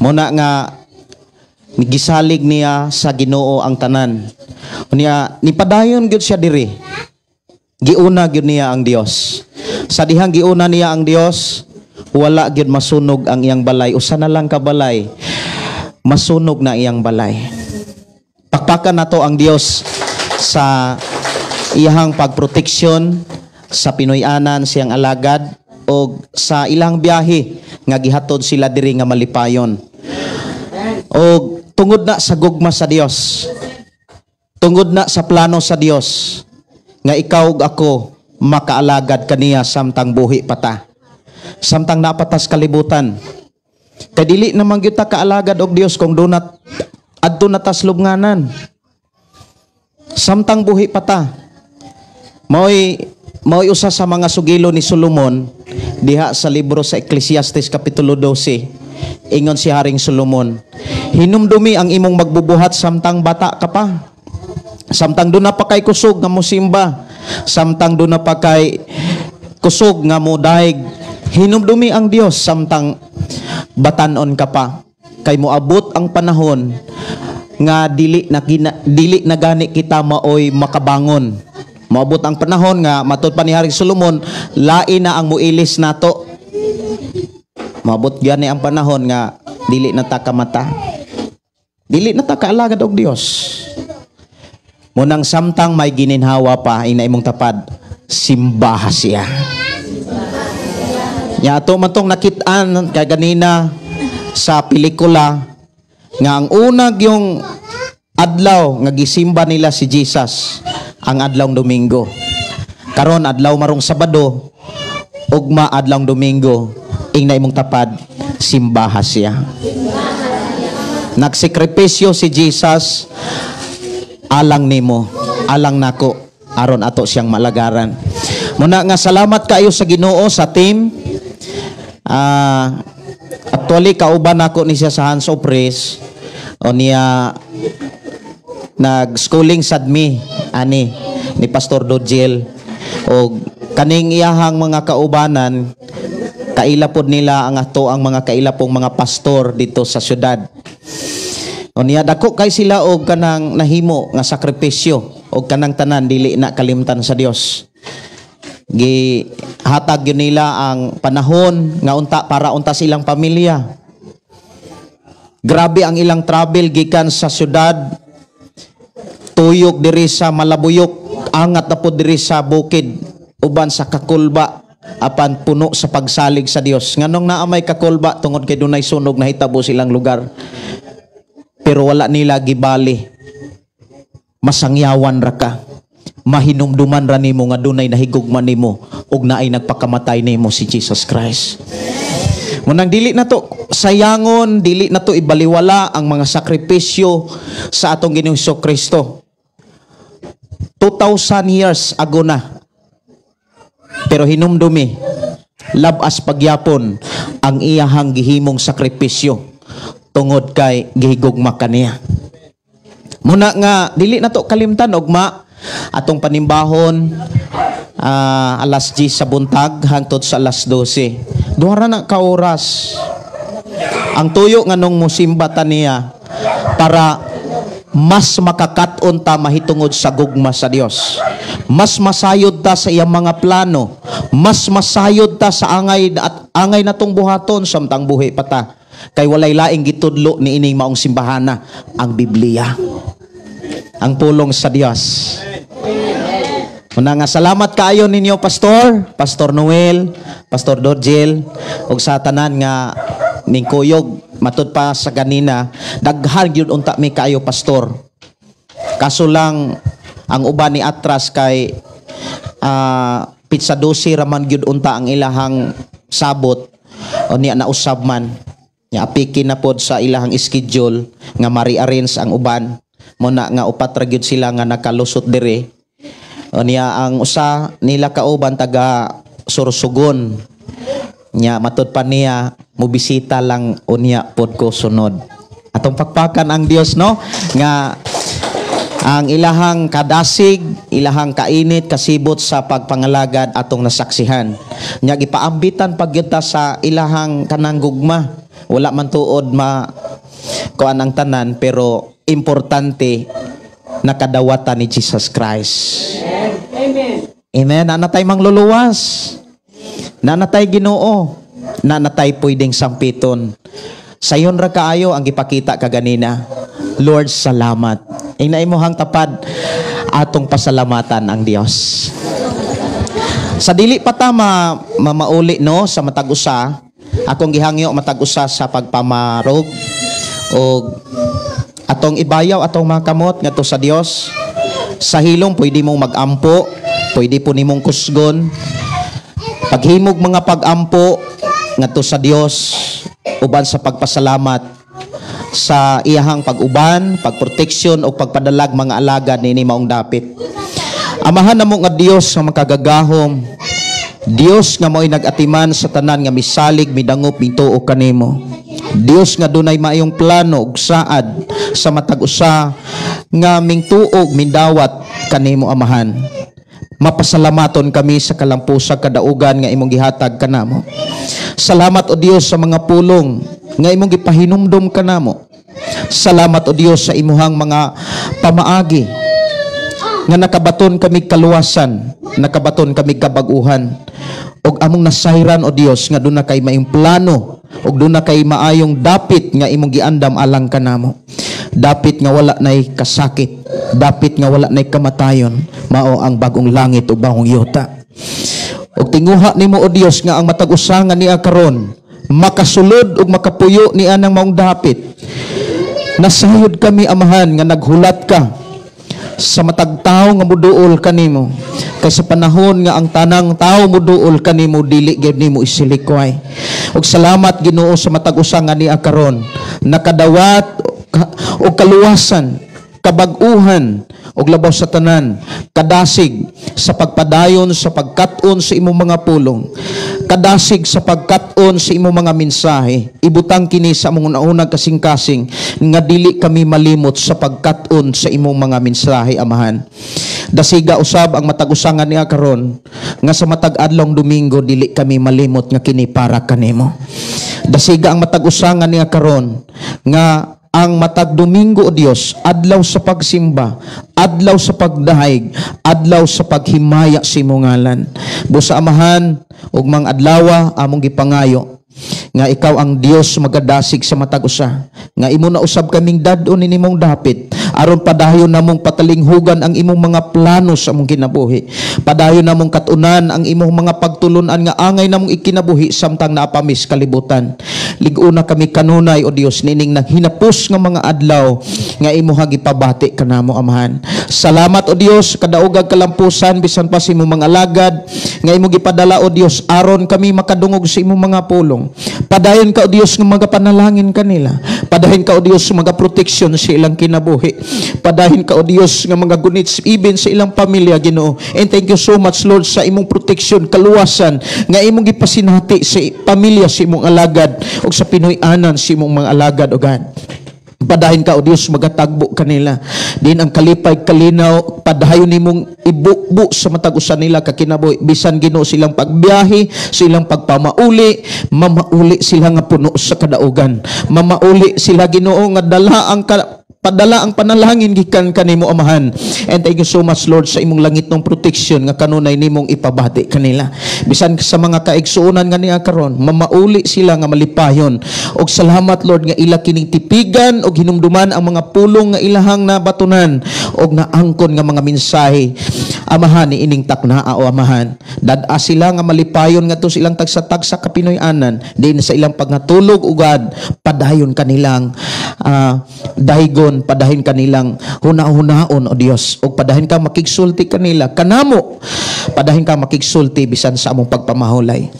Muna nga, gisalig niya sa Ginoo ang tanan. O niya, nipadayon gyud siya diri. Giuna gyud niya ang Dios. Sa dihang giuna niya ang Dios, wala gyud masunog ang iyang balay. Usa na lang ka balay, masunog na iyang balay. Pakpakan nato ang Dios sa iyang pagproteksyon sa Pinoyanan siyang alagad o sa ilang biyahe nga gihatod sila diri nga malipayon. O tungod na sa gugma sa Dios, tungod na sa plano sa Dios nga ikaw ug ako makaalagad kaniya samtang buhi pata, samtang napatas kalibutan. Kay dili naman gyud ta kaalagad og Dios kung dunat adto na tas lubnganan. Samtang buhi pata. Mao'y usa sa mga sugilo ni Solomon diha sa libro sa Ecclesiastes kapitulo 12. Ingon si Haring Solomon, hinumdumi ang imong magbubuhat samtang bata ka pa. Samtang doon na pa kay kusog nga mo simba, samtang doon na pa kay kusog nga mo daig, hinumdumi ang Dios samtang batanon ka pa. Kay moabot ang panahon nga dili na gani kita maoy makabangon. Moabot ang panahon nga matud pa ni Haring Solomon, lain na ang muilis nato. Moabot gani ang panahon nga dili na ta kamata. Dili na ta kaalagad og Dios. Munang samtang may gininhawa pa ina imong tapad, simbaha siya. Ya ato man tong nakit-an kay ganina sa pelikula nga ang unag yung adlaw nga gisimba nila si Jesus ang adlawng Domingo. Karon adlaw marong Sabado, ugma adlawng Domingo, ing na imong tapad, simbaha siya. Nagsekripisyo si Jesus alang nimo, alang nako, aron ato siyang malagaran. Muna nga salamat kayo sa Ginoo sa team. Actually, kauban ako ni siya sa Hands of Praise. O niya, nag-schooling sadmi, ani, ni Pastor Dodjel. O kaning iyahang mga kaubanan, kailapod nila ang ato ang mga kailapong mga pastor dito sa syudad. O niya, dako kay sila og kanang nahimo nga sakripisyo og kanang tanan dili na kalimtan sa Dios. Gihatag yun nila ang panahon nga unta para unta silang pamilya. Grabe ang ilang travel gikan sa syudad, tuyok diri sa Malabuyok, angat na po diri sa bukid, uban sa Kakulba, apan puno sa pagsalig sa Dios. Nganong naamay Kakulba tungod kay dunay sunog na hitabo silang lugar. Pero wala nila gibali. Masangyawan ra ka. Mahinumduman ra nimo nga dunay nahigugman nimo ug naay nagpakamatay nimo si Jesus Christ. Munang dili na to sayangon, dili na to ibaliwala ang mga sakripisyo sa atong Ginoong Kristo. 2,000 years ago na. Pero hinumdumi, labas pagyapon ang iyahang gihimong sakripisyo tungod kay gihigugma kaniya. Muna nga dili na to kalimtan ugma atong panimbahon alas 10 sa buntag hangtod sa alas 12. Duha ra na ka oras. Ang tuyo nga nung musimba ta niya para mas makakaton ta mahitungod sa gugma sa Dios. Mas masayod ta sa iyang mga plano. Mas masayod ta sa angay at angay natong buhaton samtang buhi pa ta. Kay walay laing gitudlo ni ining maong simbahana ang Biblia. Ang pulong sa Dios. Una nga salamat kaayo ninyo Pastor Noel, Pastor Dodjel, ug sa tanan nga mingkuyog matud pa sa ganina, daghan gyud unta mi kaayo pastor. Kaso lang ang uban ni atras kay pizza 12 raman gyud unta ang ilahang sabot o niya nausab man. Nya apiki na pod sa ilahang schedule nga mari-arrange ang uban. Muna nga upat ra gyud sila nga nakalusot diri. O niya ang usa nila kauban taga Sorsogon. Nya matud pa niya mobisita lang unya pod ko sunod. Atong pakpakan ang Dios no nga ang ilahang kadasig, ilahang kainit kasibot sa pagpangalagad atong nasaksihan. Nya gipaambitan pagyud sa ilahang kanang gugma. Wala man tuod kuan ang tanan pero importante nakadawatan ni Jesus Christ. Amen. Amen. Nanatay mangluluwas. Nanatay Ginoo. Nanatay pwedeng sampiton. Sayon ra kaayo ang gipakita kaganina. Lord, salamat. Inaimong tapad atong pasalamatan ang Dios. Sa dili pa ta mamauli no sa matag usa, akong gihangyo matag usa sa pagpamarog o atong ibayaw atong mga kamot ngadto sa Dios. Sa hilom pwede mong magampo, pwede po nimong kusgon. Paghimog mga pagampo ngadto sa Dios uban sa pagpasalamat sa iyahang pag-uban, pagproteksyon o pagpadalag mga alagad ni maong dapit. Amahan namo nga Dios nga makagagahom, Dios nga mo'y nag-atiman sa tanan nga misalig, midangop, mituo kanimo. Dios nga dunay maayong plano ug saad sa matag usa nga mingtuog mindawat kanimo amahan. Mapasalamaton kami sa kalampusag kadaugan nga imong gihatag kanamo. Salamat o Dios sa mga pulong nga imong gipahinumdom kanamo. Salamat o Dios sa imuhang mga pamaagi nga nakabaton kami kaluwasan, nakabaton kami kabaguhan. Og among nasayran o Dios nga doon na kay maayong plano og doon na kay maayong dapit nga imong giandam alang kanamo. Dapit nga wala nay kasakit, dapit nga wala nay kamatayon, mao ang bagong langit ug bagong yuta. Og tinguha nimo o Dios nga ang matag usa nga niya karon makasulod ug makapuyo niya nang maong dapit. Nasayod kami amahan nga naghulat ka sa matag tawo nga muduol kanimo. Kay sa panahon nga ang tanang tawo muduol kanimo dili gyud nimo isilikway. Og salamat Ginoo sa matag usa nga niya karon nakadawat o kaluwasan kabag-uhan og labaw sa tanan, kadasig sa pagpadayon sa pagkat-on sa imong mga pulong, kadasig sa pagkat-on sa imong mga mensahe. Ibutang kini sa among unang kasing-kasing nga dili kami malimot sa pagkat-on sa imong mga mensahe, Amahan. Dasiga usab ang matag usangan niya karon nga sa matag adlong Domingo dili kami malimot nga kini para kanimo. Dasiga ang matag usangan niya karon nga ang matag Domingo, o Dios, adlaw sa pagsimba, adlaw sa pagdahig, adlaw sa paghimaya sa imong ngalan. Busa, Amahan, ug mang adlawa among gipangayo nga ikaw ang Dios magadasig sa matag usa, nga imo na usab kaming dad-on nimong dapit aron padayon namong patalinghugan ang imong mga plano sa among kinabuhi, padayon namong katunan ang imong mga pagtulunan nga angay namong ikinabuhi samtang naapamis kalibutan. Lig-una kami kanunay, o Dios, nining naghinapos nga mga adlaw nga imo gipabati kanamo, Amahan. Salamat, o Dios, kadaugag kalampusan bisan pa sa imong mga alagad nga imo gipadala, o Dios, aron kami makadungog sa imong mga pulong. Padayon ka, o Dios, nga magapanalangin kanila. Padayon ka, o Dios, mga proteksyon sa ilang kinabuhi. Padayon ka, o Dios, nga mga gunits even sa ilang pamilya, Ginoo. And thank you so much, Lord, sa imong proteksyon, kaluwasan nga imong gipasinati sa pamilya sa imong alagad o sa Pinoy-anan sa imong mga alagad, o God. Padahin ka, o Dios, magatagbo kanila. Din ang kalipay kalinaw, padayon nimong ibukbo sa matag-usan nila kakinaboy. Bisan, Ginoo, silang pagbiyahe, silang pagpamauli, mamauli sila nga puno sa kadaugan. Mamauli sila, Ginoo, nga padala ang panalangin gikan kanimo, Amahan. And thank you so much, Lord, sa imong langit ng proteksyon nga kanunay nimong ipabati kanila. Bisan sa mga kaigsuonan nga niya karon, mamauli sila nga malipayon. Og salamat, Lord, nga ila kining tipigan og hinumduman ang mga pulong nga ilahang nabatunan og naangkon nga mga mensahe, Amahan, ni ining taknaa, o Amahan. Dad-a sila nga malipayon nga to silang tagsa-tagsa kapinoy-anan, din sa ilang paghatulog, ugad padayon kanilang dahigon, padahin kanilang huna-hunaon, o Dios, o padahin ka makigsulti kanila kanamo, padahin ka makigsulti bisan sa among pagpamahulay.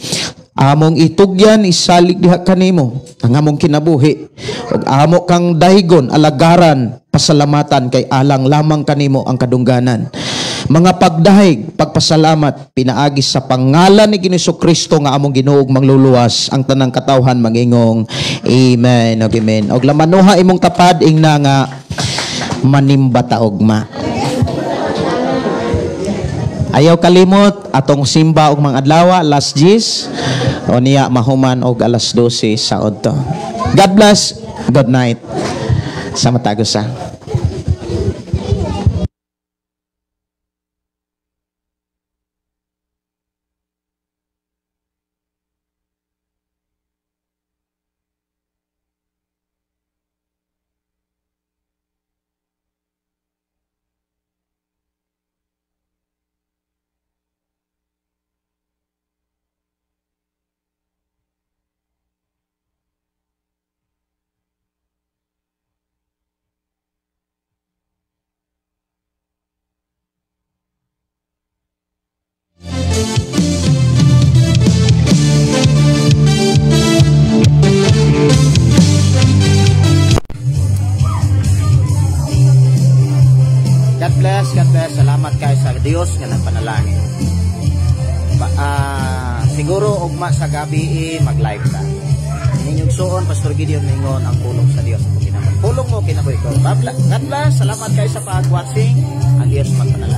Among itugyan isalig diha kanimo ang among kinabuhi, ug amo kang dahigon, alagaran, pasalamatan kay alang lamang kanimo ang kadungganan. Mga pagdahig, pagpasalamat, pinaagi sa pangalan ni Jesucristo nga among Ginoo mangluluwas ang tanang katawhan mangingong amen. Amen. Og lamanuha imong tapad ing na nga manimba taogma. Ayaw kalimot atong simba og mga adlaw last G's o niya mahuman og alas 12 sa odto. God bless. Good night. Sa matagusa. God bless. Salamat kayo sa Dios nga nagpanalangin. Siguro ugma sa gabi mag-live ta. Ninyong suon, Pastor Gideon Mingon, ang pulong sa Dios. Pulong mo kinabuhi ko. God bless. Salamat kayo sa pag-watching. Ang Dios magpanalangin.